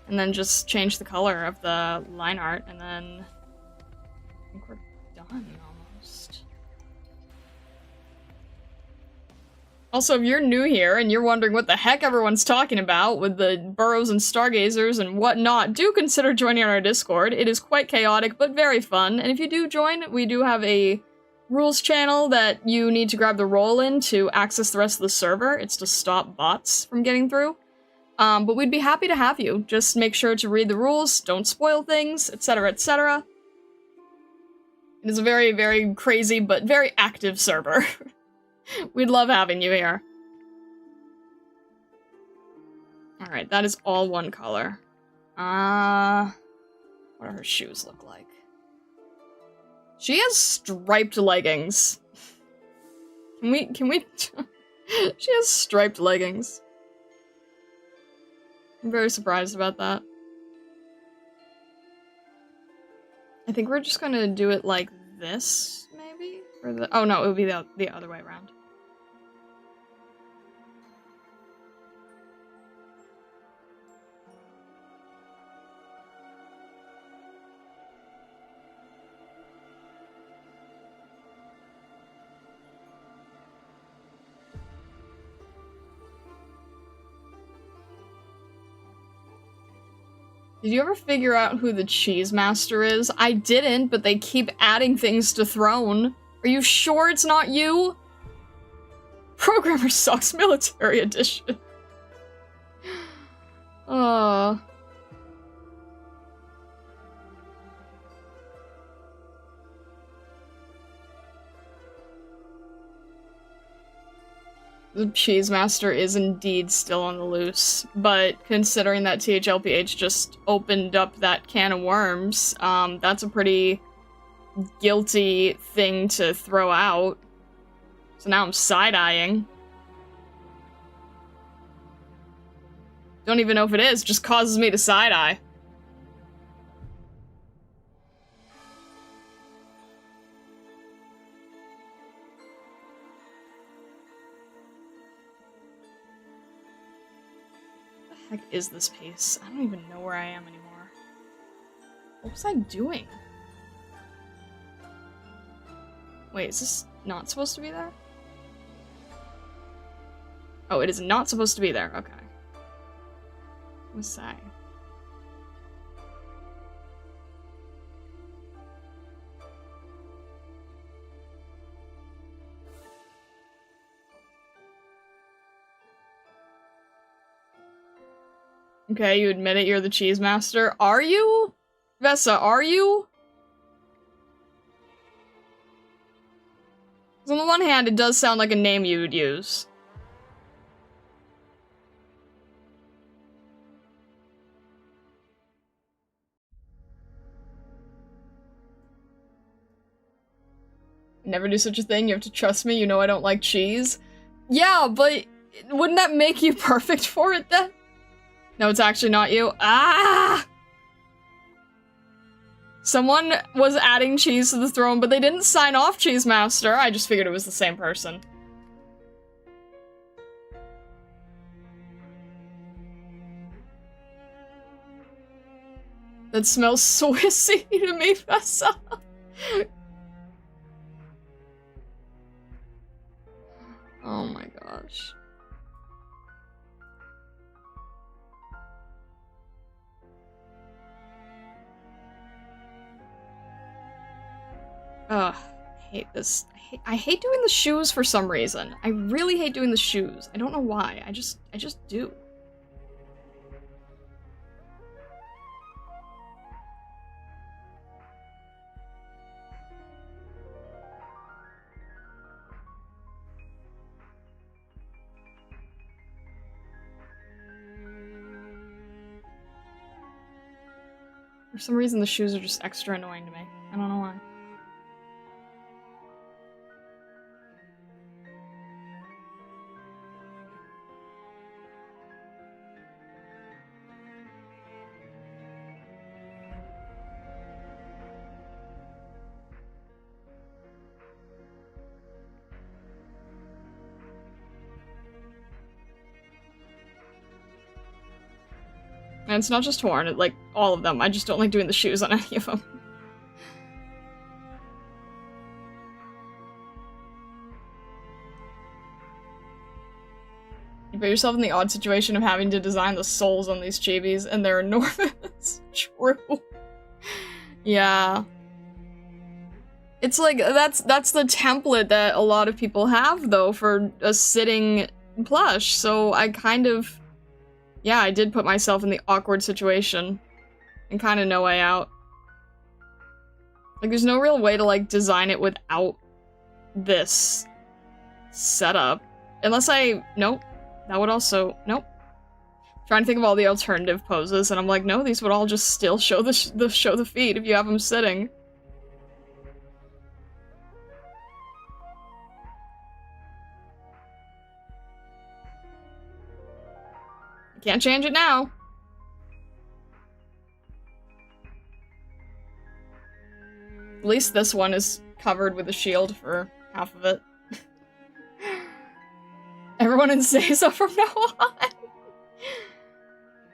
And then just change the color of the line art, and then... I think we're done, almost. Also, if you're new here and you're wondering what the heck everyone's talking about with the burrows and stargazers and whatnot, do consider joining our Discord. It is quite chaotic, but very fun. And if you do join, we do have a rules channel that you need to grab the role in to access the rest of the server. It's to stop bots from getting through. But we'd be happy to have you. Just make sure to read the rules, don't spoil things, etc., etc. It is a very, very crazy, but very active server. We'd love having you here. Alright, that is all one color. What do her shoes look like? She has striped leggings. Can we She has striped leggings. I'm very surprised about that. I think we're just gonna do it like this, maybe? Or the— oh no, it would be the other way around. Did you ever figure out who the Cheese Master is? I didn't, but they keep adding things to Throne. Are you sure it's not you? Programmer sucks, Military Edition. The Cheese Master is indeed still on the loose, but considering that THLPH just opened up that can of worms, that's a pretty guilty thing to throw out. So now I'm side-eyeing. Don't even know if it is, just causes me to side-eye. What the heck is this piece? I don't even know where I am anymore. What was I doing? Wait, is this not supposed to be there? Oh, it is not supposed to be there. Okay. What's say? Okay, you admit it, you're the cheese master. Are you? Vessa, are you? On the one hand, it does sound like a name you would use. Never do such a thing, you have to trust me, you know I don't like cheese. Yeah, but wouldn't that make you perfect for it then? No, it's actually not you. Ah! Someone was adding cheese to the throne, but they didn't sign off Cheese Master. I just figured it was the same person. That smells Swissy to me, Vessa. Oh my gosh. Ugh, I hate this. I hate doing the shoes for some reason. I really hate doing the shoes. I don't know why. I just do. For some reason, the shoes are just extra annoying to me. I don't know why. And it's not just Horn, like, all of them. I just don't like doing the shoes on any of them. You put yourself in the odd situation of having to design the souls on these chibis, and they're enormous. True. Yeah. It's like, that's the template that a lot of people have, though, for a sitting plush, so I kind of... Yeah, I did put myself in the awkward situation. And kind of no way out. Like, there's no real way to, like, design it without this setup. Unless I... Nope. That would also... Nope. Trying to think of all the alternative poses, and I'm like, no, these would all just still show the feet if you have them sitting. Can't change it now. At least this one is covered with a shield for half of it. Everyone in Seiza from now on.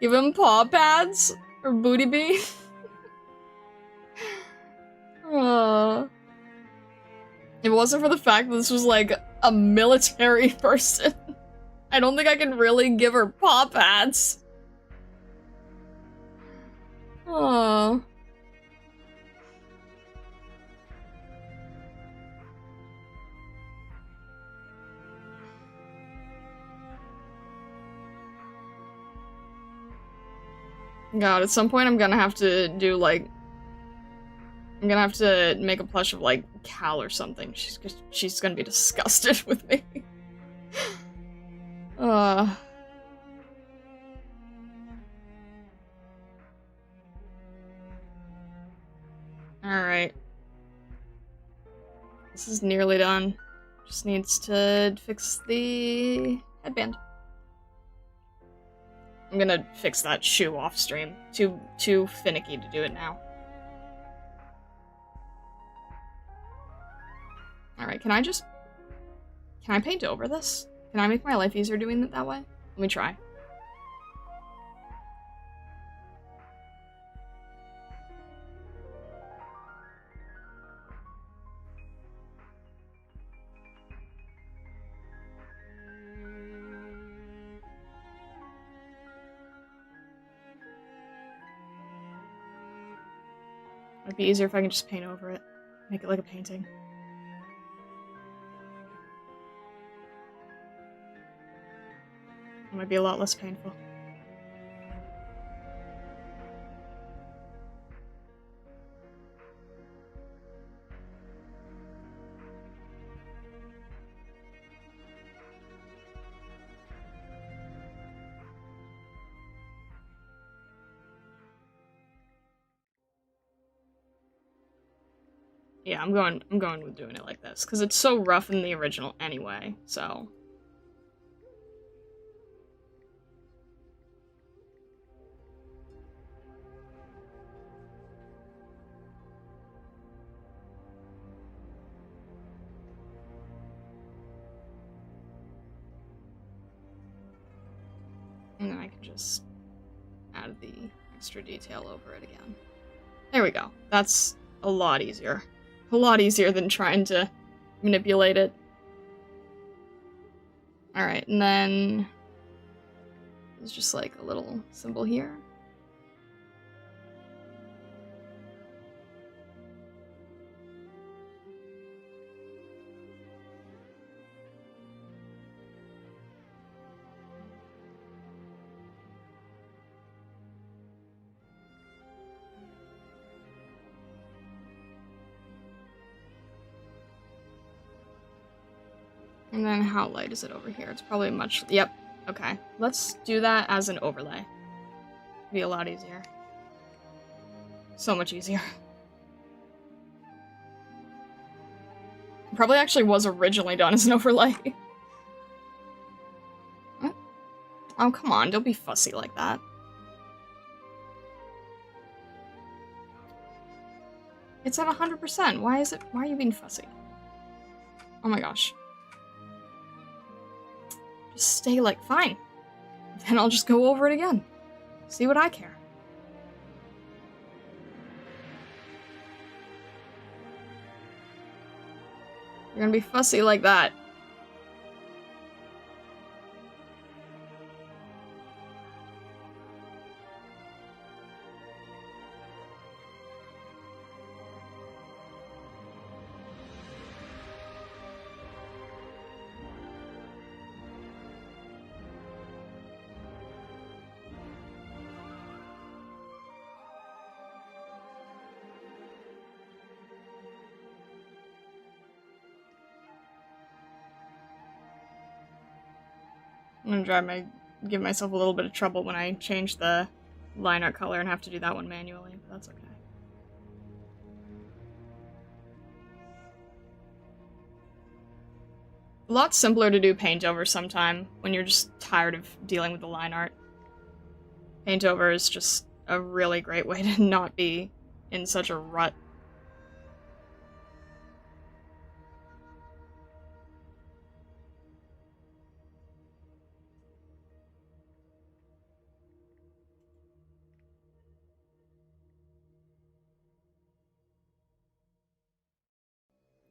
Give him paw pads or booty bee. If it wasn't for the fact that this was like a military person, I don't think I can really give her paw pads. Aww. God, at some point I'm gonna have to do, like... I'm gonna have to make a plush of, like, Cal or something. She's gonna be disgusted with me. Alright. This is nearly done. Just needs to fix the headband. I'm gonna fix that shoe off stream. Too finicky to do it now. Alright, can I paint over this? Can I make my life easier doing it that way? Let me try. It'd be easier if I can just paint over it. Make it like a painting. It might be a lot less painful. Yeah, I'm going with doing it like this, because it's so rough in the original anyway, so. And then I can just add the extra detail over it again. There we go. That's a lot easier. A lot easier than trying to manipulate it. Alright, and then there's just like a little symbol here. And then how light is it over here? It's probably much... Yep. Okay. Let's do that as an overlay. Be a lot easier. So much easier. Probably actually was originally done as an overlay. What? Oh, come on. Don't be fussy like that. It's at 100%. Why are you being fussy? Oh my gosh. Just stay like, fine. Then I'll just go over it again. See what I care. You're gonna be fussy like that. I'm gonna give myself a little bit of trouble when I change the line art color and have to do that one manually, but that's okay. A lot simpler to do paint over sometime when you're just tired of dealing with the line art. Paint over is just a really great way to not be in such a rut.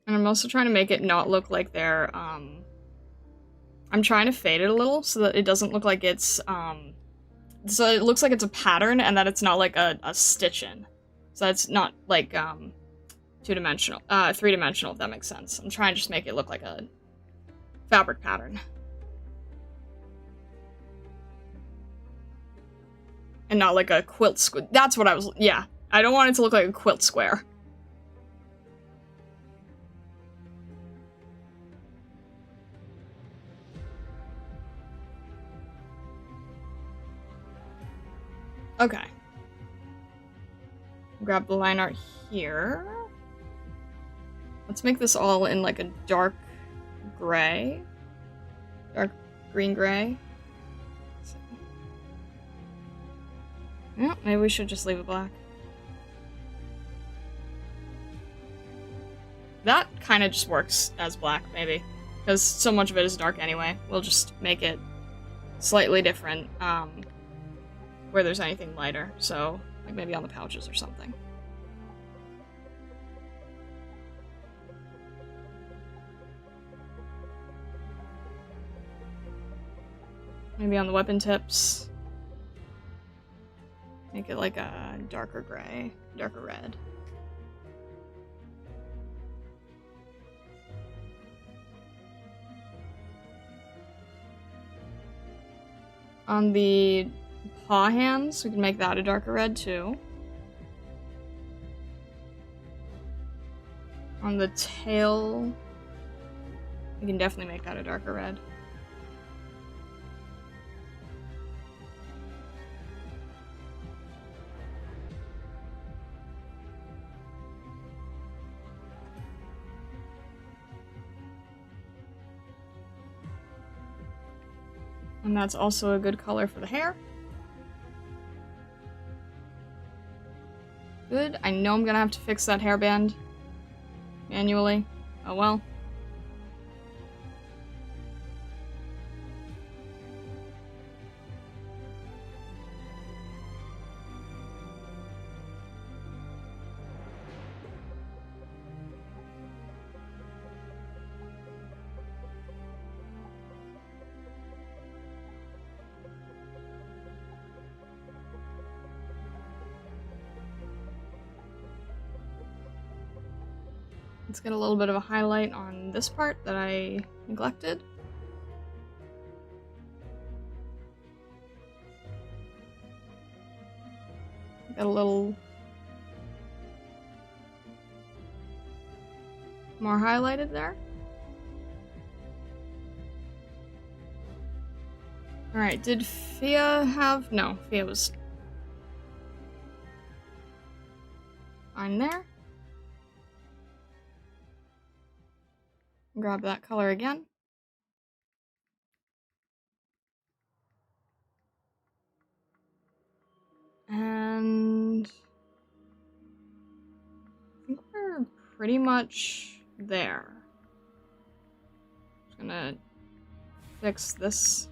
And I'm also trying to make it not look like they're, I'm trying to fade it a little so that it doesn't look like it's, so it looks like it's a pattern and that it's not like a stitch in. So it's not like, two-dimensional, three-dimensional, if that makes sense. I'm trying to just make it look like a fabric pattern. And not like a quilt square. That's what I was, yeah. I don't want it to look like a quilt square. Okay. Grab the line art here. Let's make this all in like a dark gray. Dark green gray. Yeah, maybe we should just leave it black. That kind of just works as black, maybe. Because so much of it is dark anyway. We'll just make it slightly different, where there's anything lighter. So, like maybe on the pouches or something. Maybe on the weapon tips. Make it like a darker gray, darker red. On the paw hands, we can make that a darker red too. On the tail, we can definitely make that a darker red. And that's also a good color for the hair. Good. I know I'm gonna have to fix that hairband manually. Oh well. Let's get a little bit of a highlight on this part that I neglected. Got a little more highlighted there. Alright, did Fia have... No, Fia was fine there. Grab that color again. And I think we're pretty much there. Just gonna fix this.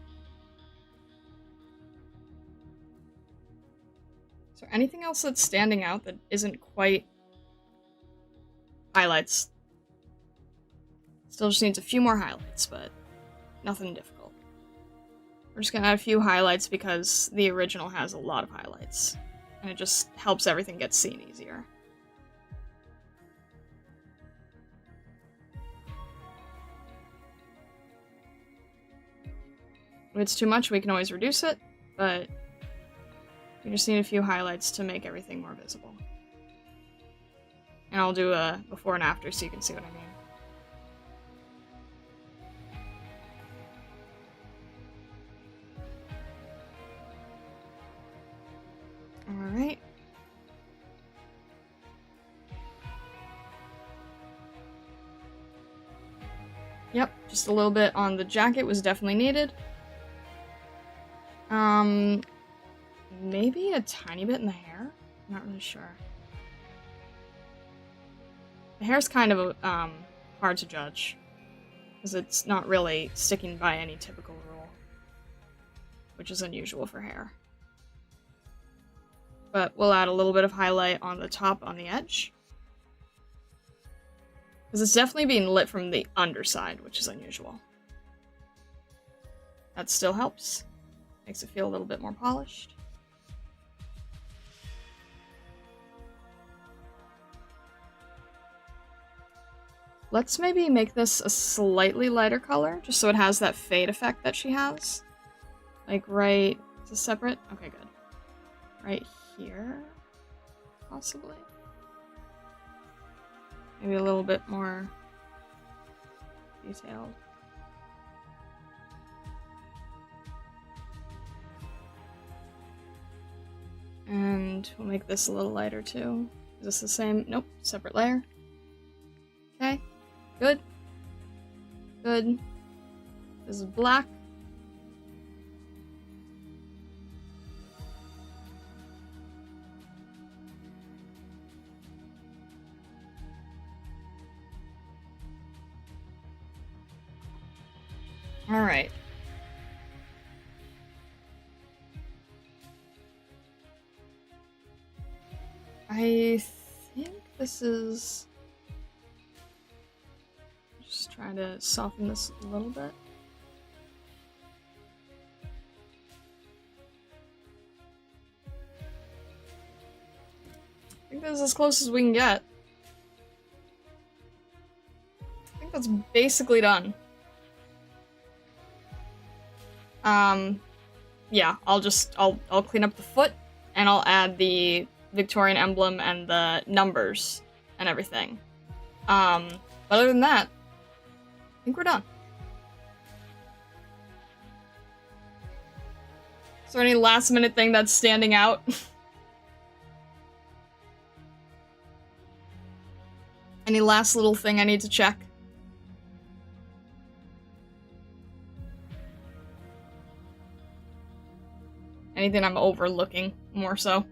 Is there anything else that's standing out that isn't quite highlights? Still just needs a few more highlights, but nothing difficult. We're just gonna add a few highlights because the original has a lot of highlights. And it just helps everything get seen easier. If it's too much, we can always reduce it, but we just need a few highlights to make everything more visible. And I'll do a before and after so you can see what I mean. Alright. Yep, just a little bit on the jacket was definitely needed. Maybe a tiny bit in the hair? I'm not really sure. The hair's kind of hard to judge, because it's not really sticking by any typical rule, which is unusual for hair. But we'll add a little bit of highlight on the top on the edge. Because it's definitely being lit from the underside, which is unusual. That still helps. Makes it feel a little bit more polished. Let's maybe make this a slightly lighter color, just so it has that fade effect that she has. Like right... Is this separate? Okay, good. Right here, possibly? Maybe a little bit more detailed. And we'll make this a little lighter too. Is this the same? Nope, separate layer. Okay, good. Good. This is black. Alright. I think this is... Just trying to soften this a little bit. I think this is as close as we can get. I think that's basically done. Yeah, I'll clean up the foot, and I'll add the Victorian emblem and the numbers and everything. But other than that, I think we're done. Is there any last minute thing that's standing out? Any last little thing I need to check? Anything I'm overlooking, more so.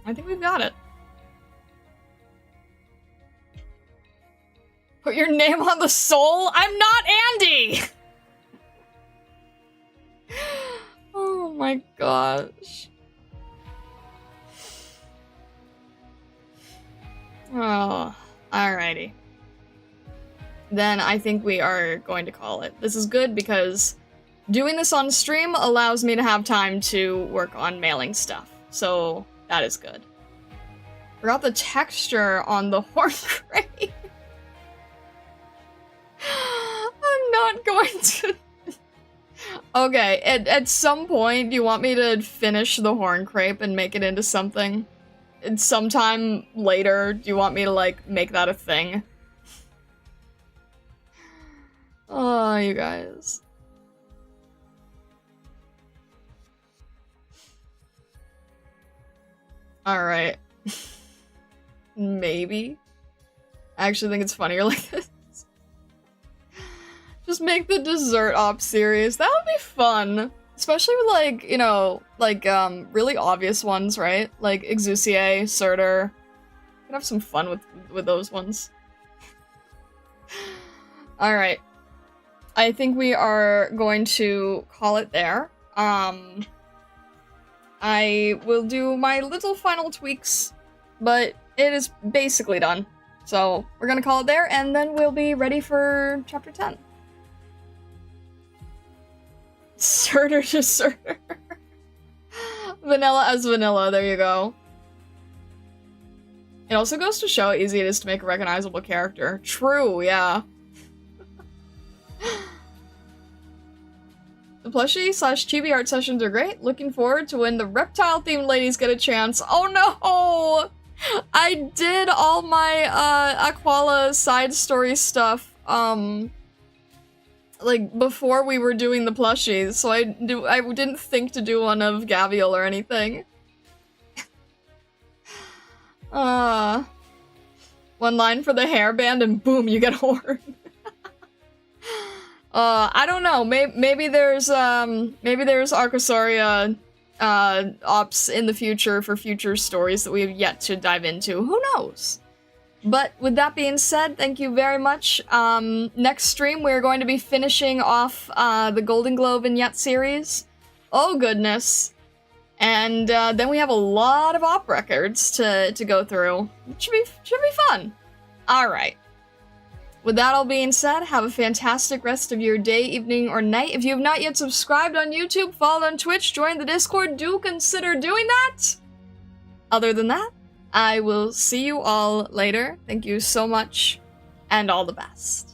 I think we've got it. Put your name on the soul? I'm not Andy! Oh my gosh. Oh, alrighty. Then I think we are going to call it. This is good because doing this on stream allows me to have time to work on mailing stuff. So that is good. Forgot the texture on the horn crate. I'm not going to... Okay, at some point, do you want me to finish the horn crepe and make it into something? And sometime later, do you want me to, like, make that a thing? Oh, you guys. Alright. Maybe. I actually think it's funnier like this. Just make the dessert op series. That would be fun. Especially with, like, you know, like, really obvious ones, right? Like, Exusier, Surtur. You can have some fun with those ones. Alright. I think we are going to call it there. I will do my little final tweaks, but it is basically done. So, we're gonna call it there, and then we'll be ready for Chapter 10. Surtur to Surtur. Vanilla as vanilla, there you go. It also goes to show how easy it is to make a recognizable character. True, yeah. The plushie / chibi art sessions are great. Looking forward to when the reptile-themed ladies get a chance. Oh no! I did all my, Aquala side story stuff, like, before we were doing the plushies, so I didn't think to do one of Gavial or anything. One line for the hairband and boom, you get horn. I don't know, maybe there's Arcosauria, ops in the future for future stories that we have yet to dive into. Who knows? But with that being said, thank you very much. Next stream, we're going to be finishing off the Golden Glow vignette series. Oh goodness. And then we have a lot of op records to go through. It should be fun. Alright. With that all being said, have a fantastic rest of your day, evening, or night. If you have not yet subscribed on YouTube, followed on Twitch, joined the Discord, do consider doing that! Other than that, I will see you all later. Thank you so much, and all the best.